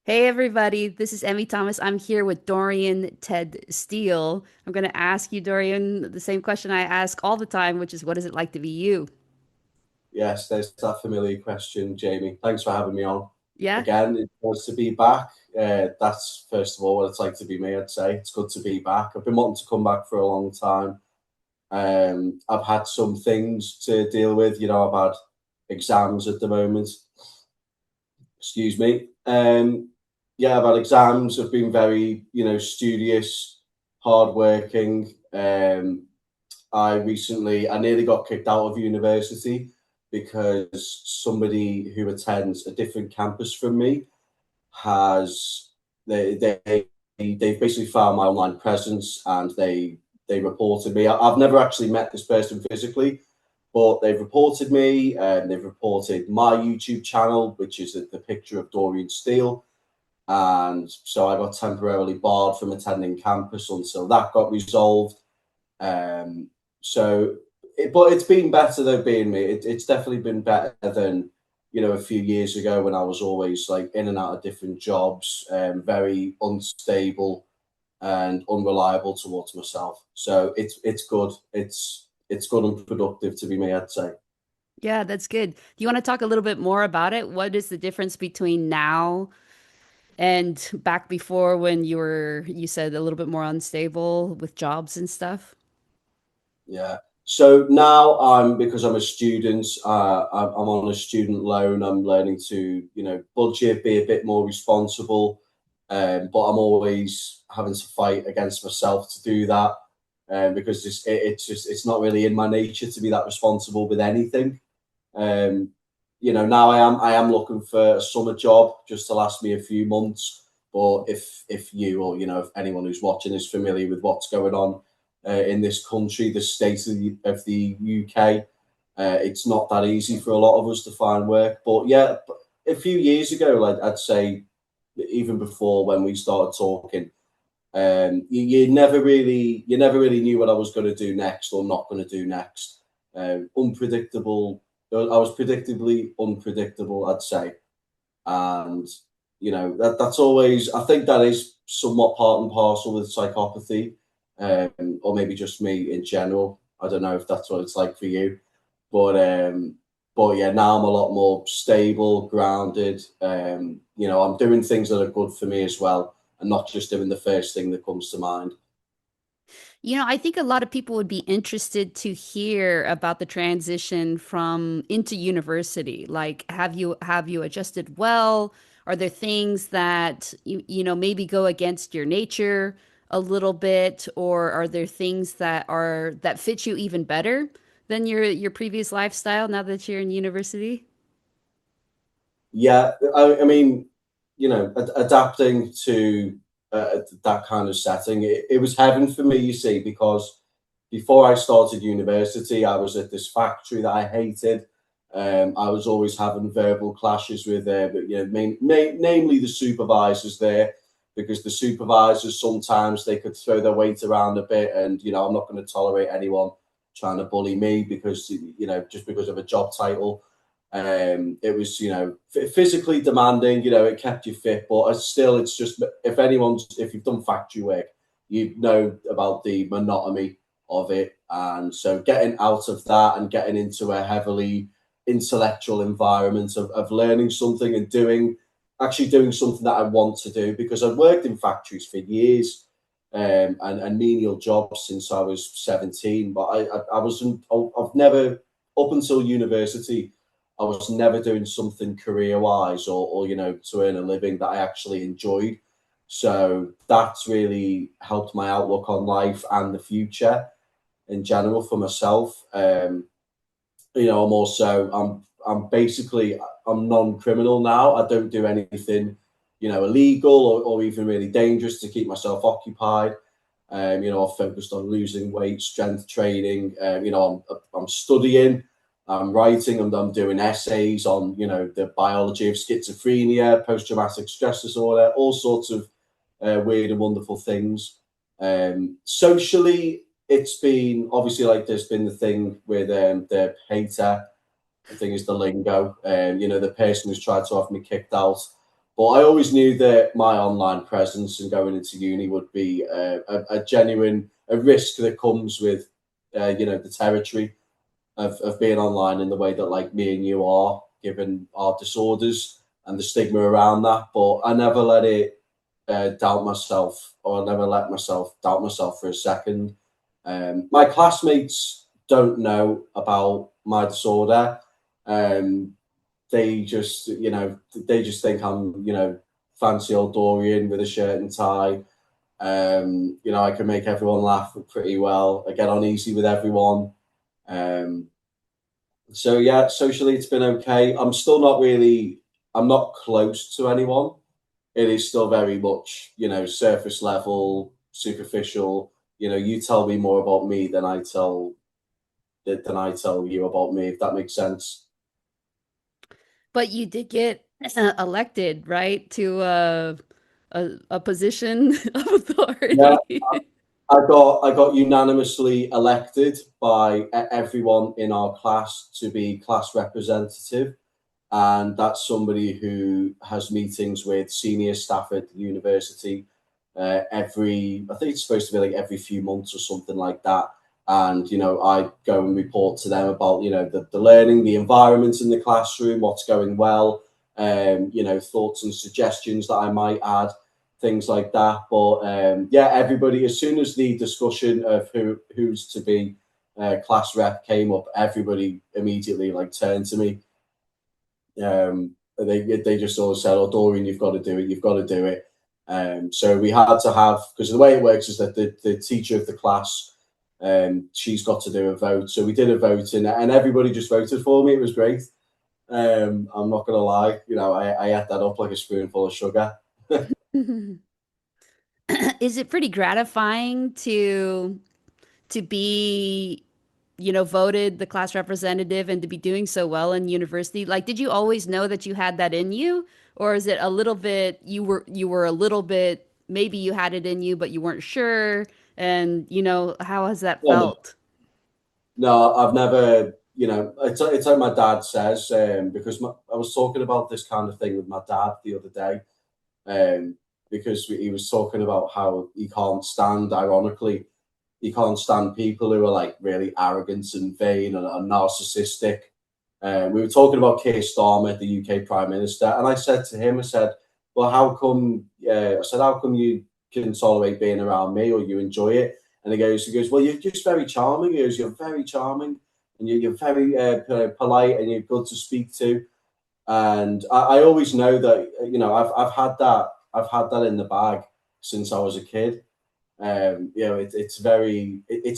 Hey everybody, this is Emmy Thomas. I'm here with Dorian Ted Steele. I'm going to ask you, Dorian, the same question I ask all the time, which is what is it like to be you? Yes, there's that familiar question, Jamie. Thanks for having me on. Yeah? Again, it's nice to be back. That's first of all what it's like to be me, I'd say. It's good to be back. I've been wanting to come back for a long time. I've had some things to deal with. I've had exams at the moment. Excuse me. Yeah, I've had exams. I've been very, studious, hardworking. I nearly got kicked out of university because somebody who attends a different campus from me has they've basically found my online presence and they reported me. I've never actually met this person physically, but they've reported me and they've reported my YouTube channel, which is the picture of Dorian Steele. And so I got temporarily barred from attending campus until that got resolved. Um, but it's been better though being me. It's definitely been better than a few years ago when I was always like in and out of different jobs, very unstable and unreliable towards myself. So it's good. It's good and productive to be me, I'd say. Yeah, that's good. Do you want to talk a little bit more about it? What is the difference between now and back before when you said a little bit more unstable with jobs and stuff? Yeah. So now because I'm a student, I'm on a student loan. I'm learning to, budget, be a bit more responsible. But I'm always having to fight against myself to do that. Because it's not really in my nature to be that responsible with anything. Um, now I am looking for a summer job just to last me a few months. But if you or if anyone who's watching is familiar with what's going on in this country, the state of the UK, it's not that easy for a lot of us to find work. But yeah, a few years ago, like I'd say, even before when we started talking, you never really knew what I was going to do next or not going to do next. Unpredictable. I was predictably unpredictable, I'd say, and that's always. I think that is somewhat part and parcel with psychopathy, or maybe just me in general. I don't know if that's what it's like for you, but yeah, now I'm a lot more stable, grounded. I'm doing things that are good for me as well, and not just doing the first thing that comes to mind. I think a lot of people would be interested to hear about the transition from into university. Like, have you adjusted well? Are there things that maybe go against your nature a little bit, or are there things that fit you even better than your previous lifestyle now that you're in university? Yeah, I mean, adapting to that kind of setting, it was heaven for me, you see, because before I started university, I was at this factory that I hated. I was always having verbal clashes with, namely the supervisors there, because the supervisors sometimes they could throw their weight around a bit, and I'm not going to tolerate anyone trying to bully me because just because of a job title. It was, physically demanding. It kept you fit, but it's just if you've done factory work, you know about the monotony of it, and so getting out of that and getting into a heavily intellectual environment of learning something and actually doing something that I want to do because I've worked in factories for years. And menial jobs since I was 17, but I wasn't. I've never, up until university, I was never doing something career wise or to earn a living that I actually enjoyed. So that's really helped my outlook on life and the future in general for myself. I'm basically I'm non-criminal now. I don't do anything, illegal or even really dangerous to keep myself occupied. I've focused on losing weight, strength training. I'm studying, I'm writing, I'm doing essays on, the biology of schizophrenia, post-traumatic stress disorder, all sorts of weird and wonderful things. Socially, it's been obviously like there's been the thing with the hater. I think it's the lingo. The person who's tried to have me kicked out But I always knew that my online presence and going into uni would be a genuine a risk that comes with the territory of being online in the way that like me and you are, given our disorders and the stigma around that. But I never let it doubt myself, or I never let myself doubt myself for a second. My classmates don't know about my disorder. Um, they just think I'm, fancy old Dorian with a shirt and tie. I can make everyone laugh pretty well. I get on easy with everyone. Um, so yeah, socially it's been okay. I'm not close to anyone. It is still very much, surface level, superficial. You tell me more about me than I tell you about me, if that makes sense. But you did get elected, right, to a position of Yeah, authority. I got unanimously elected by everyone in our class to be class representative, and that's somebody who has meetings with senior staff at the university I think it's supposed to be like every few months or something like that. And I go and report to them about the learning, the environment in the classroom, what's going well, thoughts and suggestions that I might add, things like that. But yeah, everybody, as soon as the discussion of who's to be class rep came up, everybody immediately like turned to me. They just all said, "Oh, Dorian, you've got to do it. You've got to do it." So we had to have, because the way it works is that the teacher of the class, she's got to do a vote. So we did a vote, and everybody just voted for me. It was great. I'm not gonna lie, I ate that up like a spoonful of sugar. Is it pretty gratifying to be, voted the class representative and to be doing so well in university? Like, did you always know that you had that in you, or is it a little bit you were a little bit maybe you had it in you, but you weren't sure? And how has that No, no, felt? no, I've never. It's like my dad says, because I was talking about this kind of thing with my dad the other day, um, because he was talking about how he can't stand, ironically, he can't stand people who are like really arrogant and vain and narcissistic. We were talking about Keir Starmer, the UK Prime Minister, and I said to him, I said, "Well, how come?" I said, "How come you can tolerate being around me, or you enjoy it?" And he goes, "Well, you're just very charming." He goes, "You're very charming, and you're very polite, and you're good to speak to." And I always know that I've had that in the bag since I was a kid. It's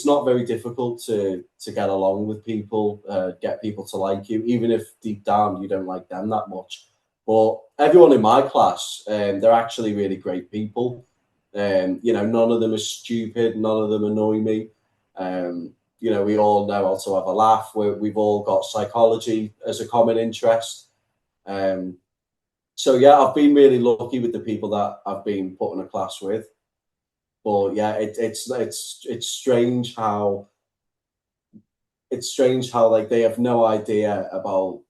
not very difficult to get along with people, get people to like you, even if deep down you don't like them that much. But everyone in my class, they're actually really great people. None of them are stupid, none of them annoy me. We all know how to have a laugh. We've all got psychology as a common interest. Um, so yeah, I've been really lucky with the people that I've been put in a class with. But yeah, it's strange how like they have no idea about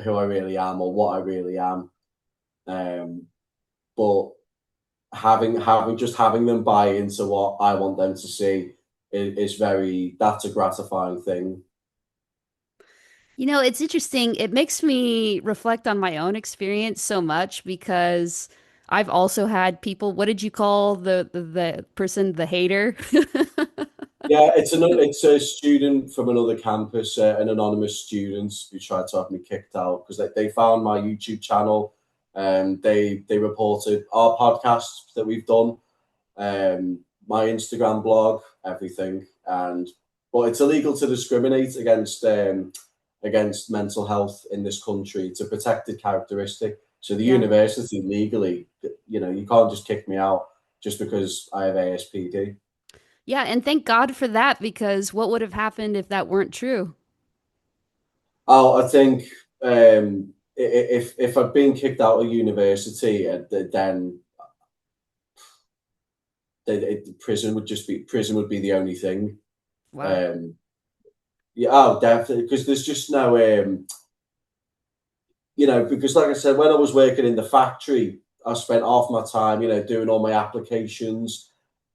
who I really am or what I really am. Um, but having them buy into what I want them to see is very that's a gratifying thing. It's interesting. It makes me reflect on my own experience so much because I've also had people, what did you call the person, the hater? Yeah, it's a student from another campus, an anonymous student who tried to have me kicked out because they found my YouTube channel and they reported our podcasts that we've done, my Instagram blog, everything. And but it's illegal to discriminate against mental health in this country. It's a protected characteristic. So the Yeah. university legally, you can't just kick me out just because I have ASPD. Yeah, and thank God for that because what would have happened if that weren't true? Oh, I think if I'd been kicked out of university, then prison would be the only thing. Wow. Um, yeah, oh, definitely, because there's just no because like I said, when I was working in the factory, I spent half my time, doing all my applications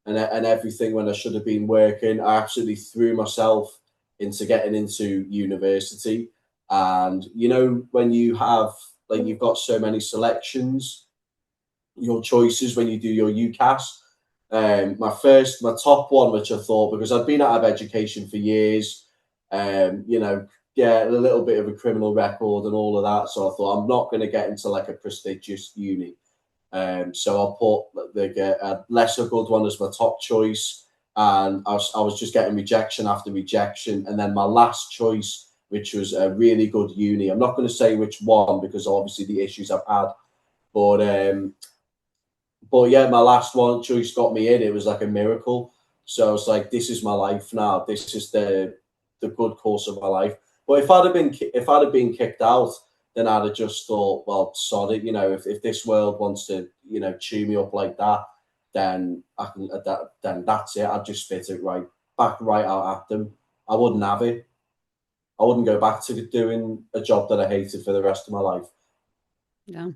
and everything when I should have been working. I absolutely threw myself into getting into university. And, when you have, like, you've got so many selections, your choices when you do your UCAS. My top one, which I thought, because I'd been out of education for years, yeah, a little bit of a criminal record and all of that. So I thought I'm not going to get into like a prestigious uni. So I put a lesser good one as my top choice, and I was just getting rejection after rejection. And then my last choice, which was a really good uni, I'm not going to say which one because obviously the issues I've had, but yeah, my last one choice got me in. It was like a miracle. So I was like, this is my life now. This is the good course of my life. But if I'd have been kicked out, then I'd have just thought, well, sod it. If this world wants to, chew me up like that, then then that's it. I'd just spit it right out at them. I wouldn't have it. I wouldn't go back to doing a job that I hated for the rest of my life. Yeah.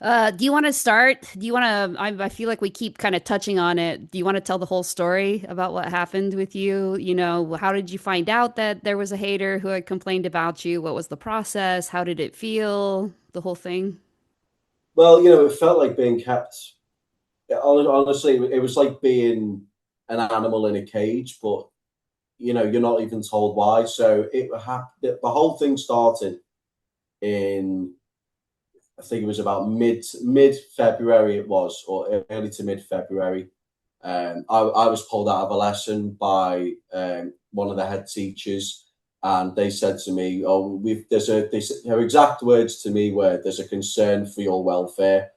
Do you want to start? Do you want to? I feel like we keep kind of touching on it. Do you want to tell the whole story about what happened with you? How did you find out that there was a hater who had complained about you? What was the process? How did it feel? The whole thing? Well, it felt like being kept. Honestly, it was like being an animal in a cage, but you're not even told why. So the whole thing started in, I think it was about mid February. It was, or early to mid February. I was pulled out of a lesson by one of the head teachers, and they said to me, "Oh, her exact words to me were, there's a concern for your welfare."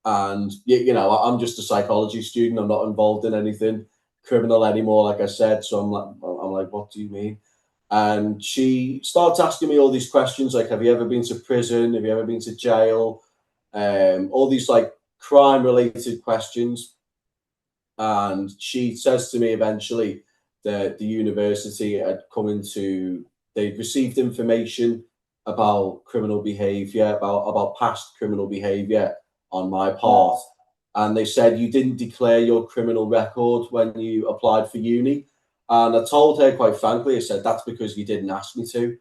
And I'm just a psychology student. I'm not involved in anything criminal anymore, like I said. So I'm like, what do you mean? And she starts asking me all these questions, like, have you ever been to prison? Have you ever been to jail? All these like crime related questions. And she says to me eventually that the university had come into, they'd received information about criminal behaviour, about past criminal behaviour on my part. And they said, you didn't declare your criminal record when you applied for uni. And I told her, quite frankly, I said, that's because you didn't ask me to.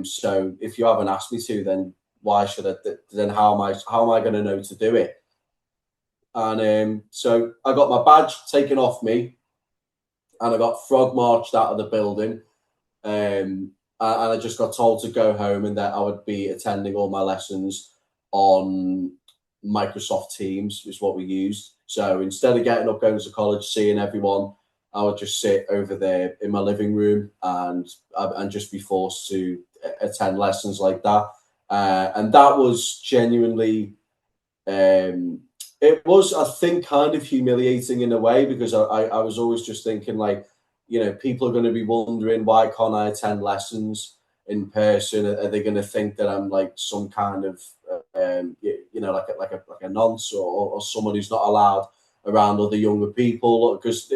So if you haven't asked me to, then why should I? Then how am I going to know to do it? And so I got my badge taken off me, and I got frog marched out of the building. And I just got told to go home and that I would be attending all my lessons on Microsoft Teams, which is what we used. So instead of getting up, going to college, seeing everyone, I would just sit over there in my living room and just be forced to attend lessons like that. And that was genuinely, um, it was, I think, kind of humiliating in a way, because I was always just thinking, like, people are going to be wondering, why can't I attend lessons in person? Are they going to think that I'm like some kind of, like a nonce, or someone who's not allowed around other younger people? Because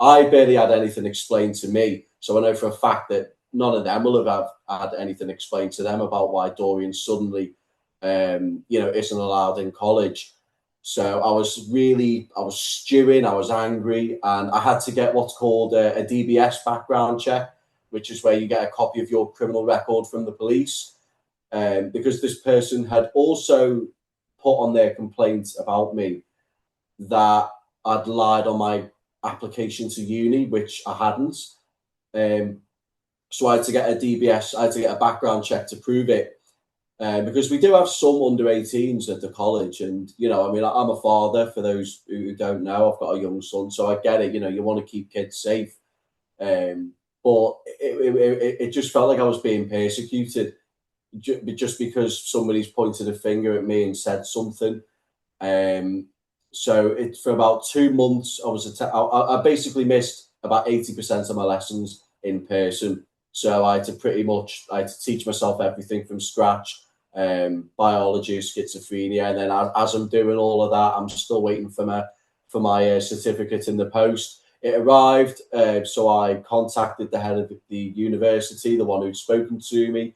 I barely had anything explained to me. So I know for a fact that none of them will have had anything explained to them about why Dorian suddenly, isn't allowed in college. So I was stewing, I was angry, and I had to get what's called a DBS background check, which is where you get a copy of your criminal record from the police. Because this person had also put on their complaint about me that I'd lied on my application to uni, which I hadn't. Um, so I had to get a DBS, I had to get a background check to prove it. Because we do have some under 18s at the college, and I mean, I'm a father. For those who don't know, I've got a young son, so I get it. You want to keep kids safe, um, but it just felt like I was being persecuted, just because somebody's pointed a finger at me and said something. Um, so for about 2 months, I basically missed about 80% of my lessons in person. So I had to teach myself everything from scratch, biology, schizophrenia, and then as I'm doing all of that, I'm still waiting for my certificate in the post. It arrived, so I contacted the head of the university, the one who'd spoken to me,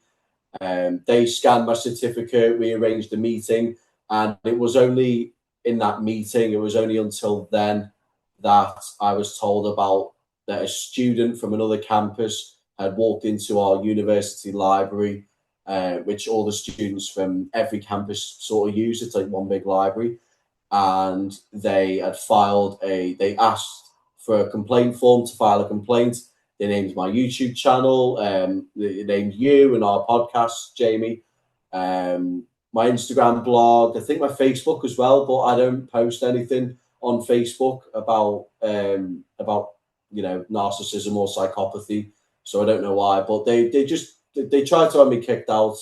They scanned my certificate, we arranged a meeting, and it was only in that meeting, it was only until then that I was told about that a student from another campus had walked into our university library, which all the students from every campus sort of use. It's like one big library, and they asked for a complaint form to file a complaint. They named my YouTube channel, they named you and our podcast, Jamie, my Instagram blog, I think my Facebook as well, but I don't post anything on Facebook about narcissism or psychopathy, so I don't know why. But they tried to have me kicked out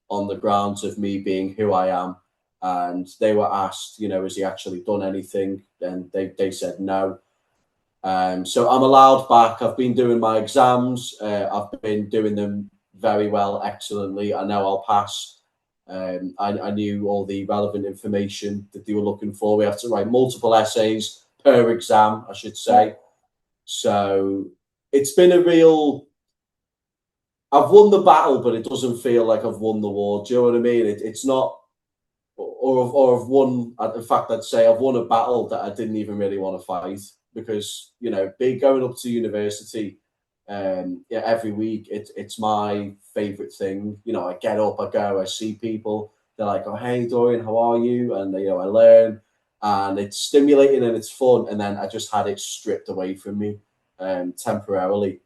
on the grounds of me being who I am, and they were asked, has he actually done anything? And they said no. So I'm allowed back. I've been doing my exams. I've been doing them very well, excellently. I know I'll pass. I knew all the relevant information that they were looking for. We have to write multiple essays per exam, I should say. So it's been a real. I've won the battle, but it doesn't feel like I've won the war. Do you know what I mean? It's not, or I've won. In fact, I'd say I've won a battle that I didn't even really want to fight, because going up to university, yeah, every week it's my favorite thing. I get up, I go, I see people. They're like, "Oh, hey, Dorian, how are you?" And I learn, and it's stimulating and it's fun. And then I just had it stripped away from me, temporarily.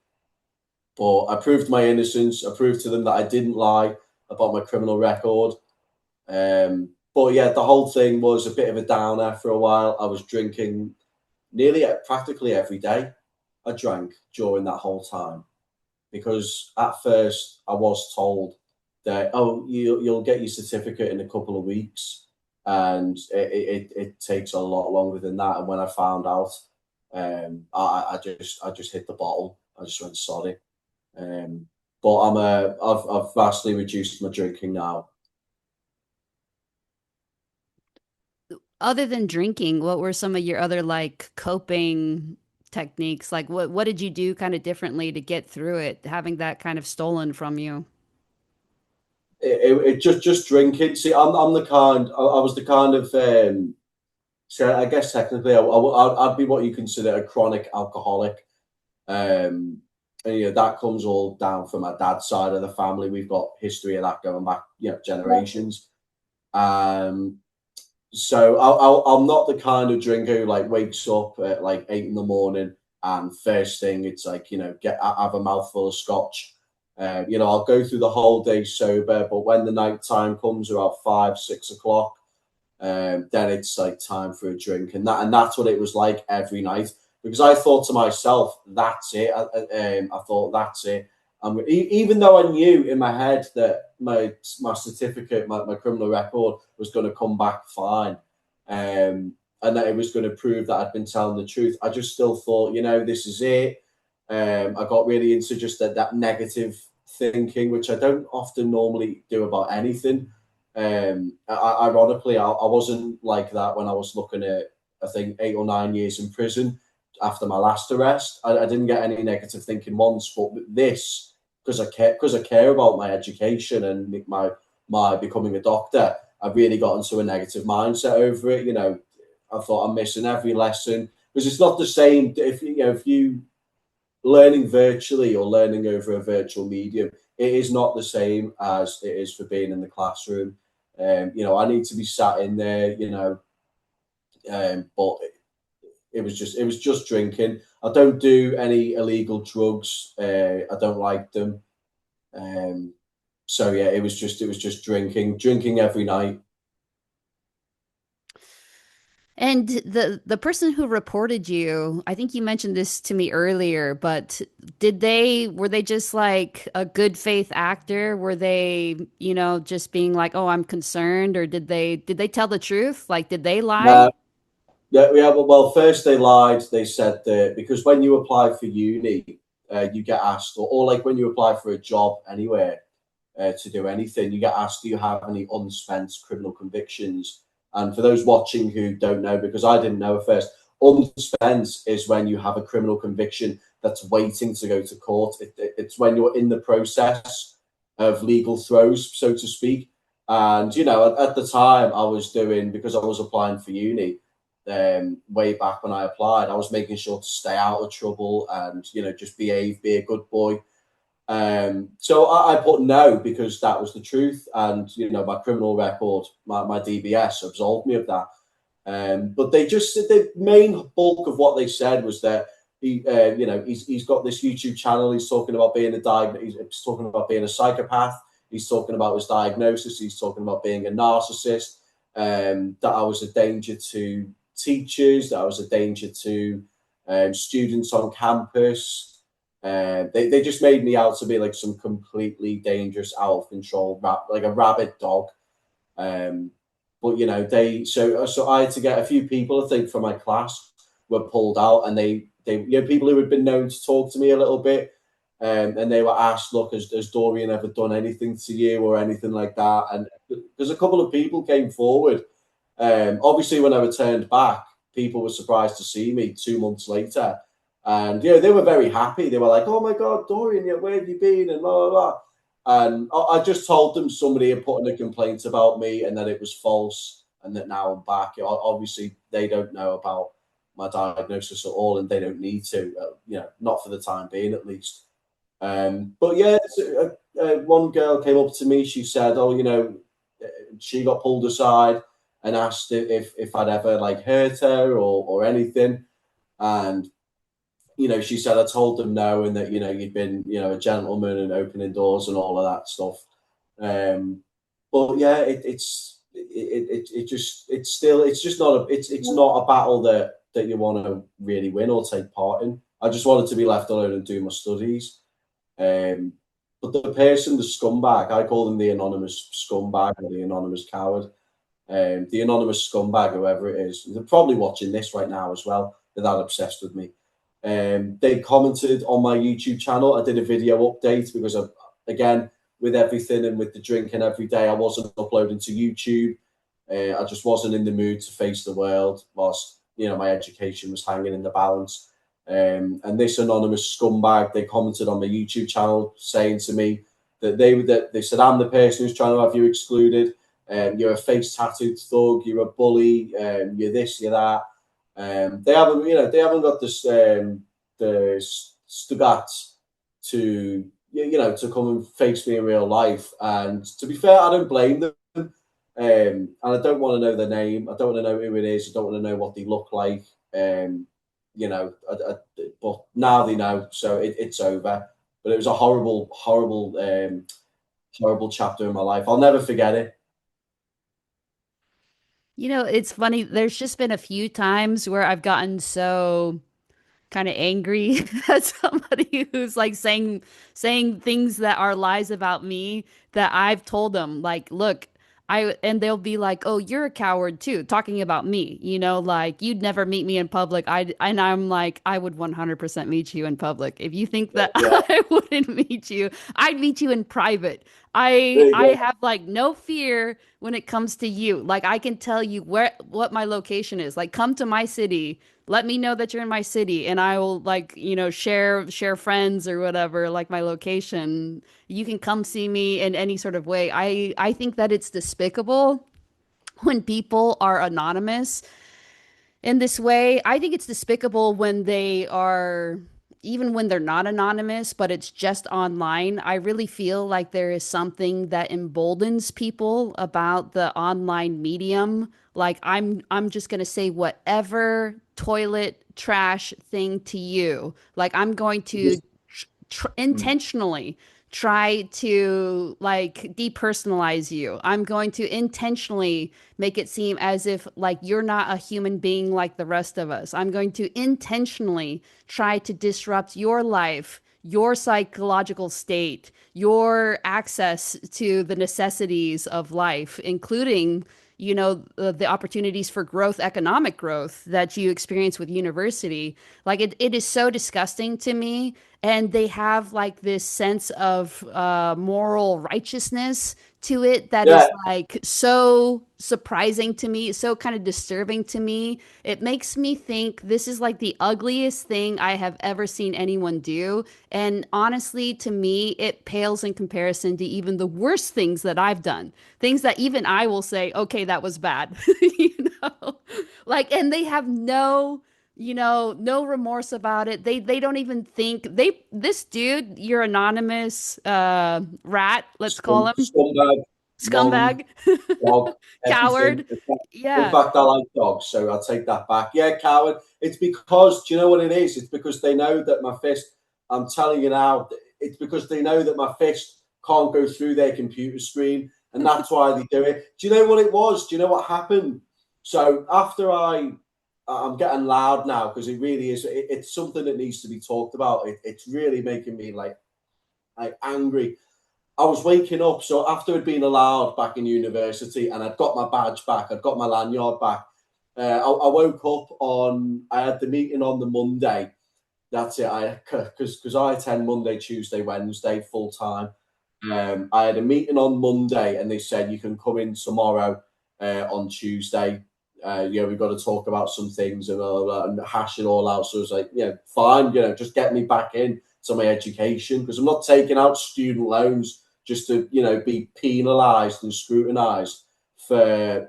But I proved my innocence. I proved to them that I didn't lie about my criminal record. But yeah, the whole thing was a bit of a downer for a while. I was drinking practically every day. I drank during that whole time, because at first I was told that, oh, you'll get your certificate in a couple of weeks, and it takes a lot longer than that. And when I found out, I just hit the bottle. I just went sorry. But I've vastly reduced my drinking now. Other than drinking, what were some of your other like coping techniques? Like what did you do kind of differently to get through it, having that kind of stolen from you? It just drinking. See, I'm the kind. I was the kind of. So I guess technically, I'd be what you consider a chronic alcoholic. Um, and that comes all down from my dad's side of the family. We've got history of that going back, generations. Um, so I'm not the kind of drinker who like wakes up at like 8 in the morning, and first thing it's like, have a mouthful of scotch. I'll go through the whole day sober, but when the night time comes around 5, 6 o'clock, then it's like time for a drink, and that's what it was like every night, because I thought to myself, that's it. I thought, that's it. Even though I knew in my head that my certificate, my criminal record was going to come back fine, and that it was going to prove that I'd been telling the truth, I just still thought, this is it. I got really into just that negative thinking, which I don't often normally do about anything. Ironically, I wasn't like that when I was looking at, I think, 8 or 9 years in prison after my last arrest. I didn't get any negative thinking once, but this, because I care about my education and my becoming a doctor, I really got into a negative mindset over it. I thought I'm missing every lesson, because it's not the same if you learning virtually or learning over a virtual medium. It is not the same as it is for being in the classroom. I need to be sat in there, but it was just drinking. I don't do any illegal drugs. I don't like them. Um, so yeah, it was just drinking every night. And the person who reported you, I think you mentioned this to me earlier, but were they just like a good faith actor? Were they, just being like, "Oh, I'm concerned," or did they tell the truth? Like, did they lie? No, yeah. Well, first they lied. They said that because when you apply for uni, you get asked, or like when you apply for a job anywhere, to do anything, you get asked, do you have any unspent criminal convictions? And for those watching who don't know, because I didn't know at first, unspent is when you have a criminal conviction that's waiting to go to court. It's when you're in the process, of legal throes, so to speak. And at the time, I was doing, because I was applying for uni, way back when I applied, I was making sure to stay out of trouble and just behave, be a good boy. So I put no because that was the truth, and my criminal record, my DBS absolved me of that. But they just the main bulk of what they said was that he's got this YouTube channel. He's talking about being he's talking about being a psychopath. He's talking about his diagnosis. He's talking about being a narcissist. That I was a danger to teachers. That I was a danger to students on campus. They just made me out to be like some completely dangerous, out of control, like a rabid dog. Um, but they so I had to get a few people, I think, from my class were pulled out, and they people who had been known to talk to me a little bit, and they were asked, look, has Dorian ever done anything to you or anything like that? And there's a couple of people came forward. Obviously, when I returned back, people were surprised to see me 2 months later. And they were very happy. They were like, "Oh my God, Dorian, where have you been?" And blah blah blah. And I just told them somebody had put in a complaint about me and that it was false, and that now I'm back. Obviously, they don't know about my diagnosis at all, and they don't need to. Not for the time being, at least. But yeah, one girl came up to me. She said, "Oh, she got pulled aside and asked if I'd ever like hurt her or anything." And she said I told them no, and that you'd been a gentleman and opening doors and all of that stuff. But yeah, it's just not it's not a battle that you want to really win or take part in. I just wanted to be left alone and do my studies. Um, but the person, the scumbag, I call them the anonymous scumbag or the anonymous coward. The anonymous scumbag, whoever it is, they're probably watching this right now as well. They're that obsessed with me. They commented on my YouTube channel. I did a video update because again, with everything and with the drinking every day, I wasn't uploading to YouTube. I just wasn't in the mood to face the world whilst my education was hanging in the balance. And this anonymous scumbag, they commented on my YouTube channel saying to me that they said I'm the person who's trying to have you excluded. You're a face tattooed thug. You're a bully. You're this. You're that. They haven't got this the stugat to to come and face me in real life. And to be fair, I don't blame them. And I don't want to know their name. I don't want to know who it is. I don't want to know what they look like. But now they know, so it's over. But it was a horrible, horrible, horrible chapter in my life. I'll never forget it. It's funny. There's just been a few times where I've gotten so kind of angry at somebody who's like saying things that are lies about me that I've told them like, look, and they'll be like, "Oh, you're a coward too," talking about me, like you'd never meet me in public. And I'm like, I would 100% meet you in public. If you think that Yeah, I wouldn't meet you, I'd meet you in private. there you I go. have like no fear when it comes to you. Like I can tell you what my location is. Like come to my city. Let me know that you're in my city and I will like, share friends or whatever, like my location. You can come see me in any sort of way. I think that it's despicable when people are anonymous in this way. I think it's despicable when they are, even when they're not anonymous, but it's just online. I really feel like there is something that emboldens people about the online medium. Like I'm just gonna say whatever toilet trash thing to you. Like I'm going to Just, mm, intentionally try to like depersonalize you. I'm going to intentionally make it seem as if like you're not a human being like the rest of us. I'm going to intentionally try to disrupt your life, your psychological state, your access to the necessities of life, including the opportunities for growth, economic growth that you experience with university. Like it is so disgusting to me. And they have like this sense of moral righteousness to it that is Yeah, like so surprising to me, so kind of disturbing to me. It makes me think this is like the ugliest thing I have ever seen anyone do. And honestly, to me, it pales in comparison to even the worst things that I've done. Things that even I will say, okay, that was bad. You know? Like, and they have no, no remorse about it. They don't even think this dude, your anonymous rat, let's call him scumbag, mon, scumbag, dog, everything. coward. In Yeah. fact, I like dogs, so I'll take that back. Yeah, coward. It's because, do you know what it is? It's because they know that my fist, I'm telling you now, it's because they know that my fist can't go through their computer screen, and that's why they do it. Do you know what it was? Do you know what happened? So I'm getting loud now because it really is, it's something that needs to be talked about. It's really making me like angry. I was waking up. So after I'd been allowed back in university and I'd got my badge back, I'd got my lanyard back. I woke up on. I had the meeting on the Monday. That's it. Because I attend Monday, Tuesday, Wednesday full time. I had a meeting on Monday, and they said you can come in tomorrow on Tuesday. We've got to talk about some things and all that and hash it all out. So I was like, yeah, fine, just get me back in to my education because I'm not taking out student loans just to, be penalised and scrutinised for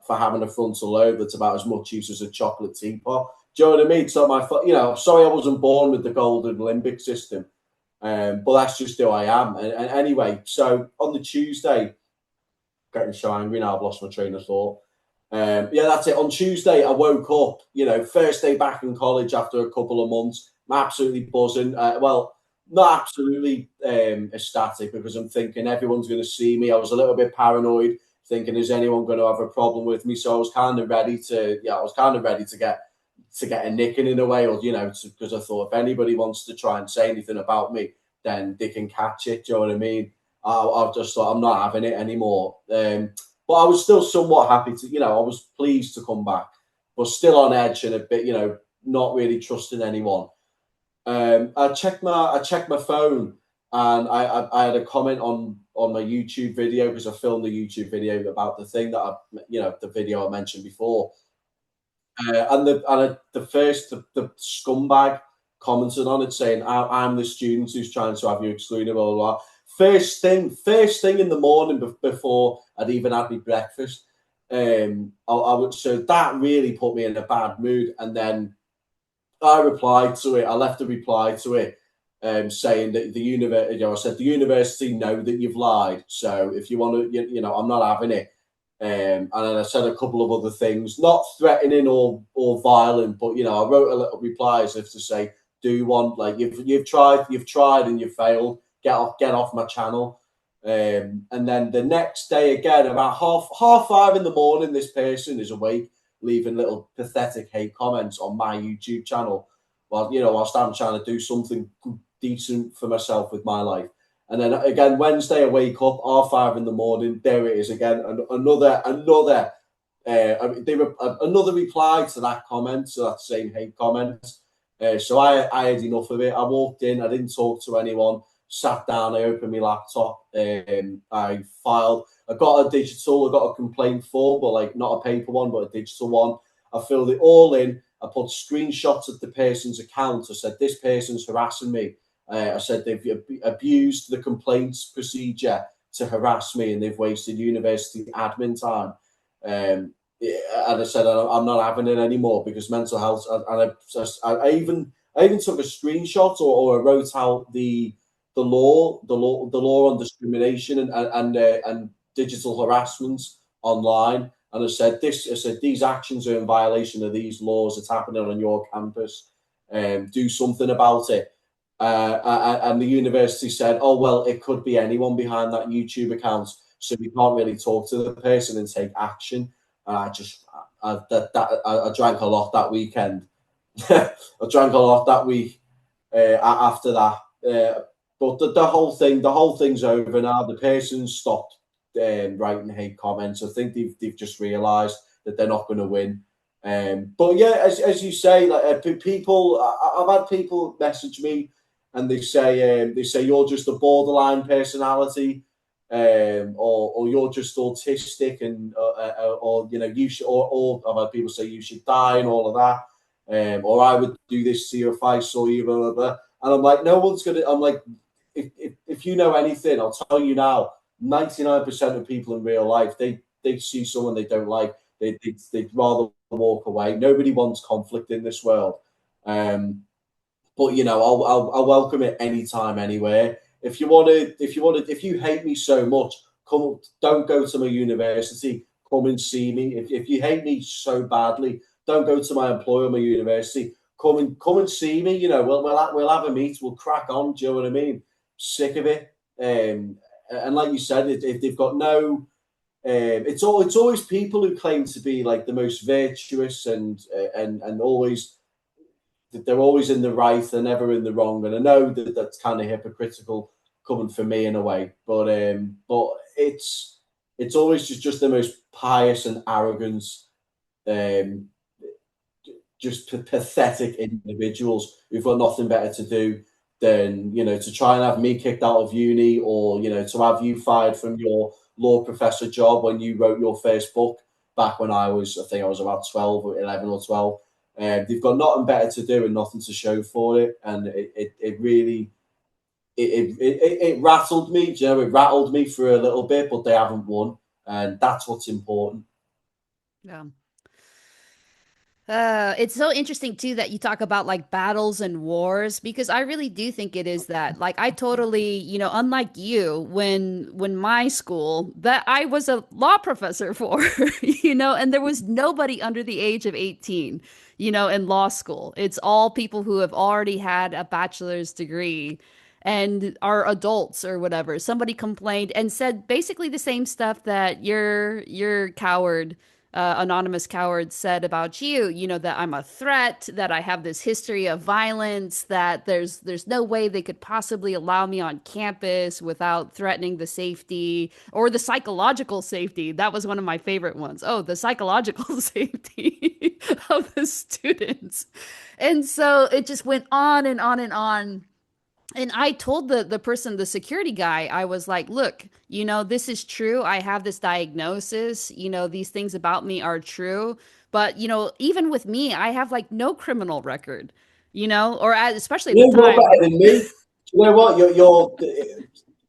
having a frontal lobe that's about as much use as a chocolate teapot. Do you know what I mean? It's not my fault. I'm sorry I wasn't born with the golden limbic system. But that's just who I am. And anyway, so on the Tuesday, getting so angry now, I've lost my train of thought. Yeah, that's it. On Tuesday, I woke up, first day back in college after a couple of months. I'm absolutely buzzing. Well, not absolutely ecstatic because I'm thinking everyone's going to see me. I was a little bit paranoid, thinking, is anyone going to have a problem with me? So I was kind of ready to get a nicking in a way, or because I thought if anybody wants to try and say anything about me, then they can catch it. Do you know what I mean? I've just thought I'm not having it anymore. But I was still somewhat happy to, I was pleased to come back, but still on edge and a bit, not really trusting anyone. I checked my phone, and I had a comment on my YouTube video because I filmed a YouTube video about the thing that the video I mentioned before. The scumbag commented on it saying, I'm the student who's trying to have you excluded, blah, blah, blah. First thing in the morning before I'd even had my breakfast. So that really put me in a bad mood. And then I replied to it. I left a reply to it, saying that the university, I said, the university know that you've lied. So if you want to, I'm not having it. And then I said a couple of other things, not threatening or violent, but I wrote a little reply as if to say, "Do you want you've tried and you've failed. Get off my channel." And then the next day again, about half 5 in the morning, this person is awake, leaving little pathetic hate comments on my YouTube channel, whilst I'm trying to do something decent for myself with my life. And then again, Wednesday, I wake up, half 5 in the morning. There it is again. Another reply to that comment, to that same hate comment. So I had enough of it. I walked in. I didn't talk to anyone. Sat down. I opened my laptop. I filed. I got a complaint form, but not a paper one, but a digital one. I filled it all in. I put screenshots of the person's account. I said, this person's harassing me. I said they've abused the complaints procedure to harass me, and they've wasted university admin time. And I said I'm not having it anymore because mental health. And I even took a screenshot, or I wrote out the law on discrimination and digital harassment online. And I said these actions are in violation of these laws. It's happening on your campus. Do something about it. And the university said, "Oh well, it could be anyone behind that YouTube account, so we can't really talk to the person and take action." I drank a lot that weekend. I drank a lot that week after that. But the whole thing's over now. The person stopped writing hate comments. I think they've just realised that they're not going to win. But yeah, as you say, people, I've had people message me and they say you're just a borderline personality. or you're just autistic, and or you know you should, or I've had people say you should die and all of that, or I would do this to you if I saw you, blah blah blah. And I'm like, no one's gonna. I'm like, if you know anything, I'll tell you now. 99% of people in real life, they see someone they don't like, they'd rather walk away. Nobody wants conflict in this world. Um, but you know, I'll welcome it anytime, anywhere. If you hate me so much, come. Don't go to my university. Come and see me. If you hate me so badly, don't go to my employer, my university. Come and see me. You know, we'll have a meet. We'll crack on. Do you know what I mean? Sick of it. And like you said, if they've got no, it's always people who claim to be like the most virtuous and always they're always in the right, they're never in the wrong. And I know that that's kind of hypocritical coming from me in a way, but it's always just the most pious and arrogant, um, just pathetic individuals who've got nothing better to do than to try and have me kicked out of uni, or to have you fired from your law professor job when you wrote your first book back when I think I was about 12 or 11 or 12. They've got nothing better to do and nothing to show for it, and it really it rattled me. It rattled me for a little bit, but they haven't won, and that's what's important. Yeah. It's so interesting too that you talk about like battles and wars because I really do think it is that. Like I totally, unlike you, when my school that I was a law professor for, and there was nobody under the age of 18, in law school. It's all people who have already had a bachelor's degree and are adults or whatever. Somebody complained and said basically the same stuff that your coward anonymous coward said about you, that I'm a threat, that I have this history of violence, that there's no way they could possibly allow me on campus without threatening the safety or the psychological safety. That was one of my favorite ones. Oh, the psychological safety of the students. And so it just went on and on and on. And I told the person, the security guy, I was like, look, this is true. I have this diagnosis. These things about me are true. But, even with me, I have like no criminal record, or especially at the You're time. better than me. You know what?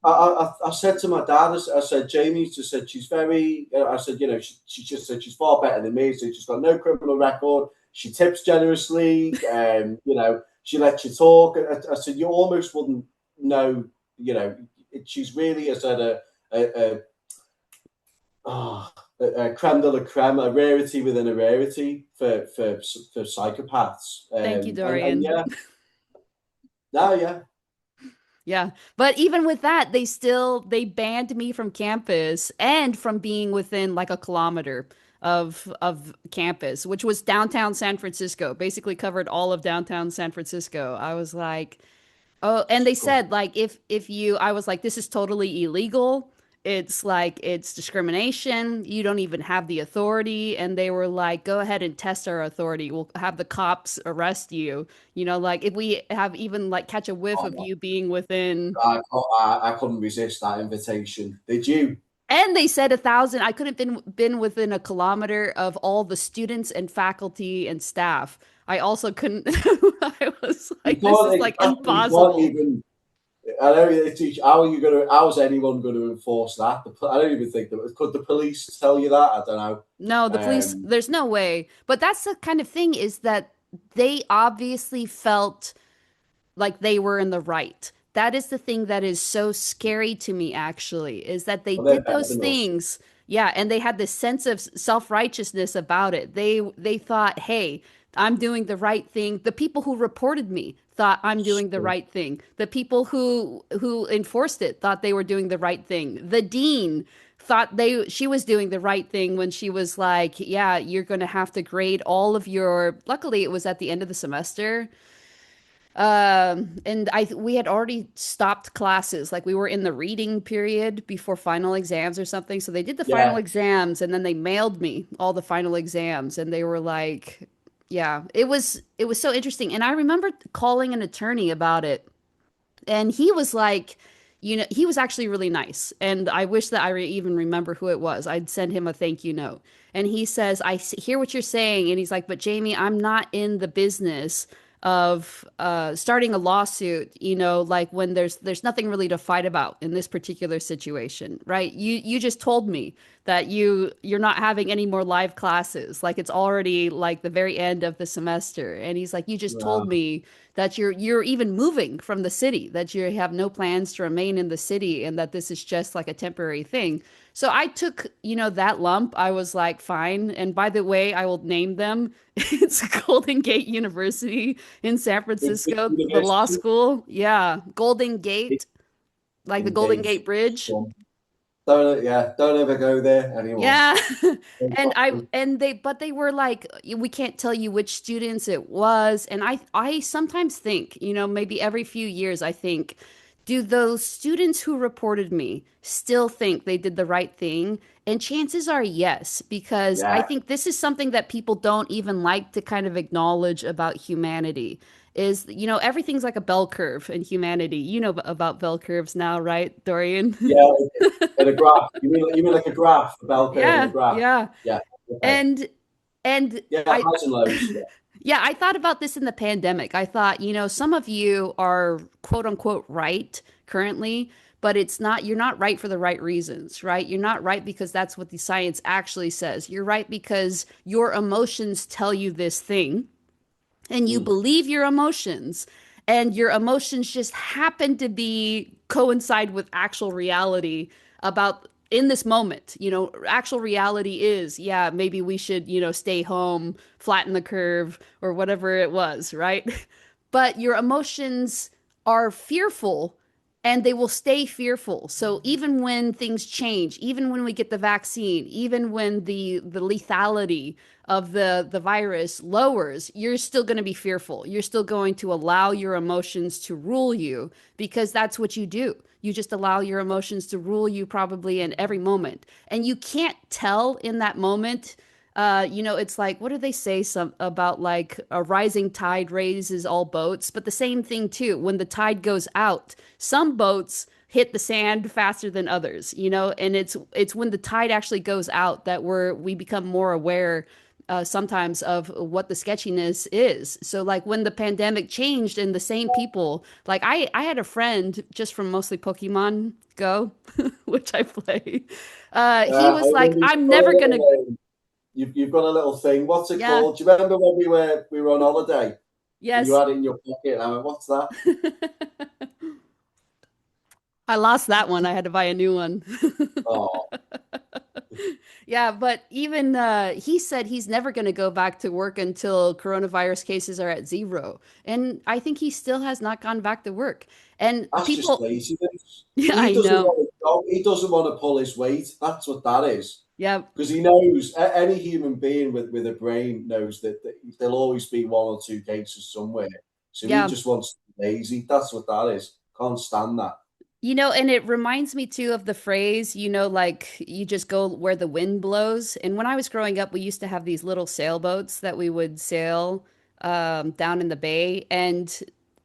I said to my dad, I said, Jamie just said she's very, I said, she just said she's far better than me. So she's got no criminal record. She tips generously. She lets you talk. I said, you almost wouldn't know, she's really, I said, a, oh, a creme de la creme, a rarity within a rarity for psychopaths. Thank you, And Dorian. yeah, no, yeah. Yeah. But even with that, they banned me from campus and from being within like a kilometer of campus, which was downtown San Francisco, basically covered all of downtown San Francisco. I was like, oh, and they Cool. said like if you I was like this is totally illegal. It's like it's discrimination. You don't even have the authority. And they were like, go ahead and test our authority. We'll have the cops arrest you. Like if we have even like catch a whiff of Oh, you being within. I couldn't resist that invitation. Did you? And they said 1,000. I couldn't been within a kilometer of all the students and faculty and staff. I also couldn't. I was You like, this can't is like exactly. You can't impossible. even. I know. How are you going to? How's anyone going to enforce that? I don't even think that. Could the police tell you that? I don't know. No, the police, Um, there's no way. But that's the kind of thing is that they obviously felt like they were in the right. That is the thing that is so scary to me, actually, is that they well, they're did better those than us. things. Yeah, and they had this sense of self-righteousness about it. They thought, "Hey, I'm doing the right thing." The people who reported me thought I'm doing the right thing. The people who enforced it thought they were doing the right thing. The dean thought she was doing the right thing when she was like, "Yeah, you're going to have to grade all of your." Luckily, it was at the end of the semester. And we had already stopped classes. Like we were in the reading period before final exams or something. So they did the final Yeah, exams and then they mailed me all the final exams and they were like, yeah, it was so interesting. And I remember calling an attorney about it and he was like, he was actually really nice. And I wish that even remember who it was. I'd send him a thank you note. And he says, hear what you're saying. And he's like, but Jamie, I'm not in the business of starting a lawsuit, like when there's nothing really to fight about in this particular situation, right? You just told me that you're not having any more live classes. Like it's already like the very end of the semester. And he's like, you just told Wow. me that you're even moving from the city, that you have no plans to remain in the city, and that this is just like a temporary thing. So I took, that lump. I was like, fine. And by the way, I will name them. It's Golden Gate University in San Which Francisco, the law university? school. Yeah, Golden Gate, like the Golden Engage. Gate Bridge. Don't ever go there anymore. Yeah. But they were like, we can't tell you which students it was. And I sometimes think, maybe every few years I think, do those students who reported me still think they did the right thing? And chances are yes, because I Yeah, think this is something that people don't even like to kind of acknowledge about humanity. Is, everything's like a bell curve in humanity. You know about bell curves now, right, Dorian? yeah. In a graph. You mean like a graph, a bell curve in a Yeah, graph? yeah. Yeah. Okay. And and Yeah, I highs and lows. Yeah. yeah, I thought about this in the pandemic. I thought, some of you are quote unquote right currently, but you're not right for the right reasons, right? You're not right because that's what the science actually says. You're right because your emotions tell you this thing and you Mm. believe your emotions, and your emotions just happen to be coincide with actual reality about in this moment. Actual reality is, yeah, maybe we should, stay home, flatten the curve, or whatever it was, right? But your emotions are fearful, and they will stay fearful. So even when things change, even when we get the vaccine, even when the lethality of the virus lowers, you're still going to be fearful. You're still going to allow your emotions to rule you, because that's what you do. You just allow your emotions to rule you probably in every moment. And you can't tell in that moment. It's like, what do they say some about, like, a rising tide raises all boats, but the same thing too. When the tide goes out, some boats hit the sand faster than others, and it's when the tide actually goes out that we become more aware sometimes of what the sketchiness is. So like when the pandemic changed and the same people, like I had a friend just from mostly Pokemon Go, which I play. He I was like, remember I'm never gonna, you've got a little thing. What's it yeah, called? Do you remember when we were on holiday and you yes. had it in your pocket? And I went, "What's that?" I lost that one. I had to buy a new one. Oh, Yeah, but even he said he's never going to go back to work until coronavirus cases are at zero. And I think he still has not gone back to work. And that's just people, laziness. yeah, He I doesn't know. want to go. He doesn't want to pull his weight. That's what that is. Yeah, Because he knows any human being with a brain knows that there'll always be one or two cases somewhere. So he yeah. just wants to be lazy. That's what that is. Can't stand that. And it reminds me too of the phrase, like you just go where the wind blows. And when I was growing up, we used to have these little sailboats that we would sail down in the bay. And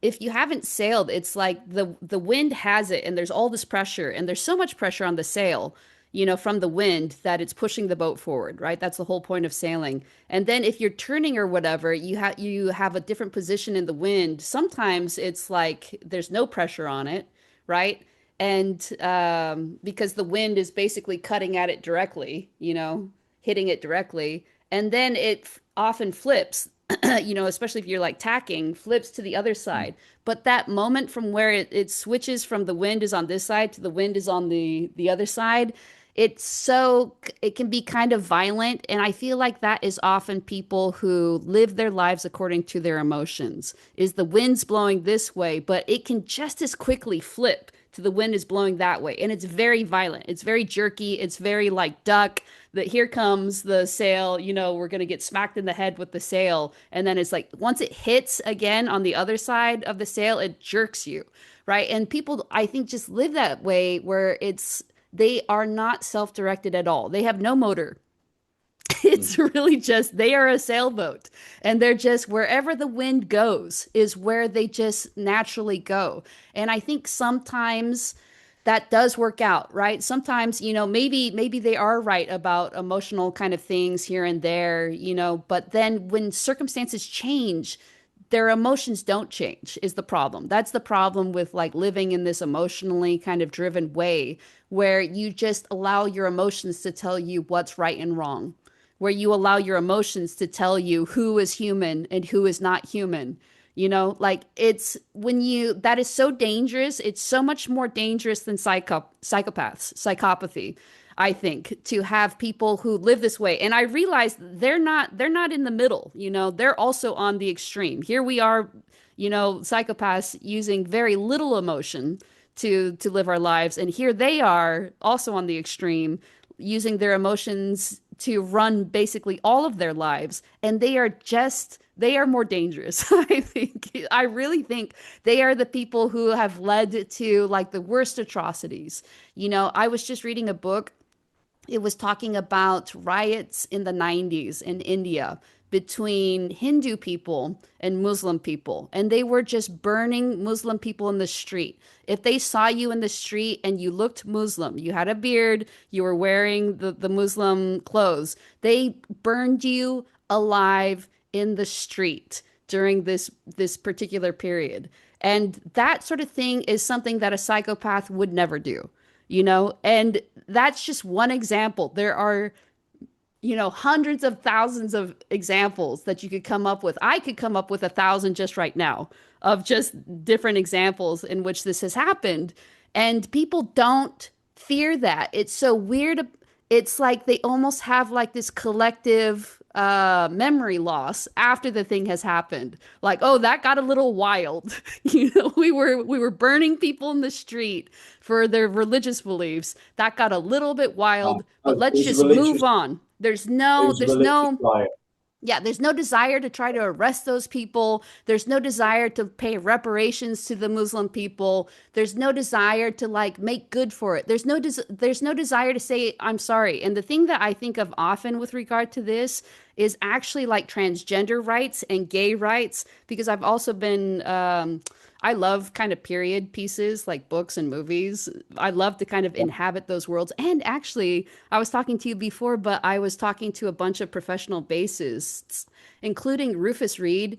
if you haven't sailed, it's like the wind has it, and there's all this pressure, and there's so much pressure on the sail, from the wind that it's pushing the boat forward, right? That's the whole point of sailing. And then if you're turning or whatever, you have a different position in the wind. Sometimes it's like there's no pressure on it, right? And because the wind is basically cutting at it directly, hitting it directly, and then it often flips, especially if you're like tacking, flips to the other side. But that moment from where it switches from the wind is on this side to the wind is on the other side, it can be kind of violent. And I feel like that is often people who live their lives according to their emotions. Is the wind's blowing this way, but it can just as quickly flip to the wind is blowing that way. And it's very violent. It's very jerky. It's very like duck, that here comes the sail, we're going to get smacked in the head with the sail. And then it's like once it hits again on the other side of the sail, it jerks you, right? And people, I think, just live that way where they are not self-directed at all. They have no motor. Mm. It's really just they are a sailboat, and they're just wherever the wind goes is where they just naturally go. And I think sometimes that does work out, right? Sometimes, maybe they are right about emotional kind of things here and there, but then when circumstances change, their emotions don't change is the problem. That's the problem with like living in this emotionally kind of driven way where you just allow your emotions to tell you what's right and wrong, where you allow your emotions to tell you who is human and who is not human. Like it's when you that is so dangerous. It's so much more dangerous than psychopaths, psychopathy, I think, to have people who live this way. And I realize they're not in the middle, they're also on the extreme. Here we are, psychopaths using very little emotion to live our lives, and here they are also on the extreme, using their emotions to run basically all of their lives, and they are more dangerous. I really think they are the people who have led to like the worst atrocities. I was just reading a book. It was talking about riots in the 90s in India between Hindu people and Muslim people. And they were just burning Muslim people in the street. If they saw you in the street and you looked Muslim, you had a beard, you were wearing the Muslim clothes, they burned you alive in the street during this particular period. And that sort of thing is something that a psychopath would never do, and that's just one example. There are, hundreds of thousands of examples that you could come up with. I could come up with 1,000 just right now of just different examples in which this has happened. And people don't fear that. It's so weird. It's like they almost have like this collective memory loss after the thing has happened. Like, oh, that got a little wild. We were burning people in the street for their religious beliefs. That got a little bit wild, but It let's was a just move religious, on. There's it no was a there's religious no riot. yeah, there's no desire to try to arrest those people. There's no desire to pay reparations to the Muslim people. There's no desire to like make good for it. There's no desire to say I'm sorry. And the thing that I think of often with regard to this is actually like transgender rights and gay rights, because I've also been I love kind of period pieces like books and movies. I love to kind of Yeah. inhabit those worlds. And actually, I was talking to you before, but I was talking to a bunch of professional bassists, including Rufus Reed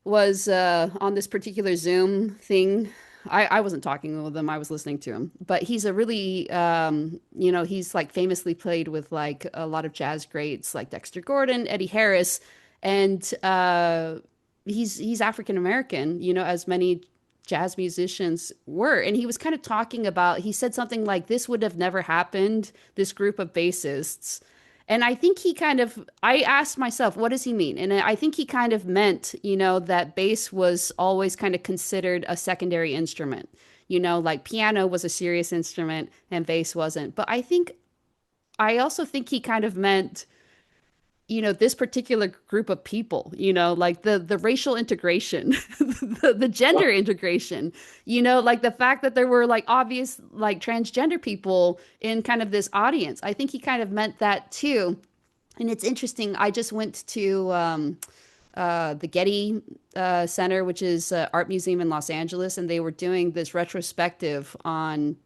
was on this particular Zoom thing. I wasn't talking with him, I was listening to him. But he's a really, he's like famously played with like a lot of jazz greats like Dexter Gordon, Eddie Harris, and he's African American, as many jazz musicians were. And he was kind of talking about, he said something like, this would have never happened, this group of bassists. And I think I asked myself, what does he mean? And I think he kind of meant, that bass was always kind of considered a secondary instrument. Like piano was a serious instrument and bass wasn't. But I also think he kind of meant, this particular group of people, like the racial integration, the gender integration, like the fact that there were like obvious like transgender people in kind of this audience. I think he kind of meant that too. And it's interesting. I just went to the Getty Center, which is an art museum in Los Angeles, and they were doing this retrospective on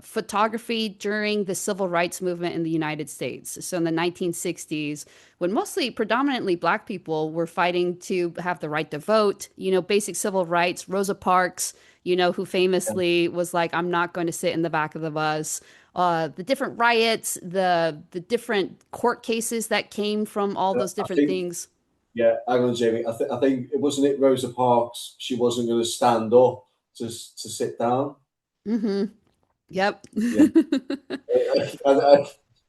photography during the civil rights movement in the United States. So in the 1960s, when mostly predominantly Black people were fighting to have the right to vote, basic civil rights, Rosa Parks, who famously was like, I'm not going to sit in the back of the bus. The different riots, the different court cases that came from all those I different think, things. yeah, hang on, Jamie. I think it wasn't it Rosa Parks. She wasn't going to stand up to sit down. Hmm. Yep. Yeah,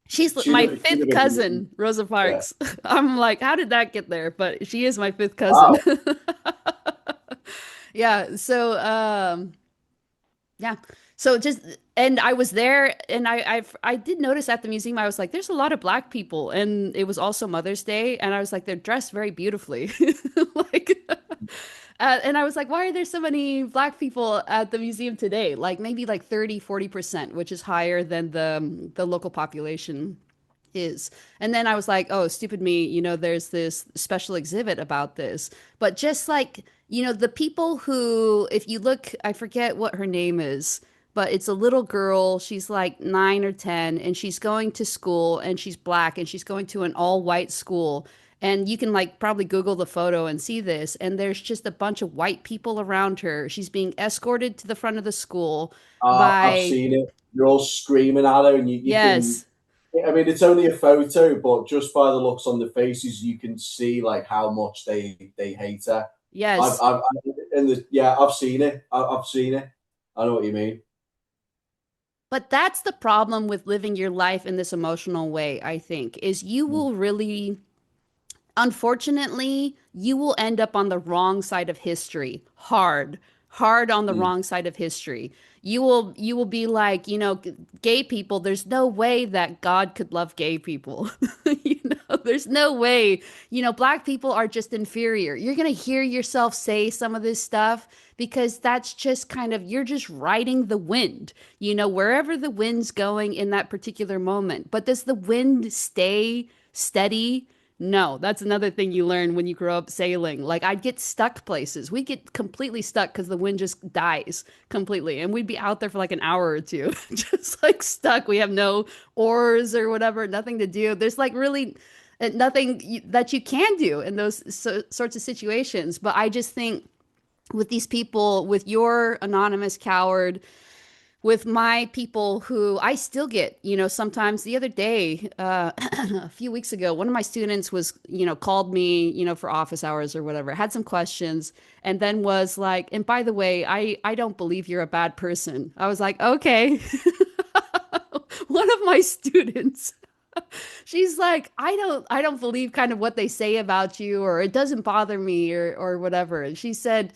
She's my she'd fifth have been, cousin, Rosa yeah. Parks. I'm like, how did that get there? But she is my fifth cousin. Wow. Yeah. Yeah. So just and I was there, and I did notice at the museum, I was like, there's a lot of Black people, and it was also Mother's Day, and I was like, they're dressed very beautifully. Like and I was like, why are there so many Black people at the museum today? Like maybe like 30-40%, which is higher than the local population is. And then I was like, oh, stupid me, there's this special exhibit about this. But just like, the people who, if you look, I forget what her name is, but it's a little girl. She's like 9 or 10, and she's going to school, and she's black, and she's going to an all-white school. And you can like probably Google the photo and see this. And there's just a bunch of white people around her. She's being escorted to the front of the school I've by, seen it. You're all screaming at her, and you can. yes, I mean, it's only a photo, but just by the looks on the faces, you can see like how much they hate her. yes. I've seen it. I've seen it. I know what you mean. But that's the problem with living your life in this emotional way, I think, is you will really, unfortunately, you will end up on the wrong side of history. Hard on the Mm. wrong side of history. You will be like, gay people, there's no way that God could love gay people. There's no way. Black people are just inferior. You're going to hear yourself say some of this stuff because that's just kind of, you're just riding the wind, wherever the wind's going in that particular moment. But does the wind stay steady? No, that's another thing you learn when you grow up sailing. Like I'd get stuck places. We'd get completely stuck because the wind just dies completely. And we'd be out there for like an hour or two, just like stuck. We have no oars or whatever, nothing to do. There's like really nothing that you can do in those sorts of situations. But I just think with these people, with your anonymous coward, with my people who I still get, sometimes the other day, a few weeks ago, one of my students was, called me, for office hours or whatever, had some questions, and then was like, and by the way, I don't believe you're a bad person. I was like, okay. One of my students, she's like, I don't believe kind of what they say about you, or it doesn't bother me, or whatever. And she said,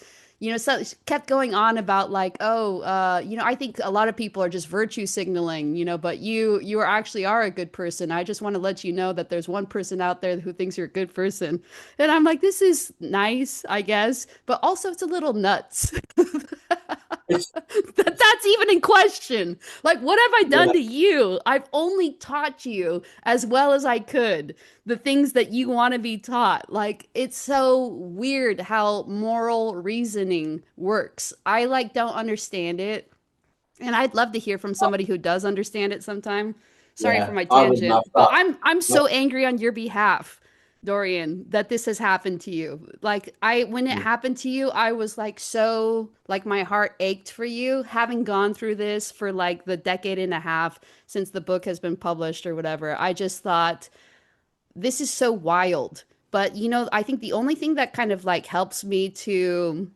so she kept going on about like, oh, I think a lot of people are just virtue signaling, but you actually are a good person. I just want to let you know that there's one person out there who thinks you're a good person. And I'm like, this is nice, I guess, but also it's a little nuts. It's That's even in question. Like, what have I done yeah, to you? I've only taught you as well as I could the things that you want to be taught. Like, it's so weird how moral reasoning works. I like don't understand it. And I'd love to hear from somebody who does understand it sometime. Sorry for yeah. my I wouldn't have tangent, but that. I'm so angry on your behalf, Dorian, that this has happened to you. Like when it happened to you, I was like so like my heart ached for you, having gone through this for like the decade and a half since the book has been published or whatever. I just thought this is so wild. But I think the only thing that kind of like helps me to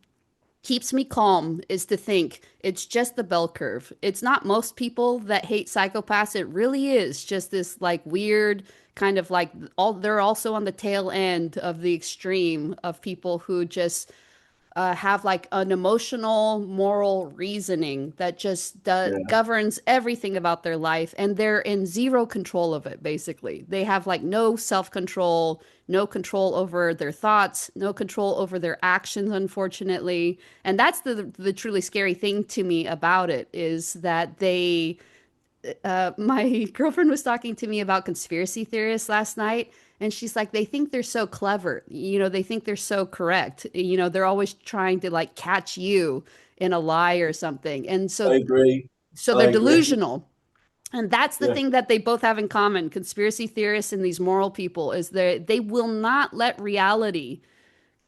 keeps me calm is to think it's just the bell curve. It's not most people that hate psychopaths. It really is just this like weird kind of like all they're also on the tail end of the extreme of people who just have like an emotional, moral reasoning that just Yeah, governs everything about their life, and they're in zero control of it, basically. They have like no self-control, no control over their thoughts, no control over their actions, unfortunately. And that's the truly scary thing to me about it is that my girlfriend was talking to me about conspiracy theorists last night, and she's like, they think they're so clever. They think they're so correct. They're always trying to like catch you in a lie or something. And I so, agree. so I they're agree. delusional. And that's the Yeah, thing that they both have in common, conspiracy theorists and these moral people, is they will not let reality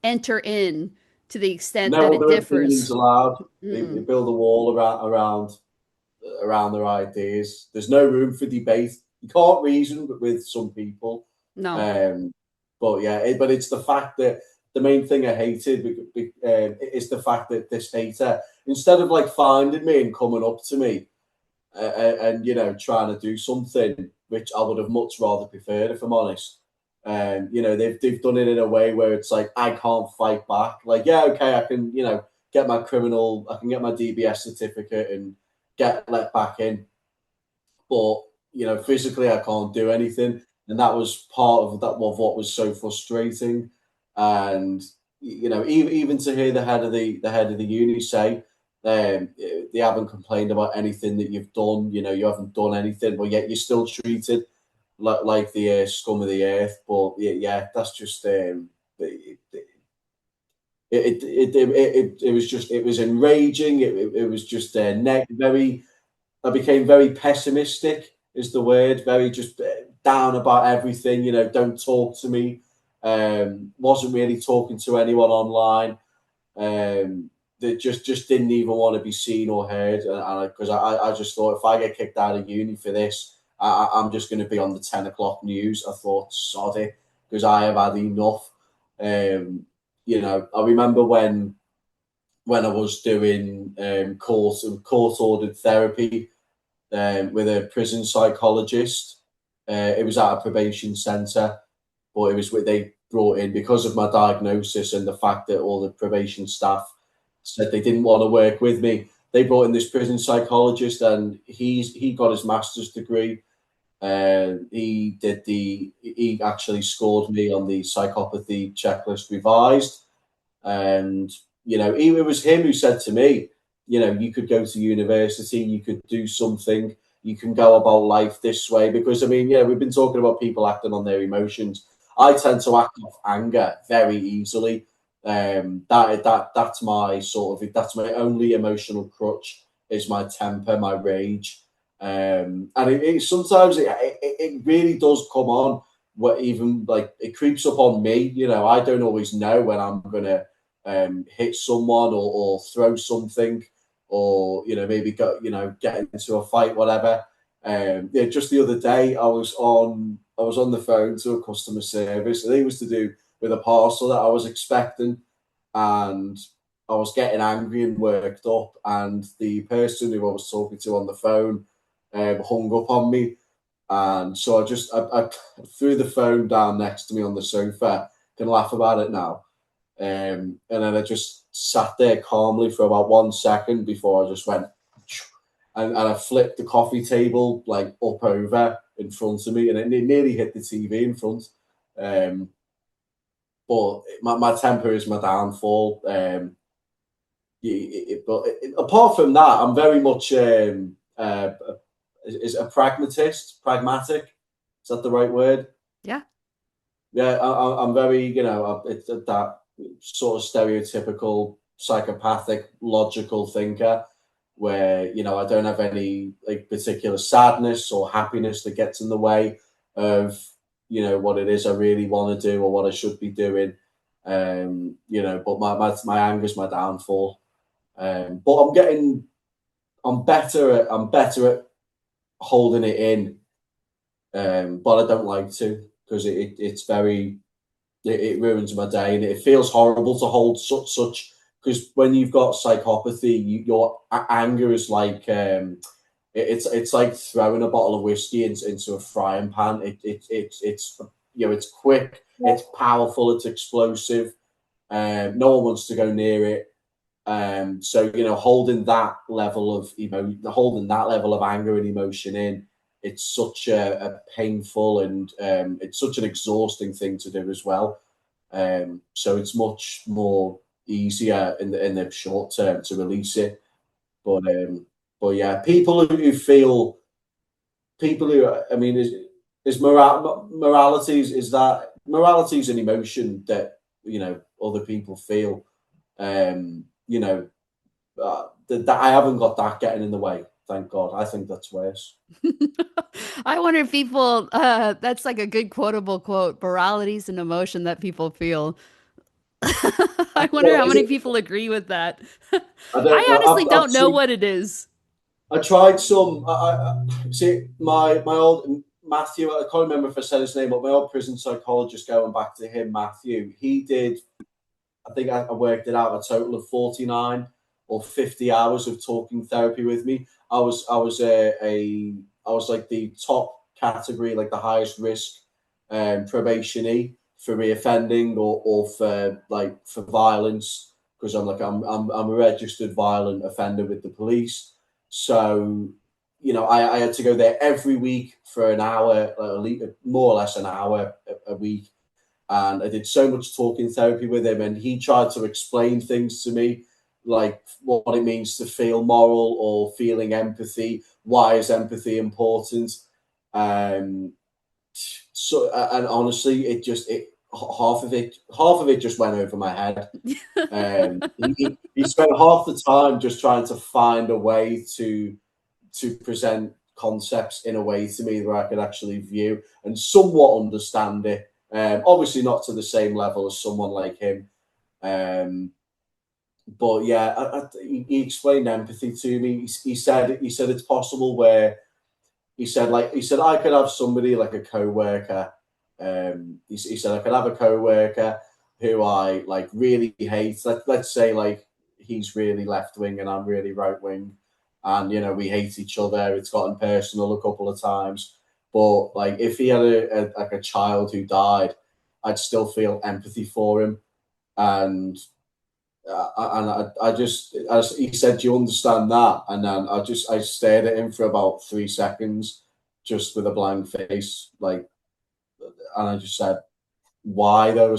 enter in to the extent that no it other opinions differs. allowed. They Mm-mm. build a wall around their ideas. There's no room for debate. You can't reason with some people. No, Um, but yeah, but it's the fact that the main thing I hated is the fact that this hater, instead of like finding me and coming up to me and trying to do something, which I would have much rather preferred if I'm honest. They've done it in a way where it's like I can't fight back. Like, yeah, okay, I can I can get my DBS certificate and get let back in, but physically I can't do anything, and that was part of that of what was so frustrating. And even to hear the head of the uni say they haven't complained about anything that you've done. You haven't done anything, but yet you're still treated like the scum of the earth. But yeah, that's just It was just, it was enraging. It was just very. I became very pessimistic, is the word. Very just down about everything. You know, don't talk to me. Wasn't really talking to anyone online. That just didn't even want to be seen or heard. Because I just thought, if I get kicked out of uni for this, I'm just going to be on the 10 o'clock news. I thought, sod it, because I have had enough. Um, you know, I remember when I was doing court ordered therapy with a prison psychologist. It was at a probation centre, but it was what they brought in because of my diagnosis and the fact that all the probation staff said they didn't want to work with me. They brought in this prison psychologist, and he got his master's degree. He actually scored me on the psychopathy checklist revised, and it was him who said to me, you could go to university, you could do something, you can go about life this way. Because I mean, we've been talking about people acting on their emotions. I tend to act off anger very easily. That's my that's my only emotional crutch, is my temper, my rage. And sometimes it really does come on. What even like it creeps up on me. I don't always know when I'm gonna hit someone, or throw something, or maybe get into a fight, whatever. Just the other day, I was on the phone to a customer service, and it was to do with a parcel that I was expecting, and I was getting angry and worked up, and the person who I was talking to on the phone hung up on me, and so I threw the phone down next to me on the sofa. Can laugh about it now. And then I just sat there calmly for about 1 second before I just went, and I flipped the coffee table like up over in front of me, and it nearly hit the TV in front. Um, but my temper is my downfall. Apart from that, I'm very much is a pragmatic. Is that the right word? Yeah. Yeah, I'm very, it's that sort of stereotypical psychopathic logical thinker, where I don't have any like particular sadness or happiness that gets in the way of what it is I really want to do or what I should be doing. But my anger is my downfall. But I'm better at holding it in, but I don't like to, because it's very, it ruins my day, and it feels horrible to hold such, because when you've got psychopathy, your anger is like it's like throwing a bottle of whiskey into a frying pan. It's it's quick, it's powerful, it's explosive. No one wants to go near it. So holding that level of anger and emotion in, it's such a painful, and it's such an exhausting thing to do as well. So it's much more easier in the short term to release it. But yeah, people who, I mean, morality is an emotion that other people feel. You know, that I haven't got that getting in the way. Thank God. I think that's worse. I wonder if people, that's like a good quotable quote. Morality is an emotion that people feel. I wonder Well, how is many it? people agree with that. I don't I know. honestly I've don't know seen. what it is. I tried some. See my old Matthew. I can't remember if I said his name, but my old prison psychologist. Going back to him, Matthew. He did. I think I worked it out, a total of 49 or 50 hours of talking therapy with me. I was like the top category, like the highest risk probationee for reoffending, or for violence, because I'm a registered violent offender with the police. So I had to go there every week for an hour, more or less an hour a week, and I did so much talking therapy with him, and he tried to explain things to me, like what it means to feel moral or feeling empathy. Why is empathy important? Um, and honestly, half of it just went over my head. He spent half the time just trying to find a way to present concepts in a way to me that I could actually view and somewhat understand it. Obviously, not to the same level as someone like him. But yeah, he explained empathy to me. He said it's possible where he said I could have somebody like a co-worker. He said I could have a co-worker who I like really hate. Let's say like he's really left wing and I'm really right wing, and we hate each other. It's gotten personal a couple of times, but like if he had a child who died, I'd still feel empathy for him, and he said, "Do you understand that?" And then I stared at him for about 3 seconds, just with a blank face, like, and I just said, "Why though?"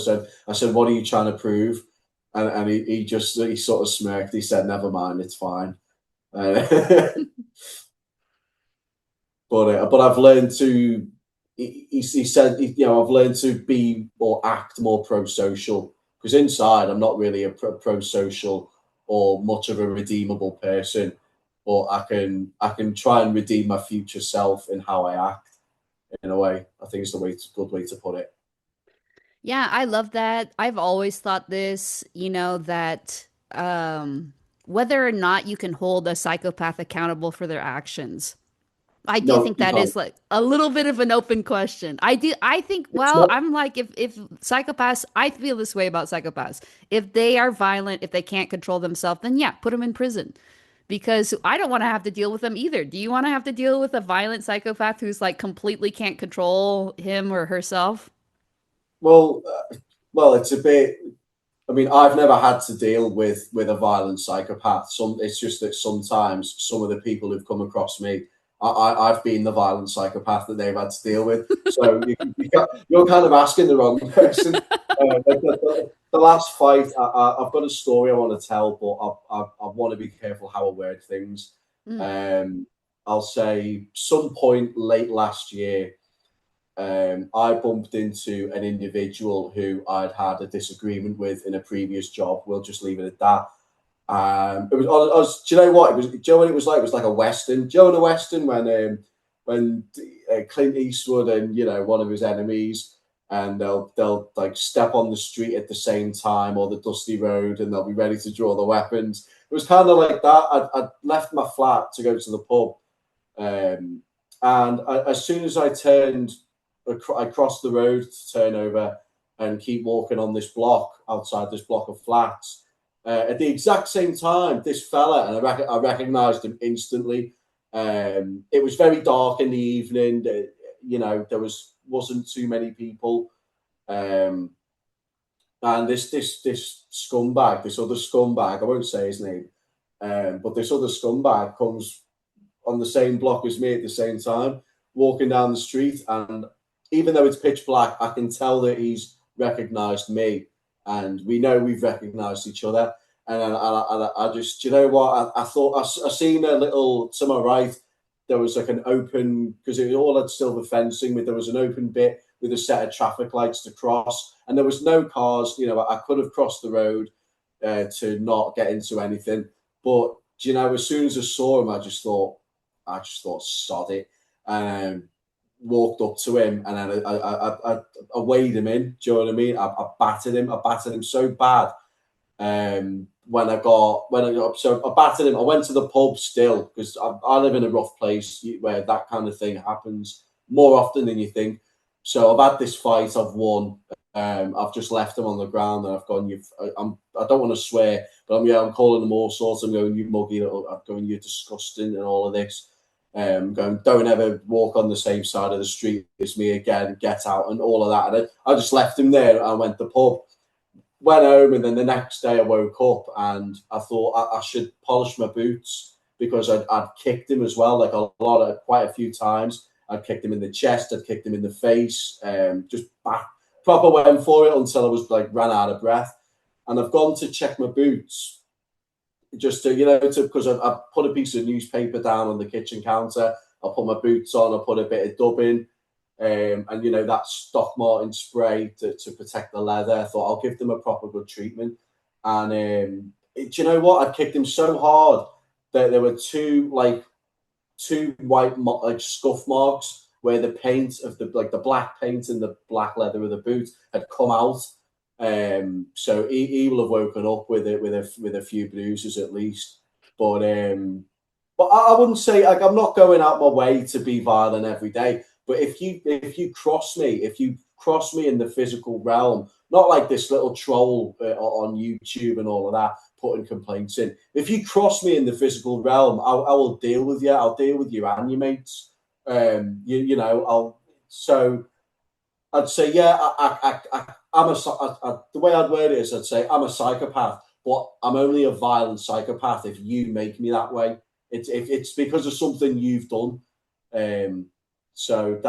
I said, "What are you trying to prove?" And he sort of smirked. He said, "Never mind, it's fine." Uh, but I've learned to. He said, I've learned to be or act more pro-social because inside I'm not really a pro-social or much of a redeemable person, but I can try and redeem my future self in how I act. In a way, I think it's good way to put it. Yeah, I love that. I've always thought this, that whether or not you can hold a psychopath accountable for their actions. I do No, think you that can't. is like a little bit of an open question. I think, It's well, not. I'm like, if psychopaths, I feel this way about psychopaths. If they are violent, if they can't control themselves, then yeah, put them in prison. Because I don't want to have to deal with them either. Do you want to have to deal with a violent psychopath who's like completely can't control him or herself? Well, it's a bit. I mean, I've never had to deal with a violent psychopath. It's just that sometimes some of the people who've come across me, I've been the violent psychopath that they've had to deal with. So you're kind of asking the wrong person. The last fight, I've got a story I want to tell, but I want to be careful how I word things. Mm. Um, I'll say some point late last year, I bumped into an individual who I'd had a disagreement with in a previous job. We'll just leave it at that. Do you know what it was? Joe, what it was like? It was like a western. Joe in a western when Clint Eastwood and one of his enemies, and they'll like step on the street at the same time or the dusty road, and they'll be ready to draw the weapons. It was kind of like that. I'd left my flat to go to the pub, um, and as soon as I turned, I crossed the road to turn over and keep walking on this block outside this block of flats. At the exact same time, this fella, and I recognised him instantly. It was very dark in the evening. There wasn't too many people. Um, and this scumbag, this other scumbag, I won't say his name, but this other scumbag comes on the same block as me at the same time, walking down the street. And even though it's pitch black, I can tell that he's recognised me, and we know we've recognised each other. And I just, you know what? I thought I seen a little to my right. There was like an open because it all had silver fencing. There was an open bit with a set of traffic lights to cross, and there was no cars. I could have crossed the road to not get into anything. But as soon as I saw him, I just thought, sod it. Walked up to him and then I weighed him in. Do you know what I mean? I battered him. I battered him so bad. So I battered him. I went to the pub still because I live in a rough place where that kind of thing happens more often than you think. So I've had this fight. I've won. I've just left him on the ground and I've gone. I don't want to swear, but I'm calling them all sorts. I'm going, you muggy little. I'm going, you're disgusting and all of this. Going, don't ever walk on the same side of the street as me again. Get out and all of that. And I just left him there. And I went to the pub, went home, and then the next day I woke up and I thought I should polish my boots because I'd kicked him as well, like quite a few times. I'd kicked him in the chest. I'd kicked him in the face. Just back, proper went for it until I was like ran out of breath. And I've gone to check my boots just to because I put a piece of newspaper down on the kitchen counter. I put my boots on. I put a bit of dubbing. and you know that Stock Martin spray to protect the leather. I thought I'll give them a proper good treatment, and do you know what? I kicked him so hard that there were two white like scuff marks where the paint of the black paint and the black leather of the boot had come out. So he will have woken up with it with a few bruises at least. But I wouldn't say like I'm not going out my way to be violent every day. But if you cross me in the physical realm, not like this little troll on YouTube and all of that putting complaints in. If you cross me in the physical realm, I will deal with you. I'll deal with you and your mates. You know, so I'd say, yeah, I'm the way I'd word it is I'd say I'm a psychopath, but I'm only a violent psychopath if you make me that way. It's because of something you've done. Um, so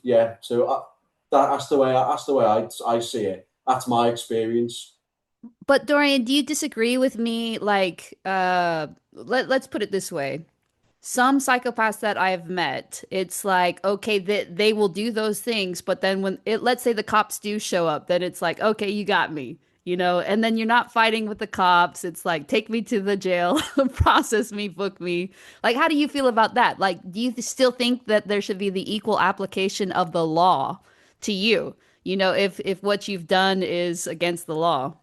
yeah. So that's the way I see it. That's my experience. But Dorian, do you disagree with me? Like, let's put it this way. Some psychopaths that I've met, it's like, okay, they will do those things, but then let's say the cops do show up, then it's like, okay, you got me, and then you're not fighting with the cops. It's like, take me to the jail, process me, book me. Like, how do you feel about that? Like, do you still think that there should be the equal application of the law to you? If what you've done is against the law.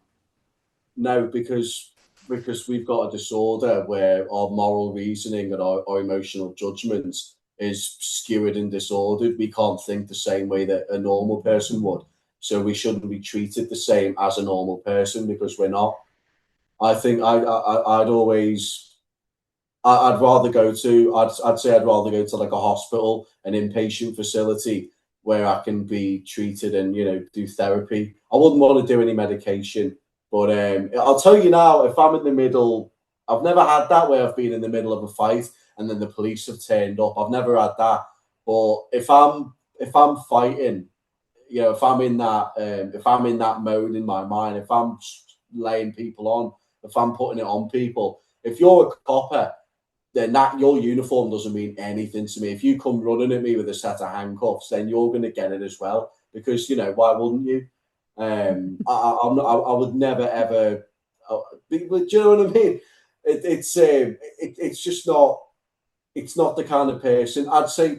No, because we've got a disorder where our moral reasoning and our emotional judgment is skewed and disordered. We can't think the same way that a normal person would. So we shouldn't be treated the same as a normal person because we're not. I think I'd always I'd rather go to I'd say I'd rather go to like a hospital, an inpatient facility where I can be treated and do therapy. I wouldn't want to do any medication, but I'll tell you now, if I'm in the middle, I've never had that where I've been in the middle of a fight and then the police have turned up. I've never had that. But if I'm fighting, if I'm in that mode in my mind, if I'm laying people on, if I'm putting it on people, if you're a copper, then that your uniform doesn't mean anything to me. If you come running at me with a set of handcuffs, then you're going to get it as well because why wouldn't you? I would never ever. Do you know what I mean? It's just not. It's not the kind of person I'd say.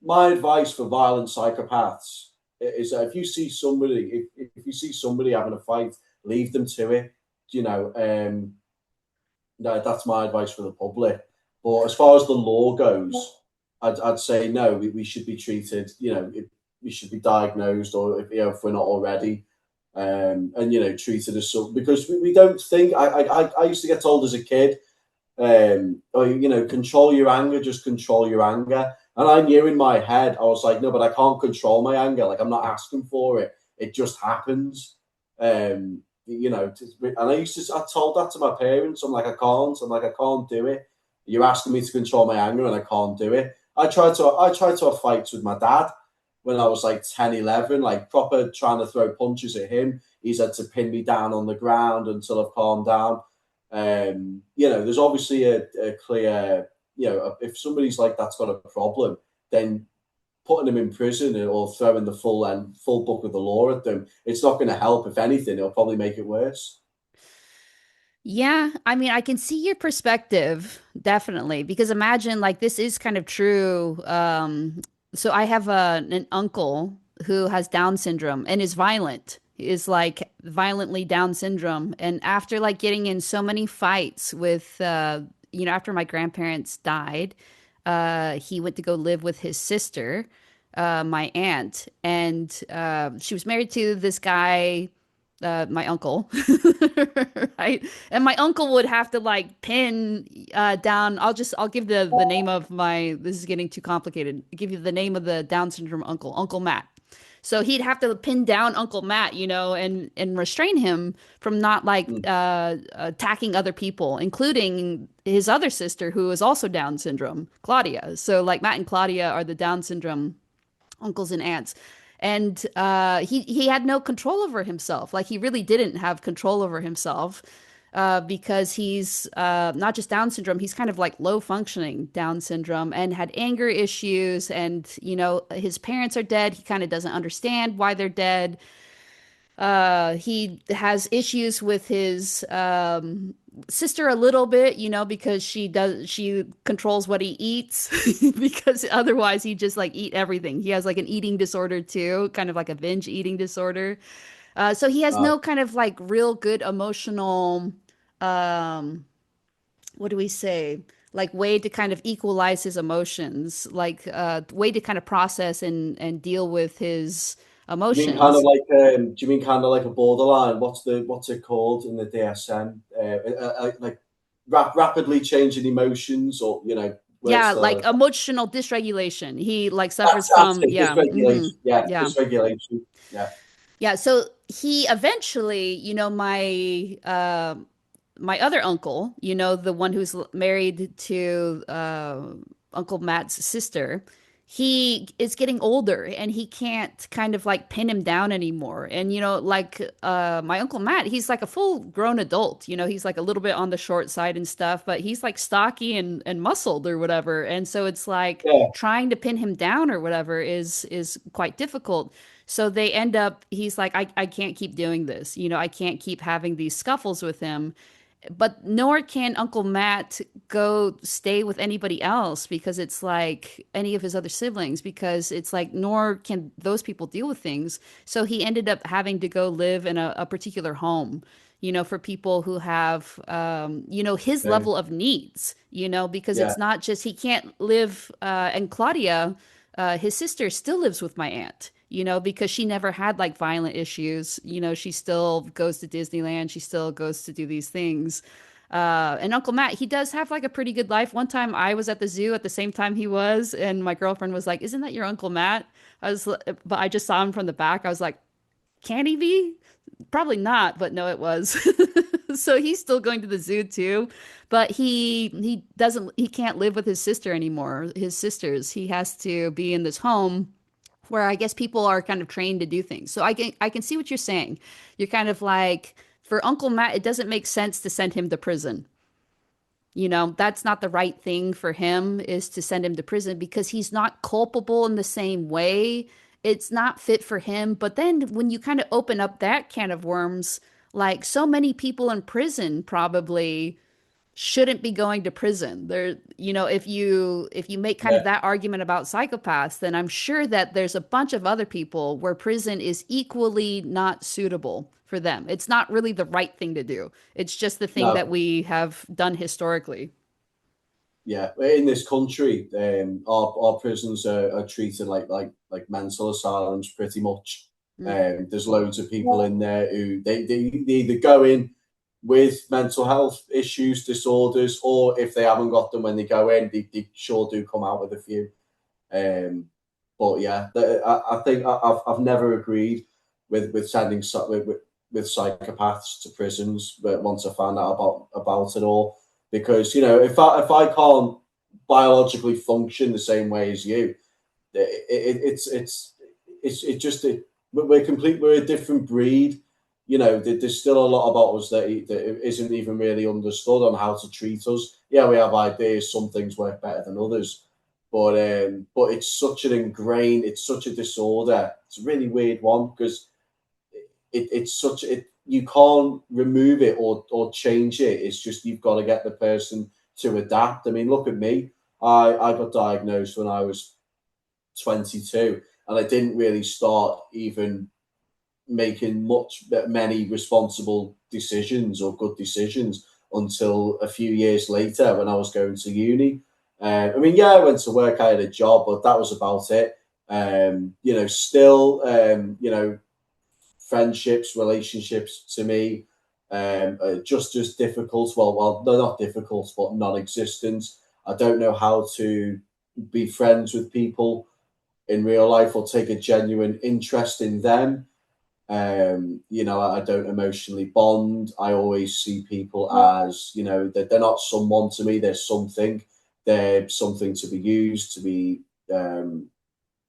My advice for violent psychopaths is that if you see somebody, if you see somebody having a fight, leave them to it. You know, no, that's my advice for the public. But as far as the law goes, I'd say no. We should be treated. We should be diagnosed, or if we're not already, and treated as something because we don't think. I used to get told as a kid, or control your anger, just control your anger. And I knew in my head, I was like, no, but I can't control my anger. Like I'm not asking for it; it just happens. And I told that to my parents. I'm like, I can't. I'm like, I can't do it. You're asking me to control my anger, and I can't do it. I tried to have fights with my dad when I was like 10, 11, like proper trying to throw punches at him. He's had to pin me down on the ground until I've calmed down. There's obviously a clear, if somebody's like that's got a problem, then putting them in prison or throwing the full book of the law at them, it's not going to help. If anything, it'll probably make it worse. Yeah, I mean, I can see your perspective, definitely, because imagine like this is kind of true. So I have an uncle who has Down syndrome and is violent, is like violently Down syndrome. And after like getting in so many fights with, after my grandparents died, he went to go live with his sister, my aunt, and she was married to this guy, my uncle, right? And my uncle would have to like pin down. I'll give the name of my. This is getting too complicated. I'll give you the name of the Down syndrome uncle, Uncle Matt. So he'd have to pin down Uncle Matt, and restrain him from not like Mm. attacking other people, including his other sister who is also Down syndrome, Claudia. So like Matt and Claudia are the Down syndrome uncles and aunts. And he had no control over himself. Like he really didn't have control over himself. because he's not just Down syndrome, he's kind of like low functioning Down syndrome and had anger issues. And, his parents are dead. He kind of doesn't understand why they're dead. He has issues with his sister a little bit, because she controls what he eats because otherwise he just like eat everything. He has like an eating disorder too, kind of like a binge eating disorder. So he has Uh, no kind of like real good emotional, um, what do we say? Like way to kind of equalize his emotions, like way to kind of process and deal with his you mean kind of emotions. like do you mean kind of like a borderline? What's it called in the DSM? Like rapidly changing emotions, or Yeah, words like that emotional dysregulation. He like suffers that's from, it, yeah, dysregulation. Yeah, yeah. dysregulation. Yeah, Yeah, so he eventually, my other uncle, the one who's married to Uncle Matt's sister, he is getting older and he can't kind of like pin him down anymore. And like my Uncle Matt, he's like a full grown adult. He's like a little bit on the short side and stuff, but he's like stocky and muscled or whatever. And so it's like yeah, trying to pin him down or whatever is quite difficult. So they end up, he's like, I can't keep doing this. I can't keep having these scuffles with him. But nor can Uncle Matt go stay with anybody else because it's like any of his other siblings, because it's like, nor can those people deal with things. So he ended up having to go live in a particular home, for people who have, his okay. level of needs, because Yeah, it's not just, he can't live, and Claudia, his sister still lives with my aunt, because she never had like violent issues. She still goes to Disneyland. She still goes to do these things. And Uncle Matt, he does have like a pretty good life. One time I was at the zoo at the same time he was, and my girlfriend was like, "Isn't that your Uncle Matt?" But I just saw him from the back. I was like, "Can he be?" Probably not, but no, it was. So he's still going to the zoo too, but he can't live with his sister anymore. His sisters, he has to be in this home where I guess people are kind of trained to do things. So I can see what you're saying. You're kind of like, for Uncle Matt, it doesn't make sense to send him to prison. That's not the right thing for him, is to send him to prison because he's not culpable in the same way. It's not fit for him. But then when you kind of open up that can of worms, like so many people in prison probably shouldn't be going to prison. If you make kind yeah. of that argument about psychopaths, then I'm sure that there's a bunch of other people where prison is equally not suitable for them. It's not really the right thing to do. It's just the thing that No, we have done historically. yeah. In this country, our prisons are treated like mental asylums, pretty much. Mm. There's loads of people in there who they either go in with mental health issues, disorders, or if they haven't got them when they go in, they sure do come out with a few. Um, but yeah, I think I've never agreed with sending with psychopaths to prisons. But once I found out about it all, because if I can't biologically function the same way as you, it's just we're a different breed. There's still a lot about us that isn't even really understood on how to treat us. Yeah, we have ideas. Some things work better than others, but it's such an ingrained, it's such a disorder. It's a really weird one because it's such it you can't remove it or change it. It's just you've got to get the person to adapt. I mean, look at me. I got diagnosed when I was 22, and I didn't really start even making many responsible decisions or good decisions until a few years later when I was going to uni. I mean, yeah, I went to work, I had a job, but that was about it. Still, friendships, relationships to me are just as difficult. Well, they're not difficult, but non-existent. I don't know how to be friends with people in real life or take a genuine interest in them. I don't emotionally bond. I always see people as, that they're not someone to me. They're something. They're something to be used, to be, I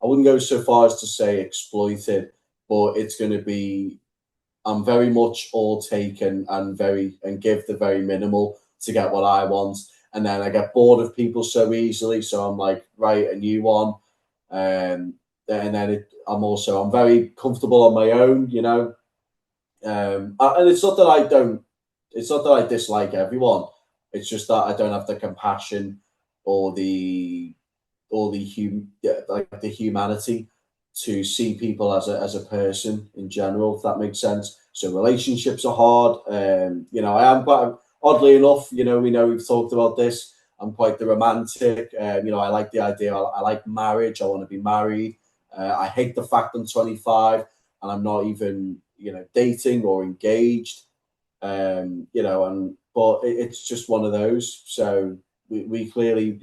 wouldn't go so far as to say exploited, but it's going to be I'm very much all taken and give the very minimal to get what I want. And then I get bored of people so easily. So I'm like, right, a new one. Um, and then I'm very comfortable on my own, you know. And it's not that I don't, it's not that I dislike everyone. It's just that I don't have the compassion or yeah, like the humanity to see people as a person in general, if that makes sense. So relationships are hard. You know, I am quite oddly enough. You know, we know we've talked about this. I'm quite the romantic. You know, I like the idea. I like marriage. I want to be married. I hate the fact I'm 25 and I'm not even dating or engaged. You know, and but it's just one of those. So we clearly,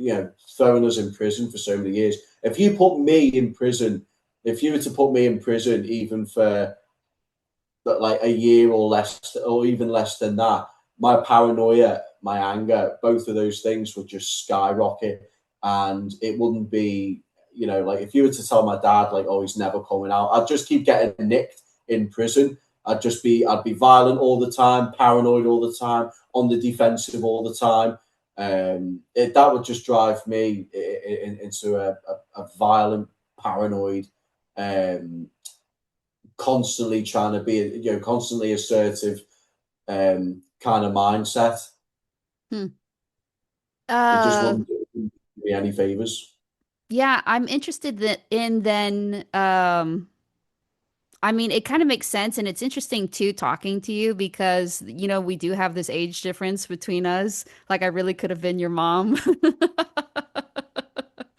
throwing us in prison for so many years. If you put me in prison, if you were to put me in prison even for like a year or less, or even less than that, my paranoia, my anger, both of those things would just skyrocket, and it wouldn't be, like if you were to tell my dad, like, oh, he's never coming out, I'd just keep getting nicked in prison. I'd be violent all the time, paranoid all the time, on the defensive all the time. That would just drive me into a violent, paranoid, um, constantly trying to be, constantly assertive, kind of mindset. Hmm. It just Uh, wouldn't do me any favors. yeah, I'm interested in then I mean, it kind of makes sense, and it's interesting too talking to you because, we do have this age difference between us. Like, I really could have been your mom.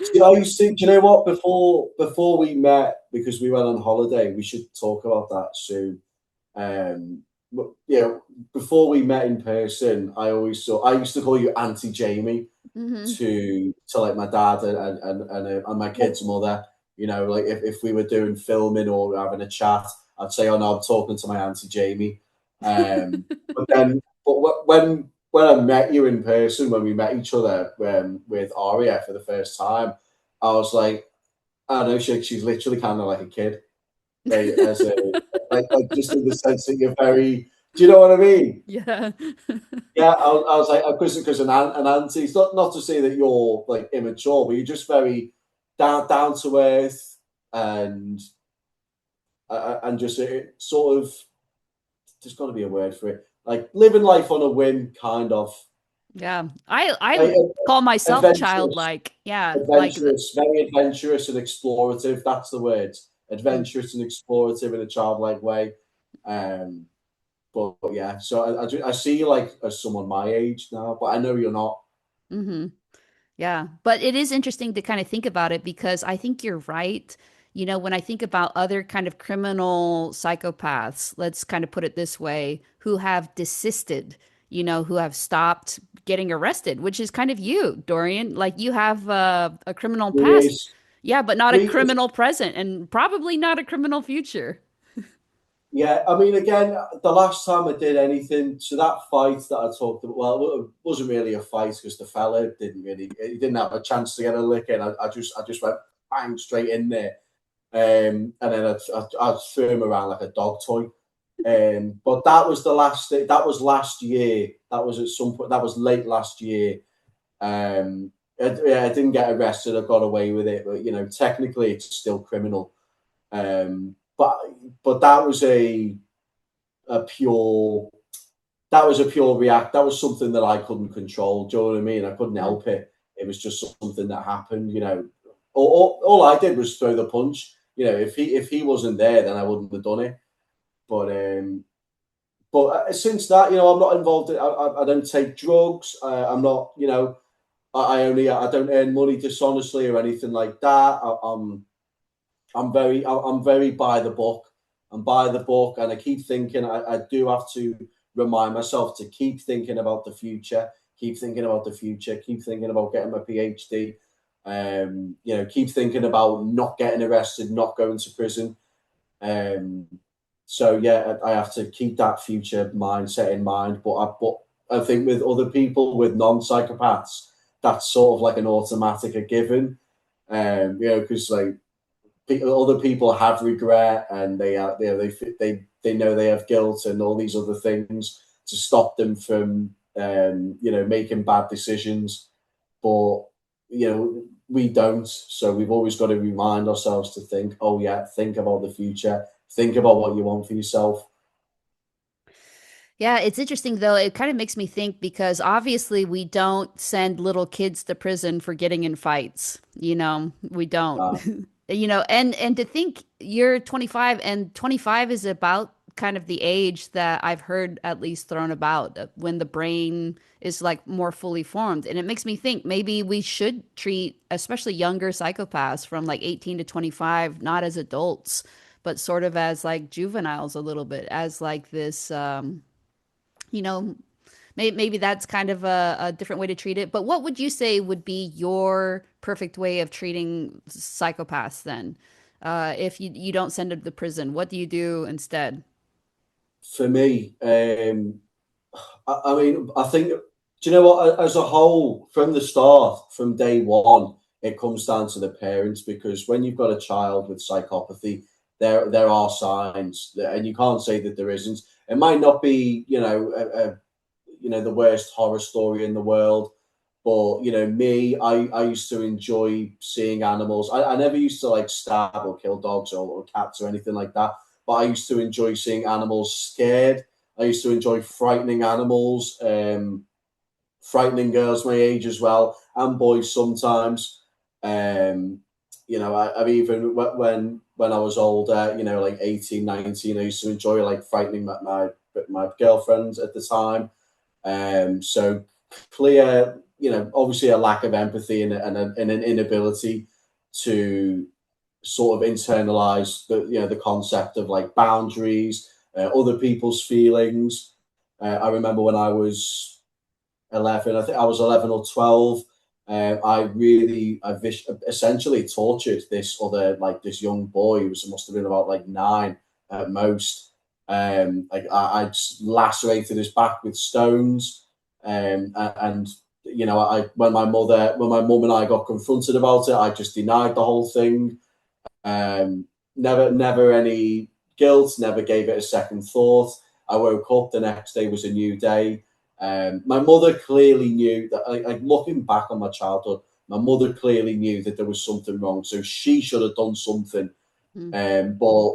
See, I used to, do you know what? Before we met, because we went on holiday, we should talk about that soon. You know, before we met in person, I used to call you Auntie Jamie Hmm. to like my dad and my kid's mother. You know, like if we were doing filming or having a chat, I'd say, "Oh no, I'm talking to my Auntie Jamie." But when I met you in person, when we met each other with Aria for the first time, I was like, I don't know, she's literally kind of like a kid, like as a like just in the sense that you're very. Do you know what I mean? Yeah. Yeah, I was like, because an auntie. It's not to say that you're like immature, but you're just very down to earth and just sort of. There's got to be a word for it, like living life on a whim, kind of. Yeah. I Like, call myself adventurous, childlike. Yeah, like very adventurous and explorative. That's the word. mm, Adventurous and explorative in a childlike way. Um, but yeah, so I see you like as someone my age now, but I know you're not. hmm. Yeah, but it is interesting to kind of think about it because I think you're right. When I think about other kind of criminal psychopaths, let's kind of put it this way, who have desisted, who have stopped getting arrested, which is kind of you, Dorian. Like you have a criminal It past. is. Yeah, but not a We, criminal present and probably not a criminal future. yeah, I mean, again, the last time I did anything, so that fight that I talked about, well, it wasn't really a fight because the fella he didn't have a chance to get a lick in. I just went bang straight in there, and then I threw him around like a dog toy. But that was the last. That was last year. That was at some point. That was late last year. I didn't get arrested. I got away with it, but technically, it's still criminal. But that was a pure a pure react. That was something that I couldn't control. Do you know what I mean? I couldn't Mm, help it. It was just something that happened. All I did was throw the punch. If he wasn't there, then I wouldn't have done it. But since that, I'm not involved. I don't take drugs. I'm not. I don't earn money dishonestly or anything like that. I'm very by the book. I'm by the book, and I keep thinking. I do have to remind myself to keep thinking about the future. Keep thinking about the future. Keep thinking about getting my PhD. Keep thinking about not getting arrested, not going to prison. Um, so yeah, I have to keep that future mindset in mind. But I think with other people, with non-psychopaths, that's sort of like an automatic, a given. Because like other people have regret and they they know they have guilt and all these other things to stop them from making bad decisions. But we don't. So we've always got to remind ourselves to think, oh yeah, think about the future, think about what you want for yourself. Yeah, it's interesting though. It kind of makes me think because obviously we don't send little kids to prison for getting in fights. We don't. Uh, And to think you're 25 and 25 is about kind of the age that I've heard at least thrown about when the brain is like more fully formed. And it makes me think maybe we should treat especially younger psychopaths from like 18 to 25 not as adults, but sort of as like juveniles a little bit, as like this you know, maybe that's kind of a different way to treat it. But what would you say would be your perfect way of treating psychopaths then? If you don't send them to prison, what do you do instead? for me, I mean, I think, do you know what? As a whole, from the start, from day one, it comes down to the parents because when you've got a child with psychopathy, there are signs, and you can't say that there isn't. It might not be, the worst horror story in the world, but me, I used to enjoy seeing animals. I never used to like stab or kill dogs or cats or anything like that, but I used to enjoy seeing animals scared. I used to enjoy frightening animals, frightening girls my age as well, and boys sometimes. Um, I've even when I was older, like 18, 19, I used to enjoy like frightening my girlfriend at the time. So clear, obviously a lack of empathy and an inability to sort of internalize the concept of like boundaries, other people's feelings. I remember when I was 11, I think I was 11 or 12. Essentially tortured this young boy who must have been about like 9 at most. I just lacerated his back with stones. And when my mum and I got confronted about it, I just denied the whole thing. Never any guilt, never gave it a second thought. I woke up, the next day was a new day. My mother clearly knew that, like looking back on my childhood, my mother clearly knew that there was something wrong. So she should have done something. Hmm. But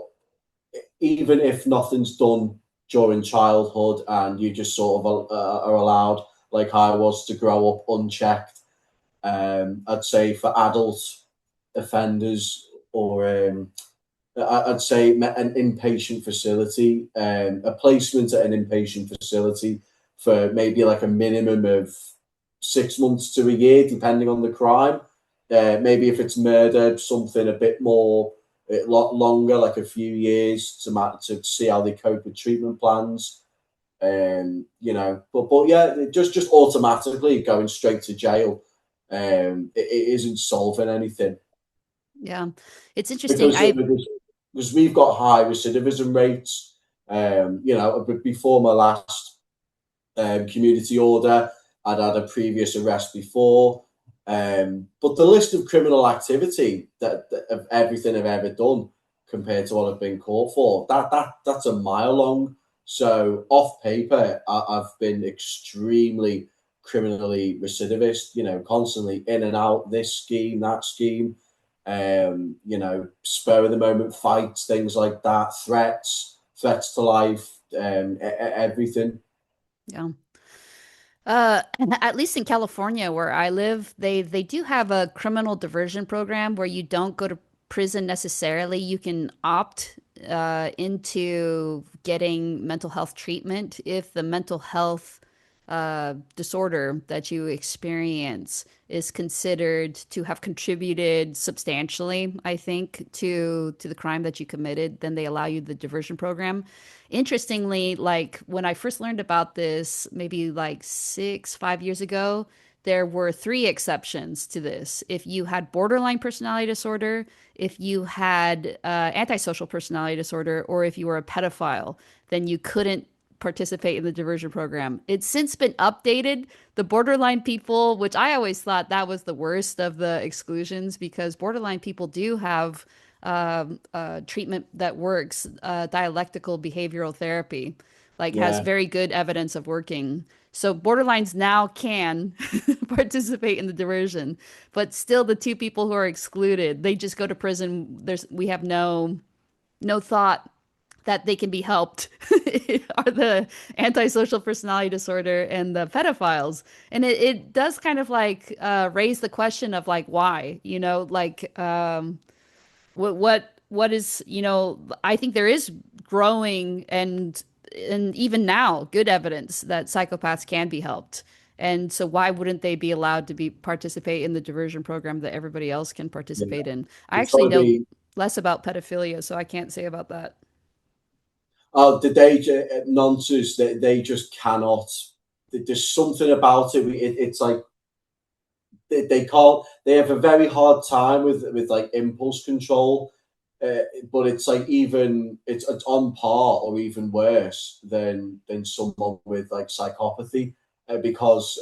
even if nothing's done during childhood and you just sort of are allowed, like I was, to grow up unchecked, I'd say for adult offenders or I'd say an inpatient facility, a placement at an inpatient facility for maybe like a minimum of 6 months to a year, depending on the crime. Maybe if it's murder, something a bit more, a lot longer, like a few years to see how they cope with treatment plans. But yeah, just automatically going straight to jail, it isn't solving anything Yeah, it's interesting. because because we've got high recidivism rates. Before my last community order, I'd had a previous arrest before. But the list of criminal activity that of everything I've ever done compared to what I've been caught for, that's a mile long. So off paper, I've been extremely criminally recidivist, constantly in and out, this scheme, that scheme, spur of the moment fights, things like that, threats to life, everything. Yeah. At least in California where I live, they do have a criminal diversion program where you don't go to prison necessarily. You can opt into getting mental health treatment if the mental health disorder that you experience is considered to have contributed substantially, I think, to the crime that you committed. Then they allow you the diversion program. Interestingly, like when I first learned about this, maybe like 5 years ago, there were three exceptions to this. If you had borderline personality disorder, if you had antisocial personality disorder, or if you were a pedophile, then you couldn't participate in the diversion program. It's since been updated. The borderline people, which I always thought that was the worst of the exclusions because borderline people do have treatment that works, dialectical behavioral therapy, like has Yeah, very good evidence of working. So borderlines now can participate in the diversion, but still the two people who are excluded, they just go to prison. We have no thought that they can be helped are the antisocial personality disorder and the pedophiles. And it does kind of like raise the question of like why, like what is, I think there is growing and even now good evidence that psychopaths can be helped. And so why wouldn't they be allowed to be participate in the diversion program that everybody else can yeah. participate in? I It's actually got to know be. less about pedophilia, so I can't say about that. Oh, the day nonsense. They just cannot. There's something about it. It's like they can't. They have a very hard time with like impulse control. But it's like even it's on par or even worse than someone with like psychopathy, because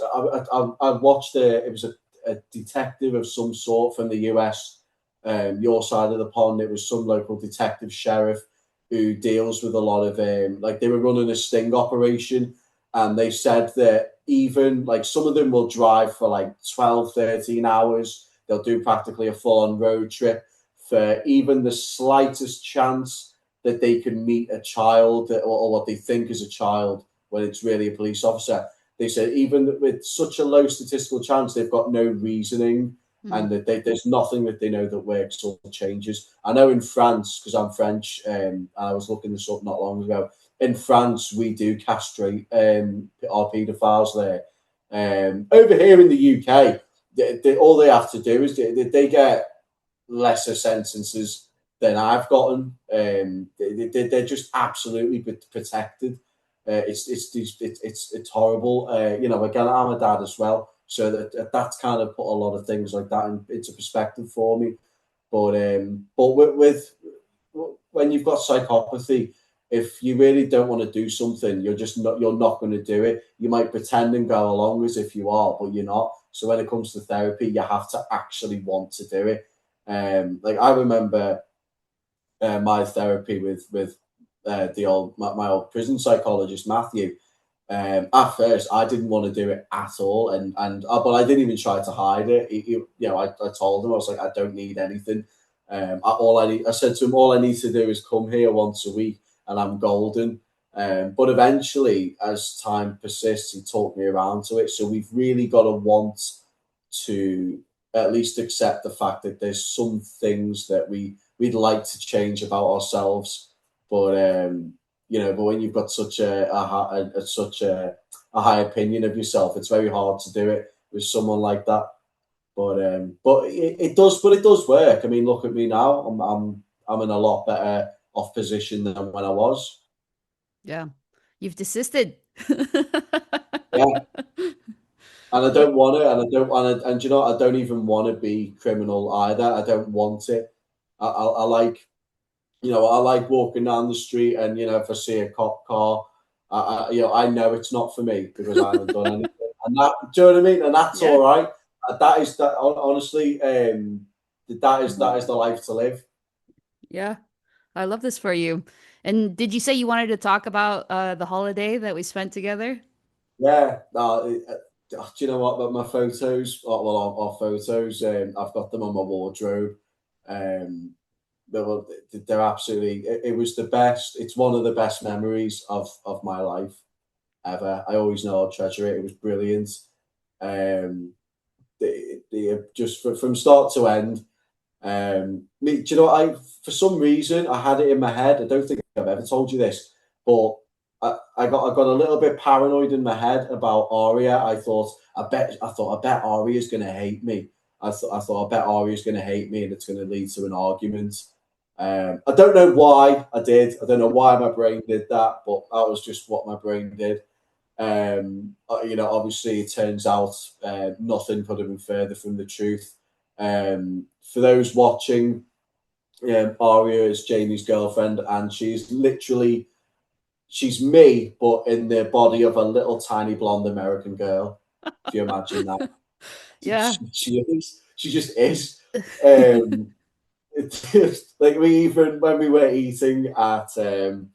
I watched it was a detective of some sort from the US, your side of the pond. It was some local detective sheriff who deals with a lot of like they were running a sting operation, and they said that even like some of them will drive for like 12, 13 hours. They'll do practically a full on road trip for even the slightest chance that they can meet a child, or what they think is a child when it's really a police officer. They said even with such a low statistical chance, they've got no reasoning, Hmm. and that there's nothing that they know that works or changes. I know in France, because I'm French, I was looking this up not long ago. In France, we do castrate our paedophiles there. Over here in the UK, all they have to do is they get lesser sentences than I've gotten. They're just absolutely protected. It's horrible. Again, I'm a dad as well, so that's kind of put a lot of things like that into perspective for me. But with when you've got psychopathy, if you really don't want to do something, you're not going to do it. You might pretend and go along as if you are, but you're not. So when it comes to therapy, you have to actually want to do it. Like I remember my therapy with my old prison psychologist Matthew. At first, I didn't want to do it at all, but I didn't even try to hide it. I told him I was like, I don't need anything. I said to him, all I need to do is come here once a week, and I'm golden. But eventually, as time persists, he talked me around to it. So we've really got to want to at least accept the fact that there's some things that we'd like to change about ourselves, but but when you've got such a high opinion of yourself, it's very hard to do it with someone like that. But it does work. I mean, look at me now. I'm in a lot better off position than when I was. Yeah. You've desisted. Yeah, and I Yeah. don't want it, and I don't want to, and you know, I don't even want to be criminal either. I don't want it. I like, I like walking down the street, and if I see a cop car, I know it's not for me because I haven't done anything, and that, do you know what I mean? And that's Yeah. all right. That is that. Honestly, that is the life to live. Yeah. I love this for you. And did you say you wanted to talk about the holiday that we spent together? Yeah. Do you know what? But my photos, well, our photos, I've got them on my wardrobe. Um, they're absolutely. It was the best. It's one of the best memories of my life ever. I always know I'll treasure it. It was brilliant. Um, just from start to end. Do you know what? For some reason I had it in my head. I don't think I've ever told you this, but I got a little bit paranoid in my head about Aria. I bet Aria's gonna hate me. I thought I bet Aria's gonna hate me, and it's gonna lead to an argument. I don't know why I did. I don't know why my brain did that, but that was just what my brain did. Obviously, it turns out nothing could have been further from the truth. For those watching, Aria is Jamie's girlfriend, and she's me, but in the body of a little tiny blonde American girl. If you imagine that, Yeah. she is. She just is. Um, it's like we even when we were eating at when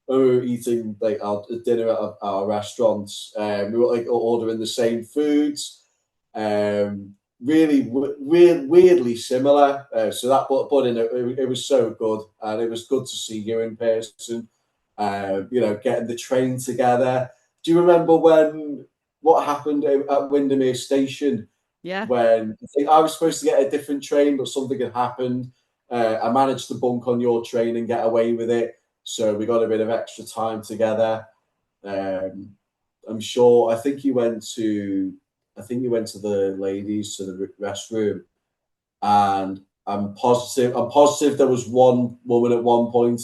we were eating like our dinner at our restaurants, we were like ordering the same foods. Really weirdly similar. So that but in it was so good, and it was good to see you in person. Getting the train together. Do you remember when what happened at Windermere Station Yeah. when I think I was supposed to get a different train, but something had happened. I managed to bunk on your train and get away with it, so we got a bit of extra time together. Um, I'm sure. I think you went to the ladies to the restroom, and I'm positive. I'm positive there was one woman at one point.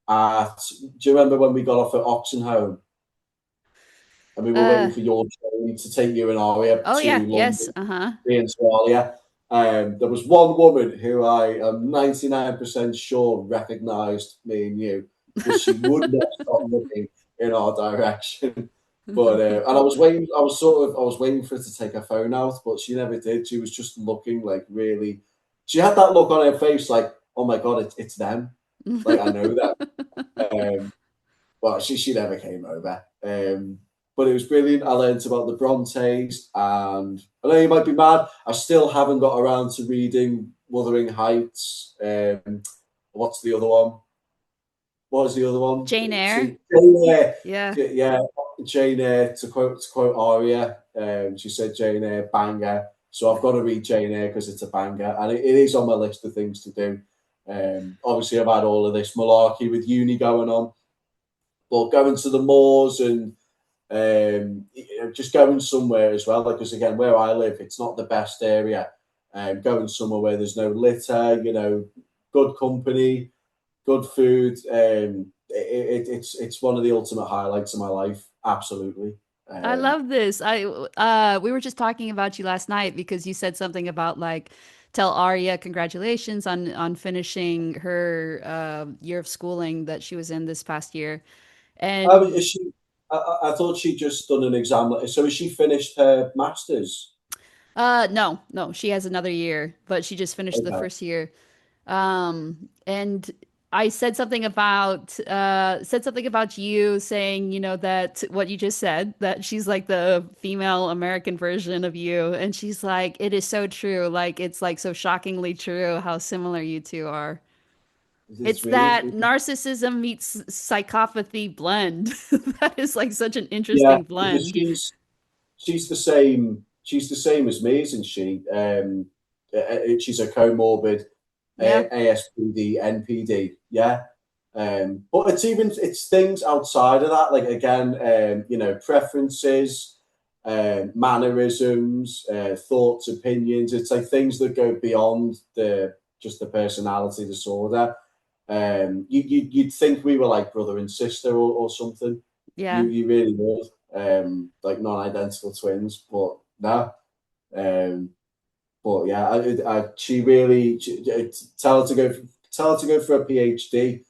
At Do you remember when we got off at Oxenholme and we were Uh, waiting for your train to take you and Aria oh yeah, to yes, London, uh-huh. into Aria? There was one woman who I am 99% sure recognised me and you because she would not stop looking in our direction. But and I was waiting. I was waiting for her to take her phone out, but she never did. She was just looking like really. She had that look on her face, like, "Oh my god, it's them!" Like I know that. Um, well, she never came over. But it was brilliant. I learned about the Brontes, and I know you might be mad. I still haven't got around to reading Wuthering Heights. What's the other one? What was the other one? Jane Eyre. Jane Eyre. Yeah. Yeah, Jane Eyre. To quote Aria, she said Jane Eyre banger. So I've got to read Jane Eyre because it's a banger, and it is on my list of things to do. Obviously, I've had all of this malarkey with uni going on, but going to the moors and just going somewhere as well. Like, because again, where I live, it's not the best area. Going somewhere where there's no litter, good company, good food. It's one of the ultimate highlights of my life. Absolutely. I Um, love this. I We were just talking about you last night because you said something about like tell Arya congratulations on finishing her year of schooling that she was in this past year. is And she? I thought she just done an exam. So has she finished her masters? no, no, she has another year, but she just finished the Okay. first year. And I said something about you saying, that what you just said, that she's like the female American version of you. And she's like, it is so true. Like it's like so shockingly true how similar you two are. It's It's that really, narcissism meets psychopathy blend. That is like such an yeah, interesting because blend. she's the same. She's the same as me, isn't she? She's a comorbid Yeah. ASPD, NPD. Yeah. But it's things outside of that, like again, preferences, mannerisms, thoughts, opinions. It's like things that go beyond the just the personality disorder. You'd think we were like brother and sister or something. You Yeah. you really would, like non-identical twins, but no. Um, but yeah, she really tell her to go for a PhD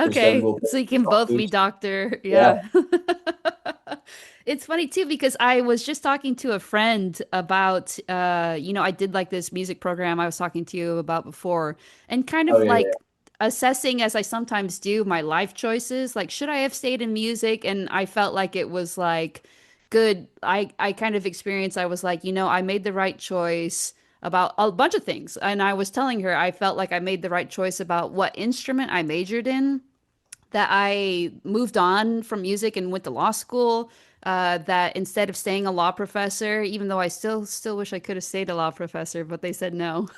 because then Okay, we'll so both you be can both be doctors. doctor. Yeah. Yeah. It's funny too because I was just talking to a friend about I did like this music program I was talking to you about before and kind Oh of yeah, like assessing as I sometimes do my life choices, like should I have stayed in music? And I felt like it was like good. I kind of experienced I was like, I made the right choice about a bunch of things. And I was telling her I felt like I made the right choice about what instrument I majored in, that I moved on from music and went to law school. That instead of staying a law professor, even though I still wish I could have stayed a law professor, but they said no.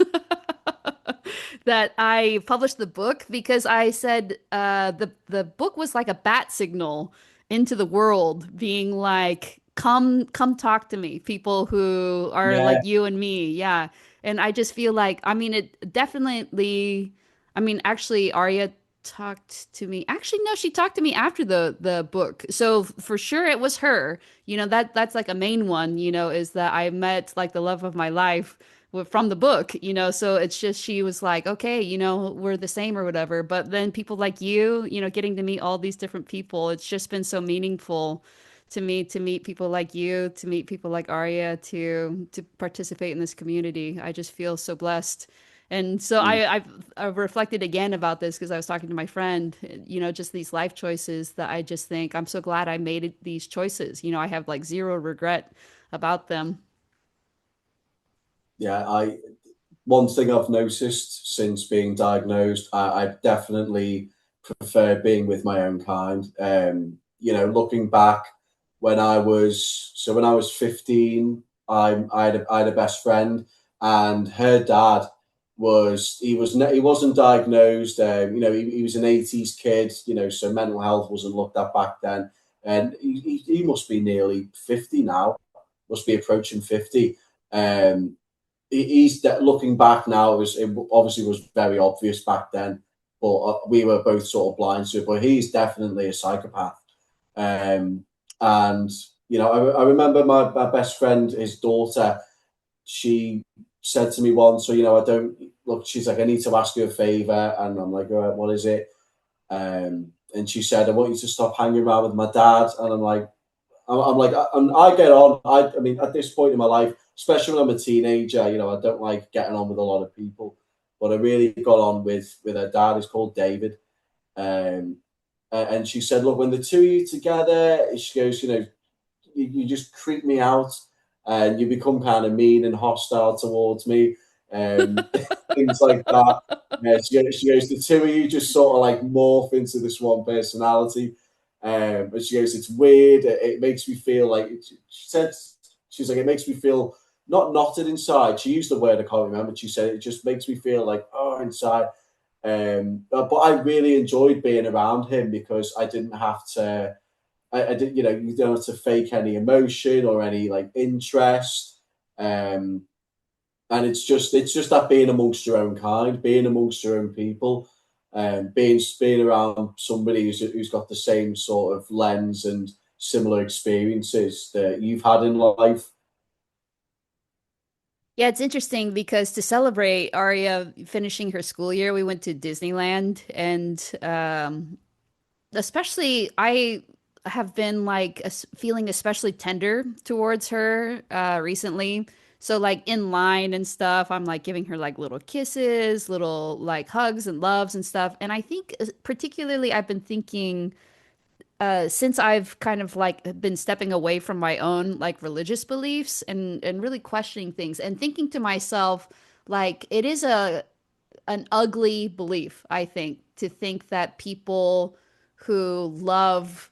That I published the book because I said the book was like a bat signal into the world, being like, come talk to me, people who are yeah, like you and me, yeah. And I just feel like, I mean, it definitely. I mean, actually, Arya talked to me. Actually, no, she talked to me after the book. So for sure it was her. That's like a main one, is that I met like the love of my life from the book, so it's just she was like, okay, we're the same or whatever. But then people like you, getting to meet all these different people, it's just been so meaningful to me to meet people like you, to meet people like Arya, to participate in this community. I just feel so blessed. And so Mm. I've reflected again about this because I was talking to my friend, just these life choices that I just think I'm so glad I made these choices. I have like zero regret about them. Yeah, I one thing I've noticed since being diagnosed, I definitely prefer being with my own kind. Looking back when I was 15, I had a best friend, and her dad he wasn't diagnosed. He was an 80s kid, so mental health wasn't looked at back then, and he must be nearly 50 now, must be approaching 50. Um, he's looking back now. It obviously was very obvious back then, but we were both sort of blind to it. But he's definitely a psychopath. Um, and I remember my best friend, his daughter. She said to me once, so I don't look. She's like, I need to ask you a favor, and I'm like, all right, what is it? And she said, I want you to stop hanging around with my dad. And I'm like, I get on. I mean, at this point in my life, especially when I'm a teenager, I don't like getting on with a lot of people. But I really got on with her dad. He's called David. Um, and she said, look, when the two of you together, she goes, you just creep me out, and you become kind of mean and hostile towards me, um, things like that. She goes, the two of you just sort of like morph into this one personality. But she goes, it's weird. It makes me feel like, she said, she's like, it makes me feel not knotted inside. She used the word, I can't remember. She said, it just makes me feel like, oh, inside. But I really enjoyed being around him because I didn't have to. I did, you don't have to fake any emotion or any like interest. Um, and it's just that being amongst your own kind, being amongst your own people, being around somebody who's got the same sort of lens and similar experiences that you've had in life. Yeah, it's interesting because to celebrate Aria finishing her school year, we went to Disneyland, and especially I have been like feeling especially tender towards her recently. So like in line and stuff, I'm like giving her like little kisses, little like hugs and loves and stuff. And I think particularly I've been thinking since I've kind of like been stepping away from my own like religious beliefs and really questioning things and thinking to myself like it is a an ugly belief, I think, to think that people who love,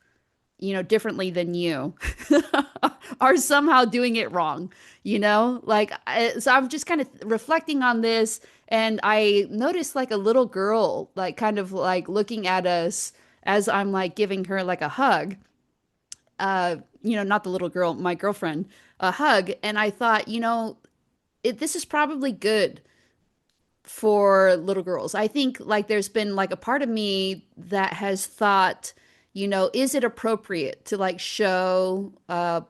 differently than you are somehow doing it wrong, Like, so I'm just kind of reflecting on this, and I noticed like a little girl, like, kind of like looking at us as I'm like giving her like a hug, not the little girl, my girlfriend, a hug. And I thought, this is probably good for little girls. I think like there's been like a part of me that has thought, is it appropriate to like show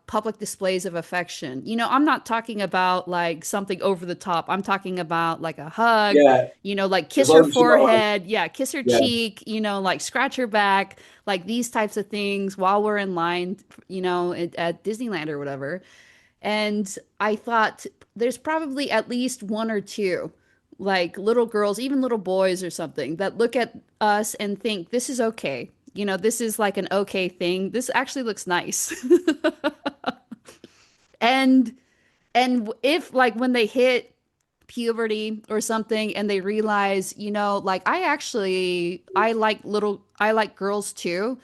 public displays of affection? I'm not talking about like something over the top. I'm talking about like a hug, Yeah, like as kiss her long as you're not like, forehead, yeah, kiss her yeah, cheek, like scratch her back, like these types of things while we're in line, at Disneyland or whatever. And I thought there's probably at least one or two, like little girls, even little boys or something, that look at us and think this is okay. This is like an okay thing. This actually looks nice. And if like when they hit puberty or something and they realize, like I like girls too.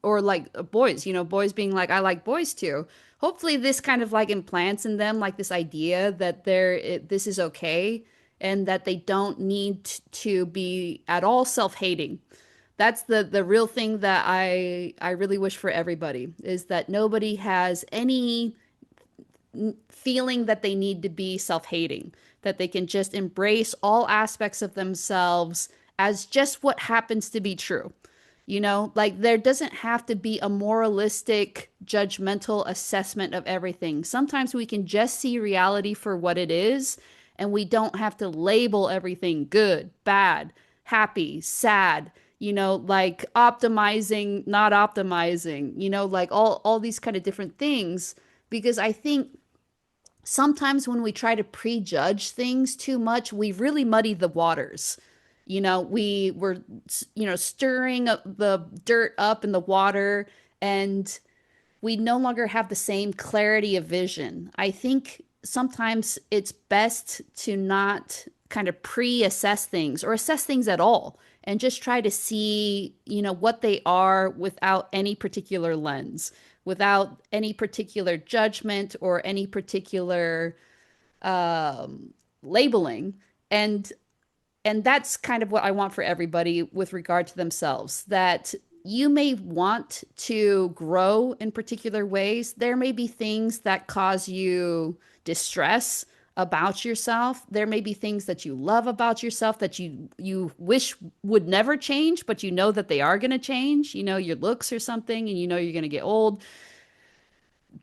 Or like boys, boys being like I like boys too. Hopefully this kind of like implants in them like this idea that this is okay and that they don't need to be at all self-hating. That's the real thing that I really wish for everybody is that nobody has any feeling that they need to be self-hating, that they can just embrace all aspects of themselves as just what happens to be true. Like there doesn't have to be a moralistic, judgmental assessment of everything. Sometimes we can just see reality for what it is, and we don't have to label everything good, bad, happy, sad, like optimizing, not optimizing, like all these kind of different things. Because I think sometimes when we try to prejudge things too much, we really muddy the waters. We're stirring up the dirt up in the water, and we no longer have the same clarity of vision. I think sometimes it's best to not kind of pre-assess things or assess things at all and just try to see, what they are without any particular lens, without any particular judgment or any particular labeling. And and that's kind of what I want for everybody with regard to themselves, that you may want to grow in particular ways. There may be things that cause you distress about yourself. There may be things that you love about yourself that you wish would never change, but you know that they are going to change. Your looks or something, and you're going to get old.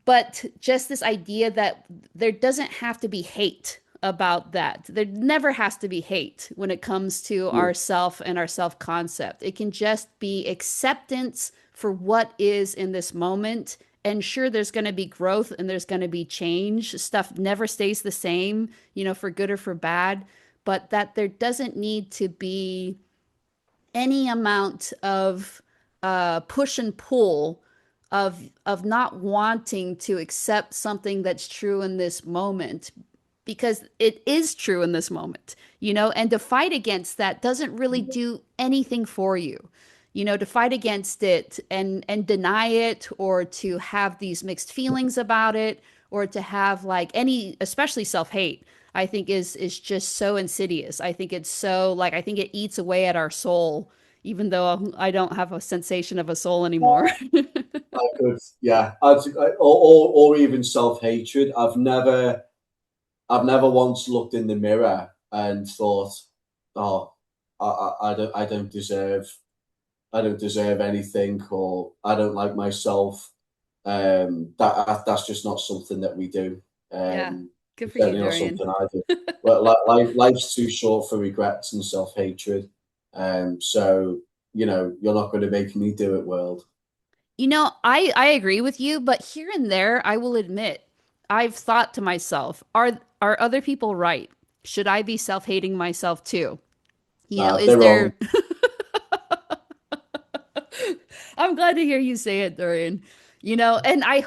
But just this idea that there doesn't have to be hate about that. There never has to be hate when it comes to Yeah. our self and our self concept. It can just be acceptance for what is in this moment. And sure, there's going to be growth and there's going to be change. Stuff never stays the same, for good or for bad. But that there doesn't need to be any amount of push and pull of not wanting to accept something that's true in this moment, because it is true in this moment, and to fight against that doesn't really do anything for you. To fight against it and deny it, or to have these mixed feelings about it, or to have like any, especially self-hate, I think is just so insidious. I think it's so, like, I think it eats away at our soul, even though I don't have a sensation of a soul anymore. I could, yeah, or even self hatred. I've never once looked in the mirror and thought, oh, I don't deserve anything, or I don't like myself. That's just not something that we do. Yeah. Um, Good it's for you, certainly not Dorian. something I do. But life's too short for regrets and self hatred. So you're not going to make me do it, world. I agree with you, but here and there, I will admit, I've thought to myself, are other people right? Should I be self-hating myself too? Is They're wrong. there I'm glad to hear you say it, Dorian. And I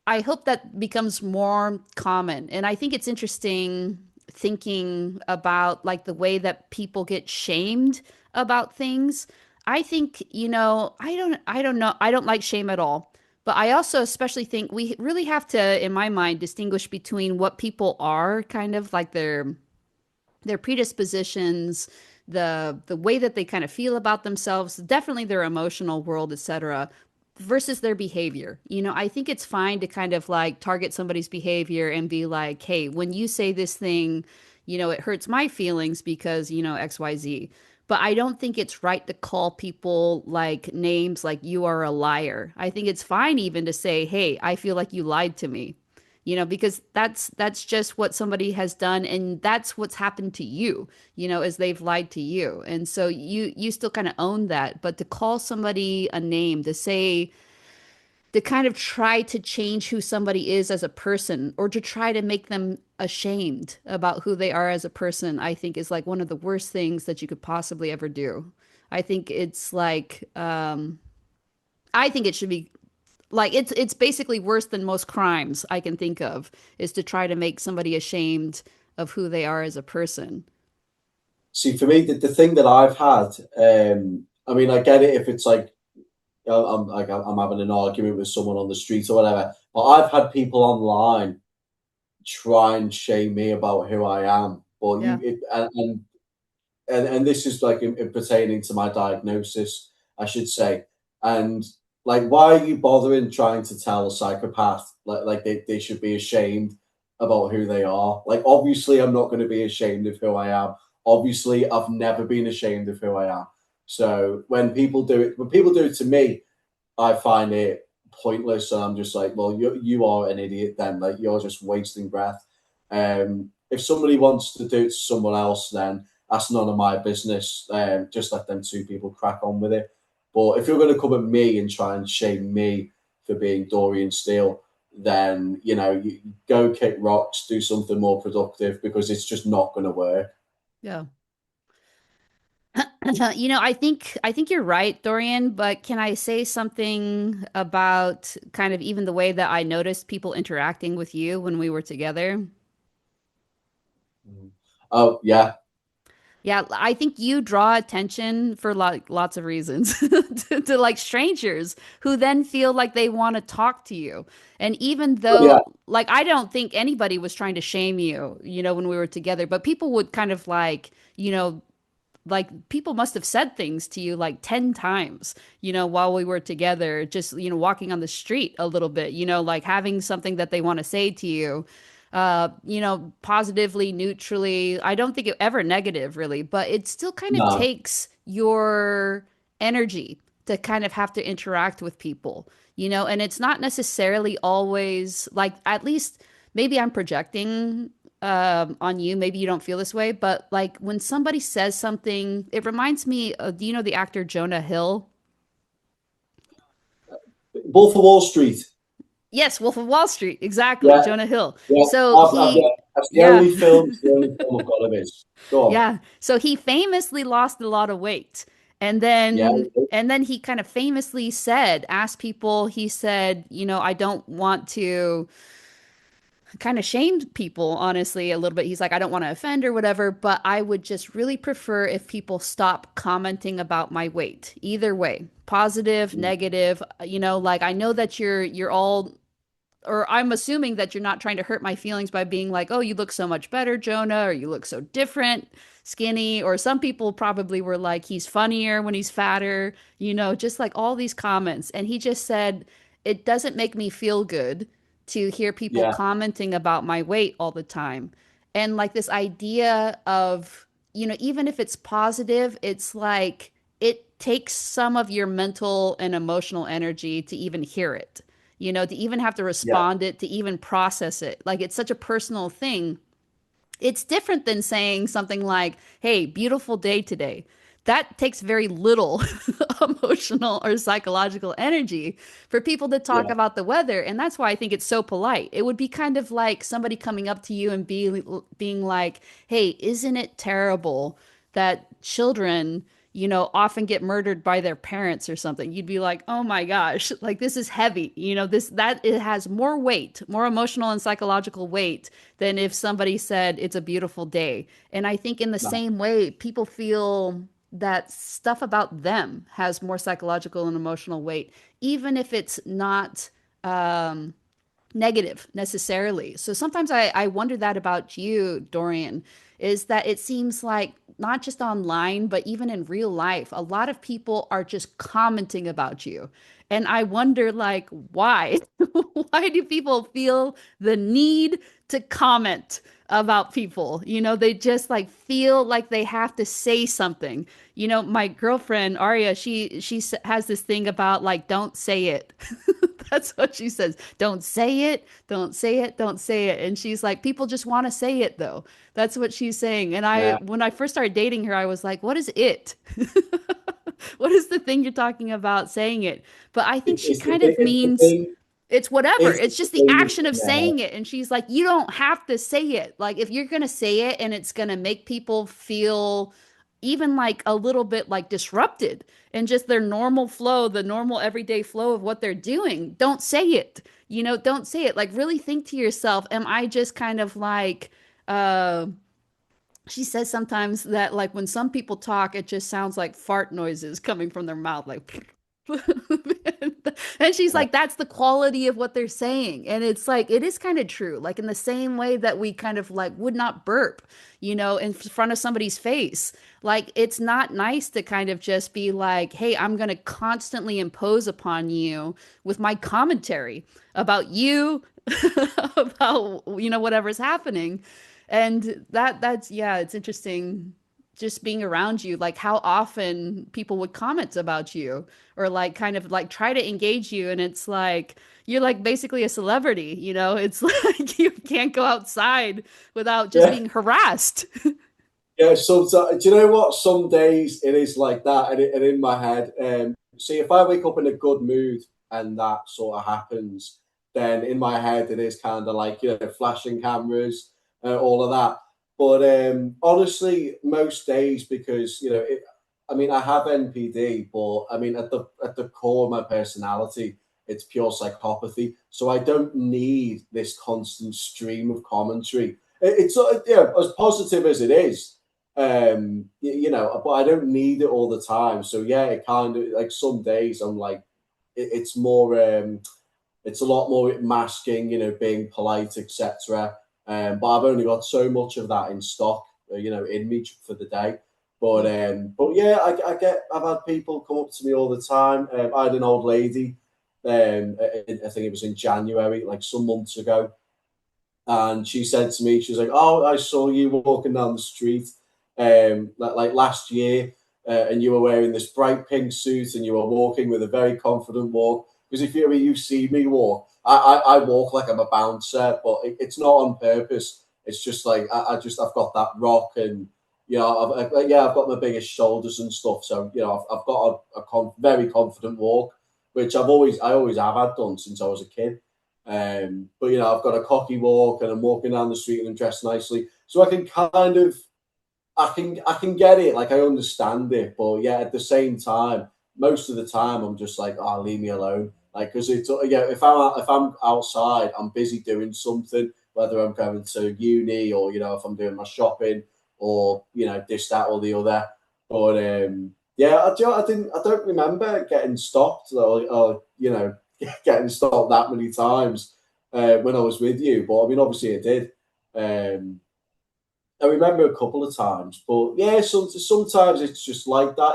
I hope that becomes more common. And I think it's interesting thinking about like the way that people get shamed about things. I think, I don't know. I don't like shame at all. But I also especially think we really have to, in my mind, distinguish between what people are, kind of like their predispositions, the way that they kind of feel about themselves, definitely their emotional world, etc., versus their behavior. I think it's fine to kind of like target somebody's behavior and be like, "Hey, when you say this thing, it hurts my feelings because, XYZ." But I don't think it's right to call people like names like you are a liar. I think it's fine even to say, "Hey, I feel like you lied to me." Because that's just what somebody has done, and that's what's happened to you, as they've lied to you. And so you still kind of own that. But to call somebody a name, to say, to kind of try to change who somebody is as a person, or to try to make them ashamed about who they are as a person, I think is like one of the worst things that you could possibly ever do. I think it's like I think it should be like it's basically worse than most crimes I can think of, is to try to make somebody ashamed of who they are as a person. See, for me, the thing that I've had, I mean, I get it if it's like I'm having an argument with someone on the street or whatever, but I've had people online try and shame me about who I am. But Yeah. and this is like in pertaining to my diagnosis, I should say. And like, why are you bothering trying to tell a psychopath like they should be ashamed about who they are? Like, obviously, I'm not going to be ashamed of who I am. Obviously, I've never been ashamed of who I am. So when people do it to me, I find it pointless. And I'm just like, well, you are an idiot then. Like, you're just wasting breath. If somebody wants to do it to someone else, then that's none of my business. Just let them two people crack on with it. But if you're going to come at me and try and shame me for being Dorian Steele, then you go kick rocks, do something more productive, because it's just not going to work. Yeah. I think you're right, Dorian, but can I say something about kind of even the way that I noticed people interacting with you when we were together? Oh yeah, Yeah, I think you draw attention for like lots of reasons to like strangers who then feel like they want to talk to you. And even yeah, though like I don't think anybody was trying to shame you, when we were together, but people would kind of like people must have said things to you like 10 times, while we were together, just, walking on the street a little bit, like having something that they want to say to you, positively, neutrally. I don't think it ever negative really, but it still kind of no, takes your energy to kind of have to interact with people, and it's not necessarily always like, at least maybe I'm projecting on you. Maybe you don't feel this way, but like when somebody says something, it reminds me of, do you know the actor Jonah Hill? Wolf of Wall Street. Yes, Wolf of Wall Street. Exactly, Yeah, Jonah Hill. yeah, So yeah. he, That's yeah, the only film I've got of his. Go on. yeah. So he famously lost a lot of weight. And Yeah, then and then he kind of famously said, asked people, he said, I don't want to kind of shamed people, honestly, a little bit. He's like, I don't want to offend or whatever, but I would just really prefer if people stop commenting about my weight. Either way, positive, negative, like I know that you're all, or I'm assuming that you're not trying to hurt my feelings by being like, oh, you look so much better, Jonah, or you look so different, skinny. Or some people probably were like, he's funnier when he's fatter, just like all these comments. And he just said, it doesn't make me feel good to hear people yeah, commenting about my weight all the time. And like this idea of, even if it's positive, it's like it takes some of your mental and emotional energy to even hear it, to even have to yeah, respond it, to even process it. Like it's such a personal thing. It's different than saying something like, hey, beautiful day today. That takes very little emotional or psychological energy for people to talk yeah, about the weather. And that's why I think it's so polite. It would be kind of like somebody coming up to you and being like, hey, isn't it terrible that children, often get murdered by their parents or something? You'd be like, oh my gosh, like this is heavy. That it has more weight, more emotional and psychological weight than if somebody said it's a beautiful day. And I think in the no, same way, people feel that stuff about them has more psychological and emotional weight, even if it's not um, negative necessarily. So sometimes I wonder that about you, Dorian, is that it seems like not just online, but even in real life, a lot of people are just commenting about you. And I wonder, like, why? Why do people feel the need to comment about people? They just like feel like they have to say something. My girlfriend Aria, she has this thing about like, don't say it. That's what she says. Don't say it. Don't say it. Don't say it. And she's like, people just want to say it though. That's what she's saying. And yeah. when I first started dating her, I was like, what is it? What is the thing you're talking about saying it? But I think she kind of It's the means thing. it's whatever. It's It's the just the thing action of in their head. saying it. And she's like, you don't have to say it. Like, if you're going to say it and it's going to make people feel even like a little bit like disrupted and just their normal flow, the normal everyday flow of what they're doing, don't say it. Don't say it. Like, really think to yourself, am I just kind of like, uh, she says sometimes that like when some people talk, it just sounds like fart noises coming from their mouth, like and she's Yeah, like, that's the quality of what they're saying. And it's like, it is kind of true. Like in the same way that we kind of like would not burp, in front of somebody's face. Like it's not nice to kind of just be like, hey, I'm going to constantly impose upon you with my commentary about you, about, whatever's happening. And that's, yeah, it's interesting just being around you, like how often people would comment about you or like kind of like try to engage you. And it's like, you're like basically a celebrity, it's like you can't go outside without just yeah, being harassed. yeah. Do you know what? Some days it is like that, and in my head, see, if I wake up in a good mood and that sort of happens, then in my head it is kind of like, flashing cameras, all of that. But honestly, most days, because I mean, I have NPD, but I mean, at the core of my personality, it's pure psychopathy. So I don't need this constant stream of commentary. It's as positive as it is, but I don't need it all the time. So yeah, it kind of like some days I'm like, it's more. It's a lot more masking, being polite, etc. But I've only got so much of that in stock, in me for the day. But yeah, I've had people come up to me all the time. I had an old lady, I think it was in January, like some months ago, and she said to me, she was like, "Oh, I saw you walking down the street, like last year, and you were wearing this bright pink suit, and you were walking with a very confident walk. Because if you see me walk, I walk like I'm a bouncer, but it's not on purpose. It's just like I've got that rock, and I've got my biggest shoulders and stuff. So I've got a very confident walk, which I always have had done since I was a kid. But I've got a cocky walk, and I'm walking down the street and I'm dressed nicely, so I can kind of, I can get it, like I understand it, but yeah, at the same time, most of the time I'm just like, oh, leave me alone, like because it's if I'm outside, I'm busy doing something, whether I'm going to uni or if I'm doing my shopping or this that or the other. But yeah, I don't remember getting stopped or getting stopped that many times when I was with you, but I mean obviously I did. Um, I remember a couple of times, but yeah, sometimes it's just like that.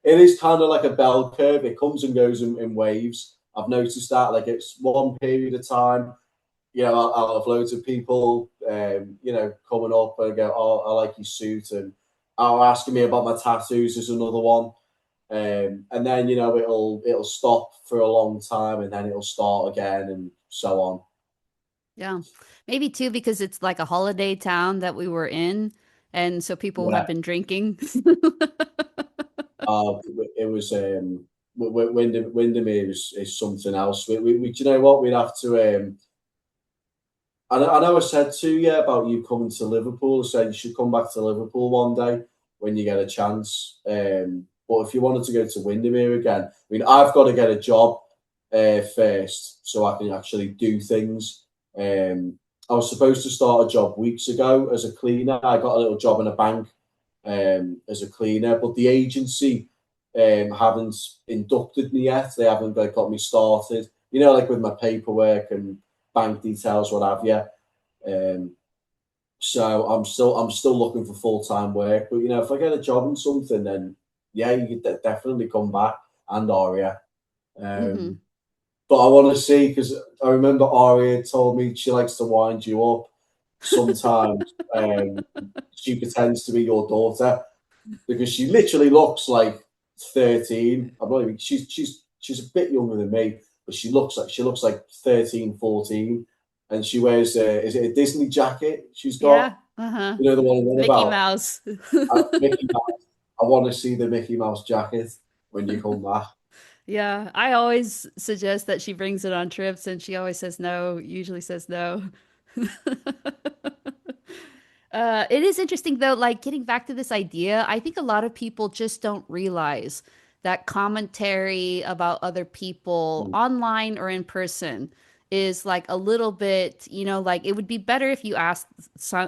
It is kind of like a bell curve. It comes and goes in waves. I've noticed that. Like it's one period of time, I'll have loads of people, coming up and go, "Oh, I like your suit," and asking me about my tattoos is another one. And then it'll stop for a long time, and then it'll start again, and so on. Yeah. Maybe too because it's like a holiday town that we were in, and so people had Yeah. been drinking. It was Windermere is something else. Do you know what? We'd have to. I know I said to you about you coming to Liverpool. I said you should come back to Liverpool one day when you get a chance. But if you wanted to go to Windermere again, I mean, I've got to get a job first so I can actually do things. I was supposed to start a job weeks ago as a cleaner. I got a little job in a bank as a cleaner, but the agency haven't inducted me yet. They haven't got me started. Like with my paperwork and bank details, what have you. Um, so I'm still looking for full-time work. But if I get a job in something, then yeah, you could definitely come back, and Aria. Hmm. Um, but I want to see, because I remember Aria told me she likes to wind you up sometimes. She pretends to be your daughter because she literally looks like 13. I believe she's a bit younger than me, but she looks like 13, 14, and she wears is it a Disney jacket she's Yeah. got? Uh-huh. The one I'm on Mickey about. Mouse. Mickey Mouse. I want to see the Mickey Mouse jacket when you come back. Yeah, I always suggest that she brings it on trips and she always says no, usually says no. It is interesting though, like getting back to this idea, I think a lot of people just don't realize that commentary about other people Mm. online or in person is like a little bit, like it would be better if you asked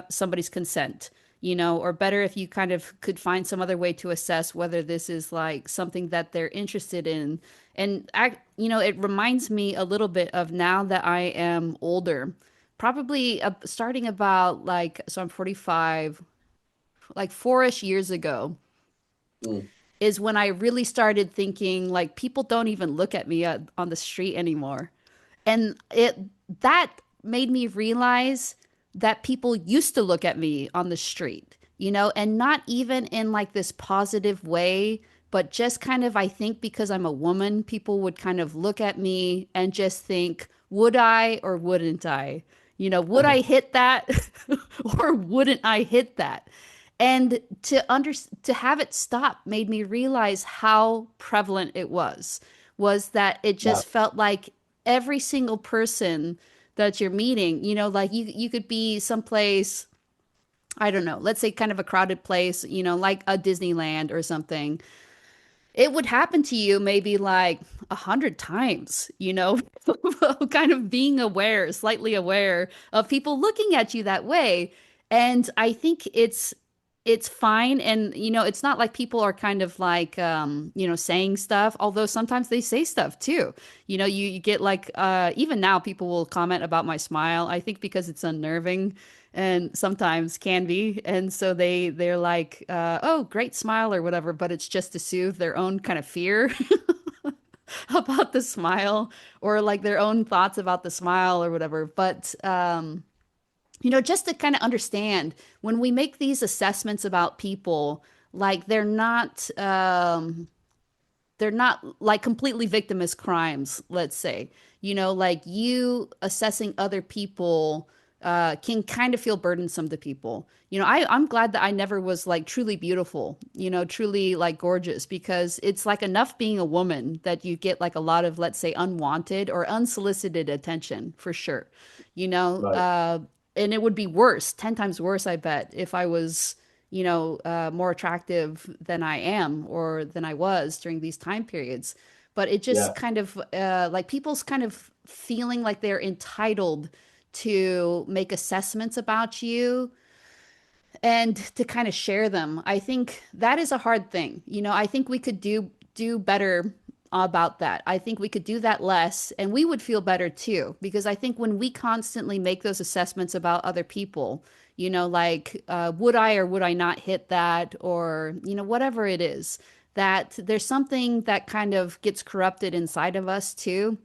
somebody's consent, or better if you kind of could find some other way to assess whether this is like something that they're interested in. And it reminds me a little bit of now that I am older. Probably starting about like, so I'm 45, like 4-ish years ago Mm. is when I really started thinking like people don't even look at me on the street anymore. And that made me realize that people used to look at me on the street, and not even in like this positive way, but just kind of, I think because I'm a woman, people would kind of look at me and just think, would I or wouldn't I? Would I hit that or wouldn't I hit that? And to have it stop made me realize how prevalent it was that it Yeah. just felt like every single person that you're meeting, like you could be someplace, I don't know, let's say kind of a crowded place, like a Disneyland or something. It would happen to you maybe like 100 times, kind of being aware, slightly aware of people looking at you that way. And I think it's fine. And it's not like people are kind of like saying stuff, although sometimes they say stuff too. You get like even now people will comment about my smile, I think because it's unnerving and sometimes can be. And so they're like, oh, great smile or whatever, but it's just to soothe their own kind of fear about the smile, or like their own thoughts about the smile or whatever. But just to kind of understand when we make these assessments about people, like they're not like completely victimless crimes, let's say. Like you assessing other people can kind of feel burdensome to people. I'm glad that I never was like truly beautiful, truly like gorgeous, because it's like enough being a woman that you get like a lot of, let's say, unwanted or unsolicited attention for sure. You know, Right. uh, and it would be worse, 10 times worse, I bet, if I was more attractive than I am or than I was during these time periods. But it just Yeah. kind of like people's kind of feeling like they're entitled to make assessments about you and to kind of share them. I think that is a hard thing. I think we could do better about that. I think we could do that less and we would feel better too, because I think when we constantly make those assessments about other people, like would I or would I not hit that, or whatever it is, that there's something that kind of gets corrupted inside of us too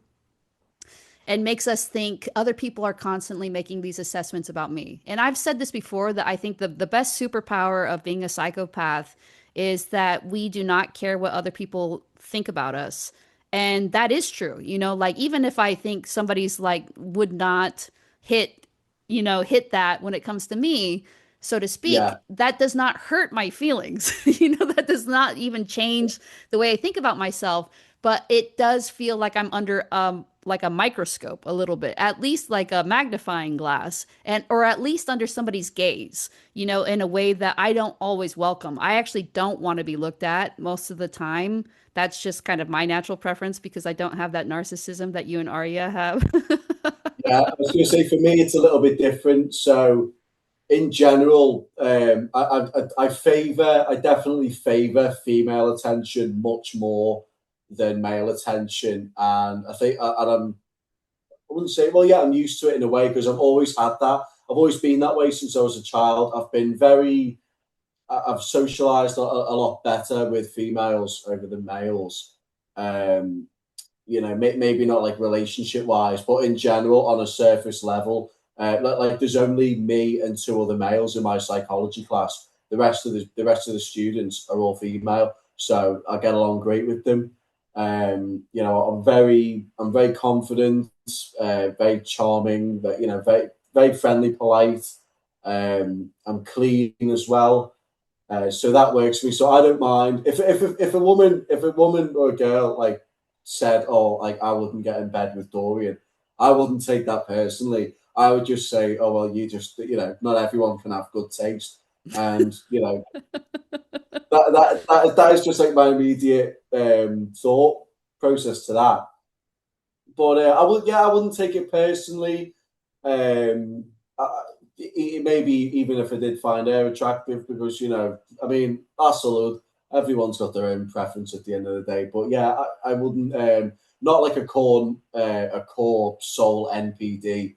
and makes us think other people are constantly making these assessments about me. And I've said this before, that I think the best superpower of being a psychopath is that we do not care what other people think about us. And that is true. Like even if I think somebody's like would not hit, hit that when it comes to me, so to speak, Yeah. that does not hurt my feelings. That does not even change the way I think about myself, but it does feel like I'm under like a microscope a little bit, at least like a magnifying glass, and or at least under somebody's gaze, in a way that I don't always welcome. I actually don't want to be looked at most of the time. That's just kind of my natural preference because I don't have that narcissism that you and Arya have. Yeah. I was going to say for me, it's a little bit different. So in general, I definitely favor female attention much more than male attention, and I think, and I wouldn't say, well, yeah, I'm used to it in a way because I've always had that. I've always been that way since I was a child. I've socialized a lot better with females over the males. Um, maybe not like relationship wise, but in general, on a surface level, like there's only me and two other males in my psychology class. The rest of the students are all female, so I get along great with them. I'm very confident, very charming, but very very friendly, polite. I'm clean as well. So that works for me. So I don't mind if a woman or a girl like said, "Oh, like I wouldn't get in bed with Dorian," I wouldn't take that personally. I would just say, "Oh well, not everyone can have good taste," and that is just like my immediate thought process to that. But I wouldn't take it personally. Um, Maybe even if I did find her attractive, because I mean, that's allowed. Everyone's got their own preference at the end of the day. But yeah, I wouldn't. Not like a core soul NPD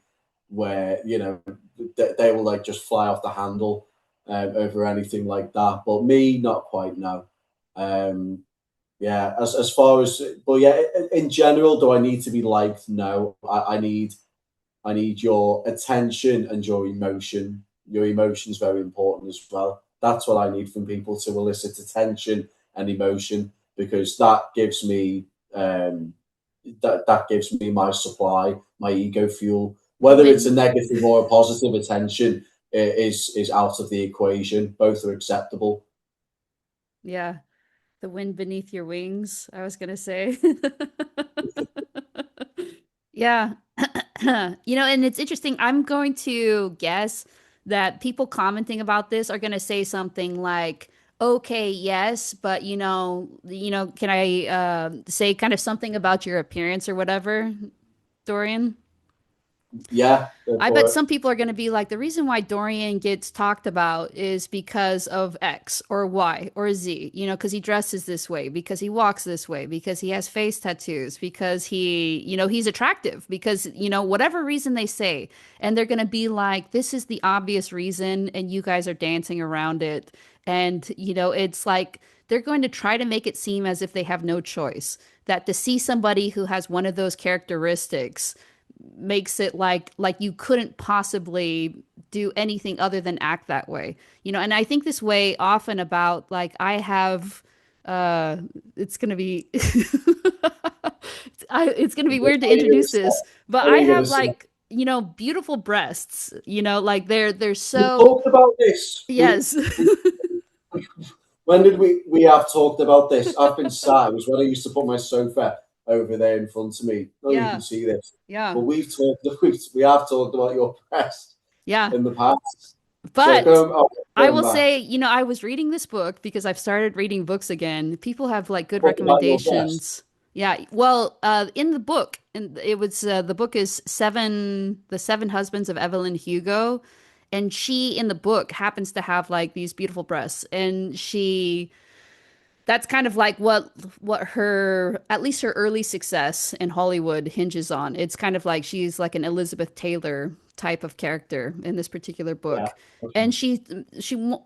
where they will like just fly off the handle over anything like that. But me, not quite. No. Um, yeah, as far as, but yeah, in general, do I need to be liked? No, I need your attention and your emotion. Your emotion is very important as well. That's what I need from people, to elicit attention and emotion, because that gives me my supply, my ego fuel. The Whether it's a wind. negative or a positive attention is out of the equation. Both are acceptable. Yeah, the wind beneath your wings, I was gonna say. Yeah. And it's interesting. I'm going to guess that people commenting about this are going to say something like, "Okay, yes, but can I say kind of something about your appearance or whatever, Dorian?" Yeah, go I bet for it. some people are going to be like, the reason why Dorian gets talked about is because of X or Y or Z, because he dresses this way, because he walks this way, because he has face tattoos, because he's attractive, because, whatever reason they say. And they're going to be like, this is the obvious reason, and you guys are dancing around it. And, it's like they're going to try to make it seem as if they have no choice, that to see somebody who has one of those characteristics makes it like you couldn't possibly do anything other than act that way. And I think this way often about like I have uh it's gonna be it's gonna be What weird to are you going to introduce say? this, but What are I you going to have say? like beautiful breasts, like they're We so talked about this. yes. When did we have talked about this? I've been sat. It was when I used to put my sofa over there in front of me. Oh, you can Yeah, see this. yeah, But we have talked about your breast yeah. in the past. So But I going will back, say, I was reading this book because I've started reading books again. People have like good talk about your breast. recommendations. Yeah. Well, in the book, and it was the book is The Seven Husbands of Evelyn Hugo, and she in the book happens to have like these beautiful breasts, and that's kind of like what her at least her early success in Hollywood hinges on. It's kind of like she's like an Elizabeth Taylor type of character in this particular Yeah. book. Okay. And she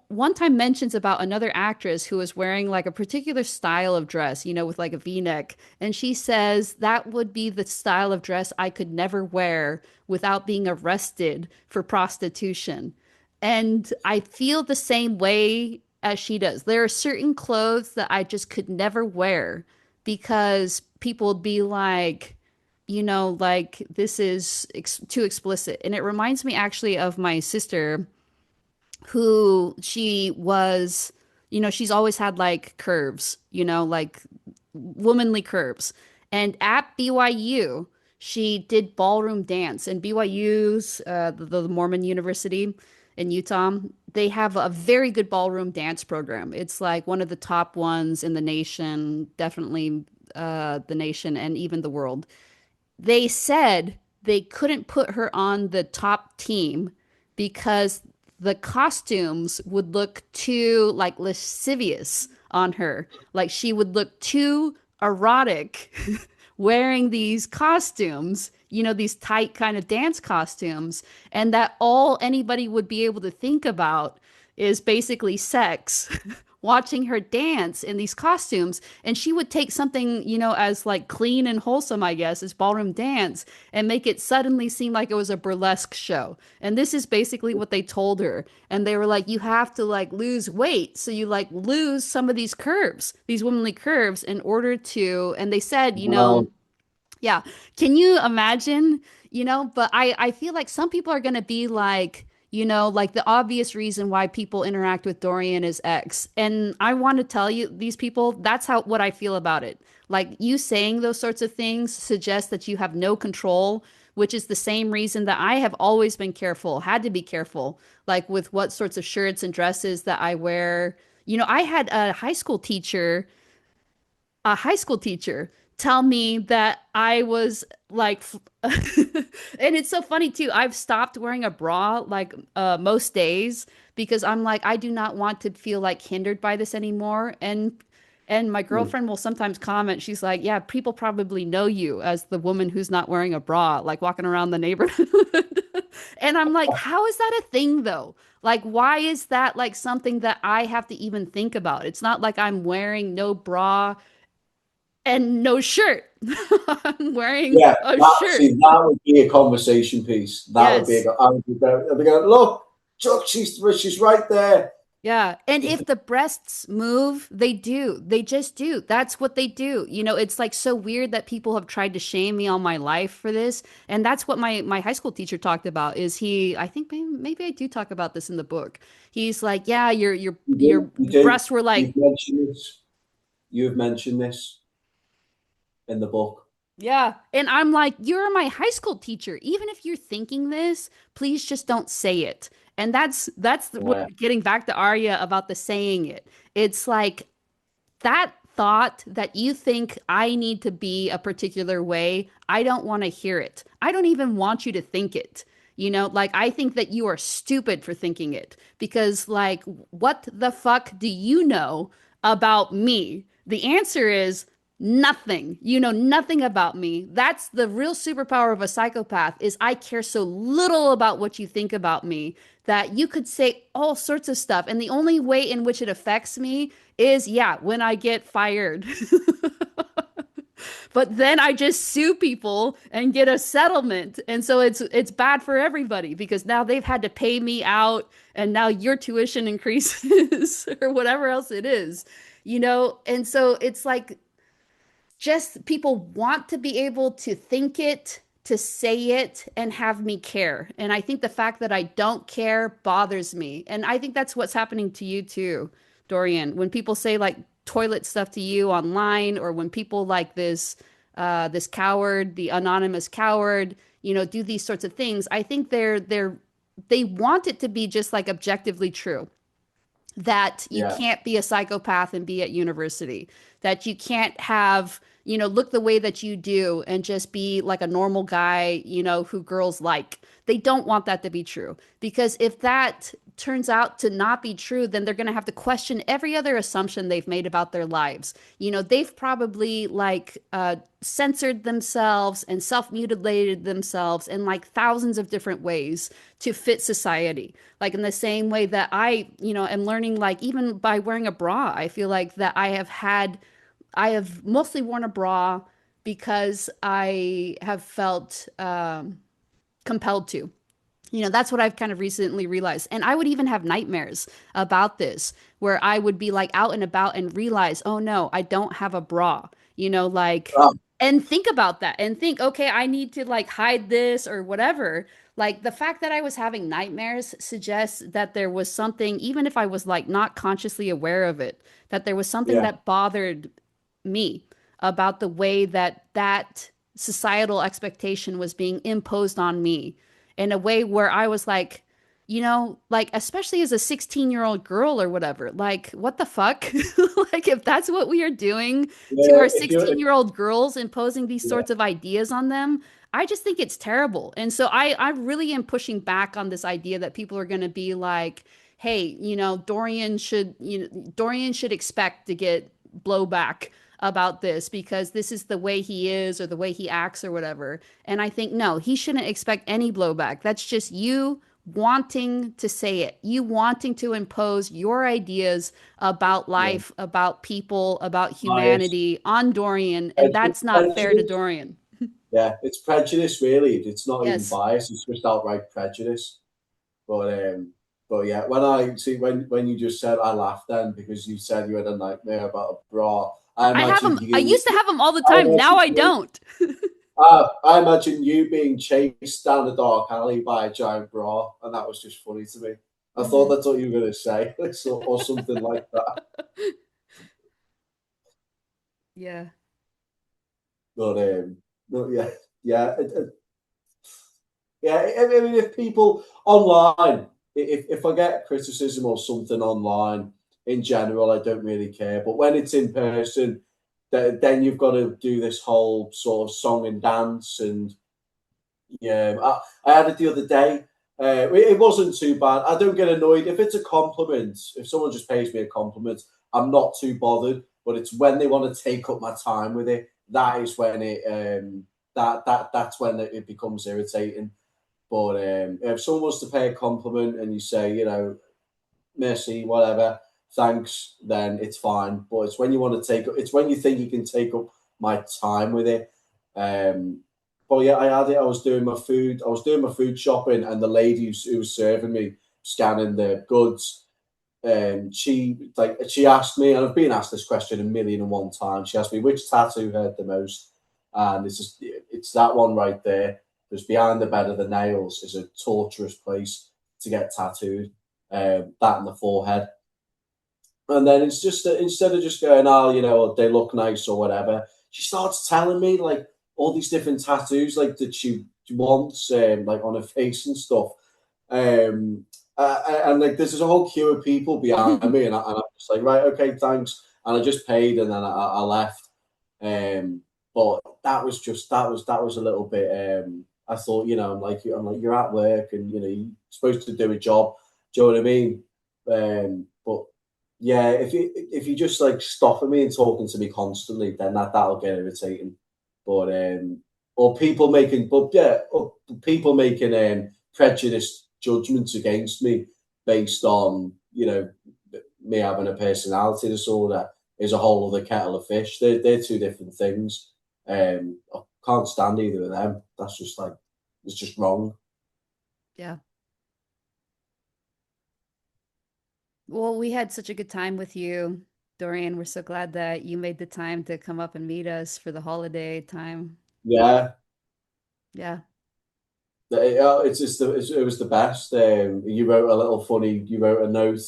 one time mentions about another actress who was wearing like a particular style of dress, with like a V-neck, and she says that would be the style of dress I could never wear without being arrested for prostitution. And I feel the same way as she does. There are certain clothes that I just could never wear because people would be like, like this is too explicit. And it reminds me actually of my sister who she's always had like curves, like womanly curves. And at BYU, she did ballroom dance. And BYU's, the Mormon University in Utah, they have a very good ballroom dance program. It's like one of the top ones in the nation, definitely the nation and even the world. They said they couldn't put her on the top team because the costumes would look too like lascivious on her. Like she would look too erotic wearing these costumes, these tight kind of dance costumes, and that all anybody would be able to think about is basically sex. Watching her dance in these costumes, and she would take something, as like clean and wholesome, I guess, as ballroom dance, and make it suddenly seem like it was a burlesque show. And this is basically what they told her. And they were like, you have to like lose weight, so you like lose some of these curves, these womanly curves, in order to. And they said, Wow. yeah. Can you imagine? But I feel like some people are going to be like, like the obvious reason why people interact with Dorian is X. And I want to tell you, these people, that's how what I feel about it. Like you saying those sorts of things suggests that you have no control, which is the same reason that I have always been careful, had to be careful, like with what sorts of shirts and dresses that I wear. I had a high school teacher tell me that I was like, and it's so funny too. I've stopped wearing a bra like most days because I'm like, I do not want to feel like hindered by this anymore. And my girlfriend will sometimes comment, she's like, yeah, people probably know you as the woman who's not wearing a bra, like walking around the neighborhood. And I'm like, how is that a thing though? Like, why is that like something that I have to even think about? It's not like I'm wearing no bra and no shirt. I'm wearing Yeah, a shirt. that would be a conversation piece. That would be Yes. I'd be going, look, Chuck, she's right there. Yeah. And if the breasts move, they do. They just do. That's what they do. It's like so weird that people have tried to shame me all my life for this. And that's what my high school teacher talked about is I think maybe I do talk about this in the book. He's like, yeah, your You do. breasts were like, You've mentioned this. You've mentioned this in the book. Yeah. And I'm like, you're my high school teacher. Even if you're thinking this, please just don't say it. And Yeah, getting back to Arya about the saying it. It's like that thought that you think I need to be a particular way, I don't want to hear it. I don't even want you to think it. You know, like I think that you are stupid for thinking it because, like, what the fuck do you know about me? The answer is nothing. You know nothing about me. That's the real superpower of a psychopath is I care so little about what you think about me that you could say all sorts of stuff. And the only way in which it affects me is, yeah, when I get fired. But then I just sue people and get a settlement. And so it's bad for everybody because now they've had to pay me out and now your tuition increases or whatever else it is. You know, and so it's like just people want to be able to think it, to say it, and have me care. And I think the fact that I don't care bothers me. And I think that's what's happening to you too, Dorian. When people say like toilet stuff to you online, or when people like this coward, the anonymous coward, you know, do these sorts of things, I think they want it to be just like objectively true that you yeah, can't be a psychopath and be at university, that you can't have, you know, look the way that you do and just be like a normal guy, you know, who girls like. They don't want that to be true because if that turns out to not be true, then they're going to have to question every other assumption they've made about their lives. You know, they've probably like censored themselves and self-mutilated themselves in like thousands of different ways to fit society. Like in the same way that I, you know, am learning like even by wearing a bra, I feel like that I have mostly worn a bra because I have felt compelled to. You know, that's what I've kind of recently realized. And I would even have nightmares about this, where I would be like out and about and realize, oh no, I don't have a bra. You know, like, oh, and think about that and think, okay, I need to like hide this or whatever. Like the fact that I was having nightmares suggests that there was something, even if I was like not consciously aware of it, that there was something yeah, that bothered me about the way that that societal expectation was being imposed on me in a way where I was like, you know, like especially as a 16-year-old girl or whatever, like what the fuck? Like if that's what we are doing to yeah. our If you're, if, 16-year-old girls imposing these yeah, sorts of ideas on them, I just think it's terrible. And so I really am pushing back on this idea that people are going to be like, hey, you know, Dorian should expect to get blowback about this because this is the way he is or the way he acts or whatever. And I think, no, he shouldn't expect any blowback. That's just you wanting to say it, you wanting to impose your ideas about yeah, life, about people, about bias, humanity on Dorian. And that's not fair to prejudice. Dorian. Yeah, it's prejudice really. It's not even Yes. bias. It's just outright prejudice. But but yeah, when I see when you just said I laughed then because you said you had a nightmare about a bra. I I have them. imagine I you. used to have them all the I time. Now imagine I you. don't. I imagine you being chased down a dark alley by a giant bra, and that was just funny to me. I thought Hmm. that's what you were going to say, or something like that. Yeah. But but yeah, yeah, yeah. I mean, if people online, if I get criticism or something online in general, I don't really care. But when it's in person, then you've got to do this whole sort of song and dance and yeah, I had it the other day. It wasn't too bad. I don't get annoyed if it's a compliment. If someone just pays me a compliment, I'm not too bothered. But it's when they want to take up my time with it that is when that's when it becomes irritating. But if someone wants to pay a compliment and you say, you know, merci, whatever, thanks, then it's fine. But it's when you want to take it's when you think you can take up my time with it. Um, but yeah, I had it. I was doing my food shopping, and the lady who was serving me, scanning the goods, she asked me, and I've been asked this question a million and one times. She asked me which tattoo hurt the most, and it's that one right there. Because behind the bed of the nails is a torturous place to get tattooed. That in the forehead, and then it's just instead of just going, oh, you know, they look nice or whatever, she starts telling me like all these different tattoos like that she wants, like on her face and stuff. And like there's a whole queue of people behind me, and I'm just like, right, okay, thanks, and I just paid, and then I left. But that was just that was a little bit. I thought, I'm like, you're at work, and you're supposed to do a job. Do you know what I mean? But yeah, if you just like stopping me and talking to me constantly, then that'll get irritating. But or people making prejudiced judgments against me based on me having a personality disorder is a whole other kettle of fish. They're two different things. I can't stand either of them. That's just like it's just wrong. Yeah. Well, we had such a good time with you, Dorian. We're so glad that you made the time to come up and meet us for the holiday time. Yeah, Yeah. it was the best. You wrote a note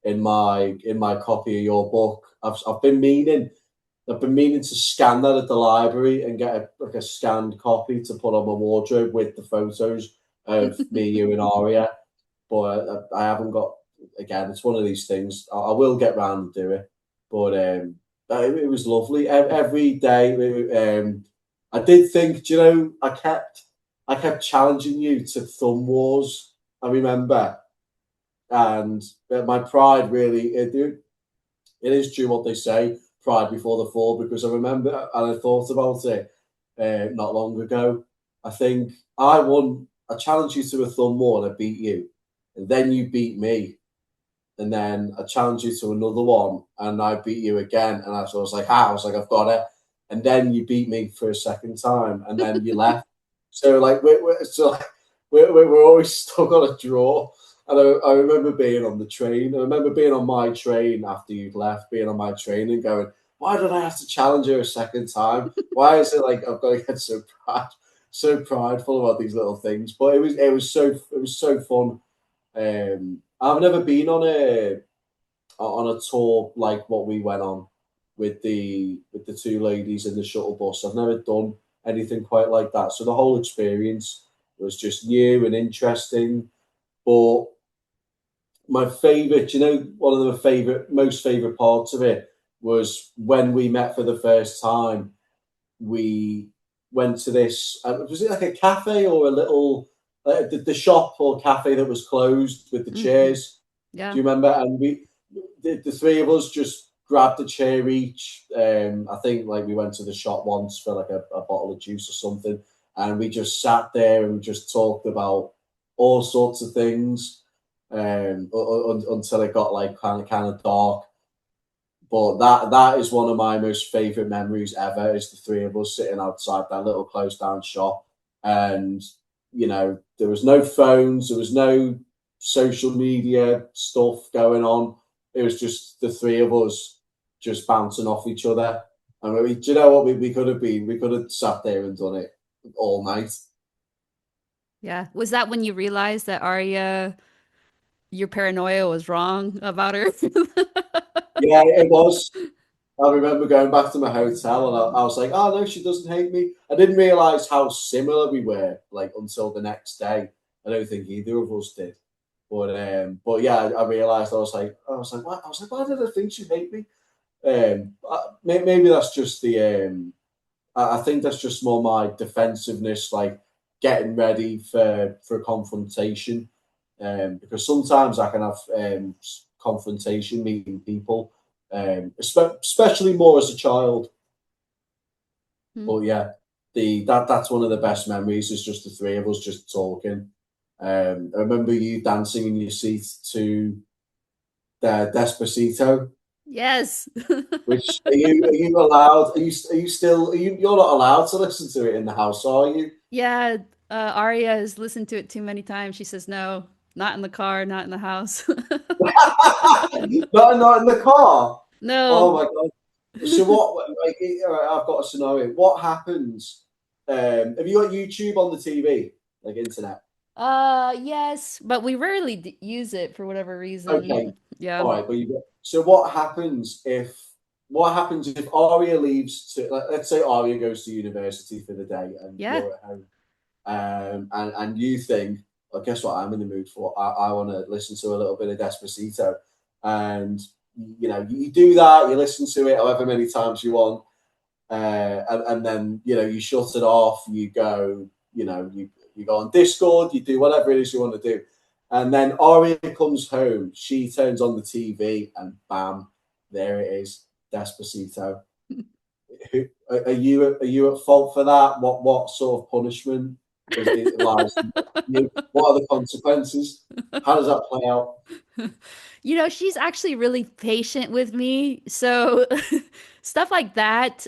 in my copy of your book. I've been meaning to scan that at the library and get like a scanned copy to put on my wardrobe with the photos of me, you, and Aria. But I haven't got. Again, it's one of these things. I will get round to do it. But it was lovely every day. I did think, I kept challenging you to thumb wars. I remember, and my pride really it is true what they say, pride before the fall, because I remember and I thought about it not long ago. I think I challenged you to a thumb war and I beat you. And then you beat me. And then I challenged you to another one and I beat you again. And I was like, I was like, I've got it. And then you beat me for a second time and then you left. So like we're always stuck on a draw. And I remember being on the train. I remember being on my train after you'd left, being on my train and going, why did I have to challenge her a second time? Why is it like I've got to get so prideful about these little things? But it was so fun. I've never been on a tour like what we went on with the two ladies in the shuttle bus. I've never done anything quite like that. So the whole experience was just new and interesting. But my favorite, one of the most favorite parts of it was when we met for the first time. We went to this. Was it like a cafe or a little the shop or cafe that was closed with the Hmm. chairs? Do Yeah. you remember? And the three of us just grabbed a chair each. I think like we went to the shop once for like a bottle of juice or something, and we just sat there and just talked about all sorts of things until it got like kind of dark. But that is one of my most favorite memories ever. Is the three of us sitting outside that little closed down shop, and there was no phones, there was no social media stuff going on. It was just the three of us just bouncing off each other. And do you know what we could have been? We could have sat there and done it all night. Yeah. Was that when you realized that Arya, your paranoia was wrong about her? Yeah, it was. I remember going back to my hotel and I was like, oh no, she doesn't hate me. I didn't realize how similar we were like until the next day. I don't think either of us did. But yeah, I realized what? I was like, why did I think she'd hate me? Maybe that's just I think that's just more my defensiveness, like getting ready for a confrontation. Because sometimes I can have confrontation meeting people, especially more as a child. Hmm. But yeah, that's one of the best memories is just the three of us just talking. I remember you dancing in your seat to the Despacito. Yes. Which are you allowed? Are you still? You're not allowed to listen to it in the house, are you? Yeah, Arya has listened to it too many times. She says no, not in the car, not in the house. Not in the car. Oh No. my god. So what? Like, all right, I've got a scenario. What happens? Have you got YouTube on the TV, like internet? Yes, but we rarely use it for whatever Okay, reason. Yeah. all right. So what happens if? what happens if Arya leaves to, let's say Arya goes to university for the day and Yeah. you're at home, and you think, well, guess what I'm in the mood for? I want to listen to a little bit of Despacito. And, you do that, you listen to it however many times you want, and then, you shut it off, you go, you go on Discord, you do whatever it is you want to do. And then Arya comes home, she turns on the TV, and bam, there it is, Despacito. Are you at fault for that? What sort of punishment it lies in you? What are the consequences? How does that play out? She's actually really patient with me. So stuff like that,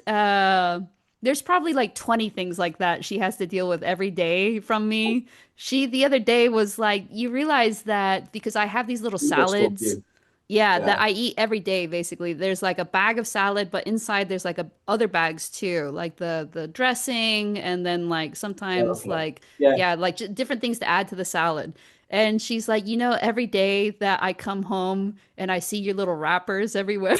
there's probably like 20 things like that she has to deal with every day from me. She the other day was like, you realize that because I have these little Who gets stuck salads. you? Yeah, that Yeah. I eat every day basically. There's like a bag of salad, but inside there's like other bags too, like the dressing and then like sometimes Okay. like Yeah. yeah, like different things to add to the salad. And she's like, every day that I come home and I see your little wrappers everywhere,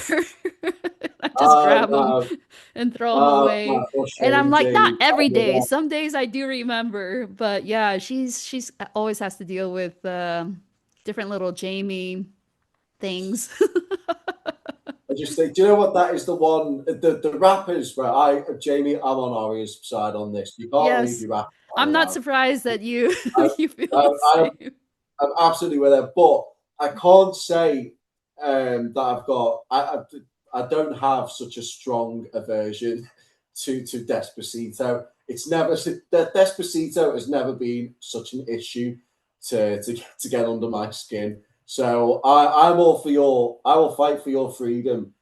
I just grab them No, and throw them away. no, for And I'm shame, like, not Jamie. every day. Some days I do remember, but yeah, she's always has to deal with different little Jamie things. I just think, do you know what? That is the one. The rappers where Jamie, I'm on Ari's side on this. You can't leave Yes. your rap I'm not around. surprised that you I, you feel the I, same. I'm absolutely with her, but I can't say that I've got. I don't have such a strong aversion to Despacito. It's never Despacito has never been such an issue to get under my skin. So I'm all for your. I will fight for your freedom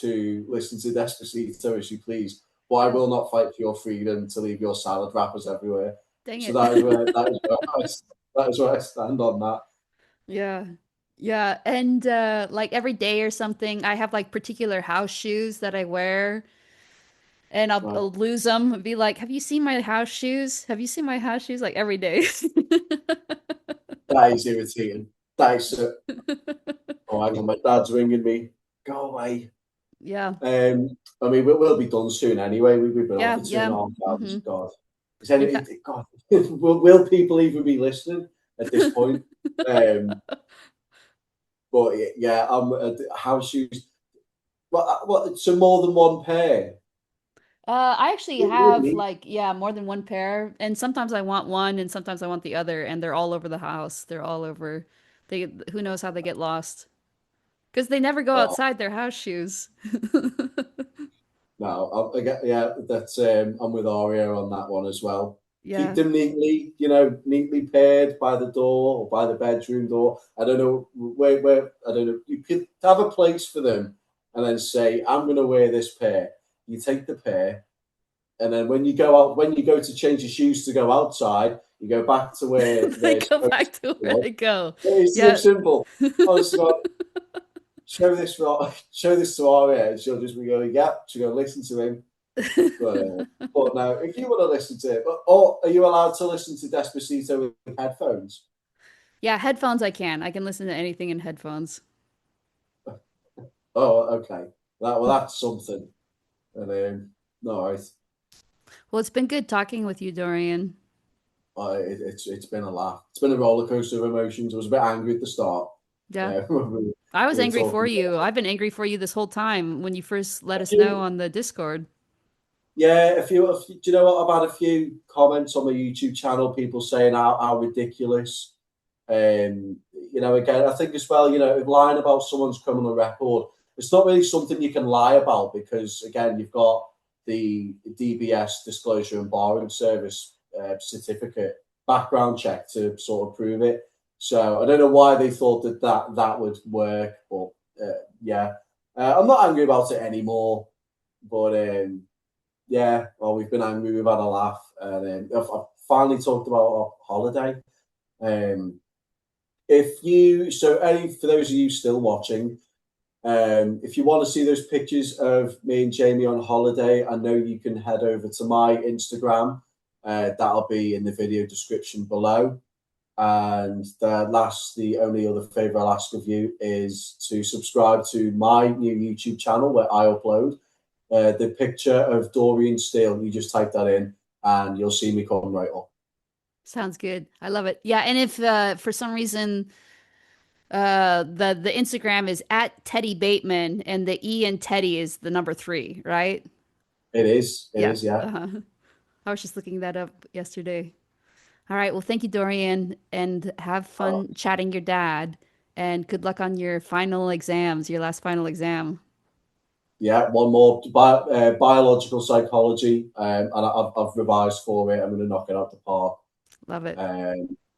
to listen to Despacito as you please, but I Yeah. will not fight for your freedom to leave your salad wrappers everywhere. Dang So it. that is where I stand on that. Yeah. Yeah. And like every day or something, I have like particular house shoes that I wear and Right. I'll lose them and be like, have you seen my house shoes? Have you seen my house shoes? Like every day. That is irritating. That is. Oh, hang on, my dad's ringing me. Go away. Yeah. I mean, we'll be done soon anyway. We've been on Yeah. for two and Yeah. a half hours. Hmm. God, In fact, God, will people even be listening at this point? Um, but yeah, house shoes. What? So more than one pair? I actually have Really? like, yeah, more than one pair. And sometimes I want one and sometimes I want the other. And they're all over the house. They're all over. Who knows how they get lost? Because they never go Oh, outside their house shoes. no, yeah, that's I'm with Aria on that one as well. Keep Yeah. them neatly, neatly paired by the door or by the bedroom door. I don't know where I don't know. You could have a place for them, and then say, "I'm going to wear this pair." You take the pair, and then when you go to change your shoes to go outside, you go back to where They they're go supposed back to to where go. they go. It's so Yeah. simple. Honestly, show this to Aria, and she'll just be going, "Yep." She'll go listen to him. But no, if you want to listen to it, or are you allowed to listen to Despacito with headphones? Yeah, headphones I can. I can listen to anything in headphones. Oh, okay. That's something. And no, Well, it's been good talking with you, Dorian. it's been a laugh. It's been a roller coaster of emotions. I was a bit angry at the start. Yeah. When I was we were angry for talking. you. I've been angry for you this whole time when you first let If us know you, on the Discord. yeah, do you know what? I've had a few comments on my YouTube channel, people saying how ridiculous. Again, I think as well, lying about someone's criminal record, it's not really something you can lie about because, again, you've got the DBS disclosure and barring service certificate background check to sort of prove it. So I don't know why they thought that would work, but yeah, I'm not angry about it anymore. But yeah, well, we've been angry, we've had a laugh, and I've finally talked about our holiday. Um, if you so any for those of you still watching, if you want to see those pictures of me and Jamie on holiday, I know you can head over to my Instagram. That'll be in the video description below. And the only other favor I'll ask of you is to subscribe to my new YouTube channel where I upload the picture of Dorian Steele. You just type that in and you'll see me come right up. Sounds good. I love it. Yeah, and if for some reason the Instagram is at Teddy Bateman and the E in Teddy is the number three, right? It is. It Yeah. is. Yeah. I was just looking that up yesterday. All right. Well, thank you, Dorian, and have Uh, fun chatting your dad. And good luck on your final exams, your last final exam. yeah. One more biological psychology, and I've revised for it. I'm going to knock it out the park. Love it.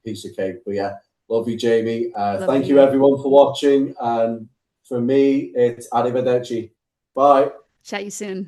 Piece of cake. But yeah, love you, Jamie. Love Thank you, you. everyone, for watching. And for me, it's arrivederci. Bye. Chat you soon.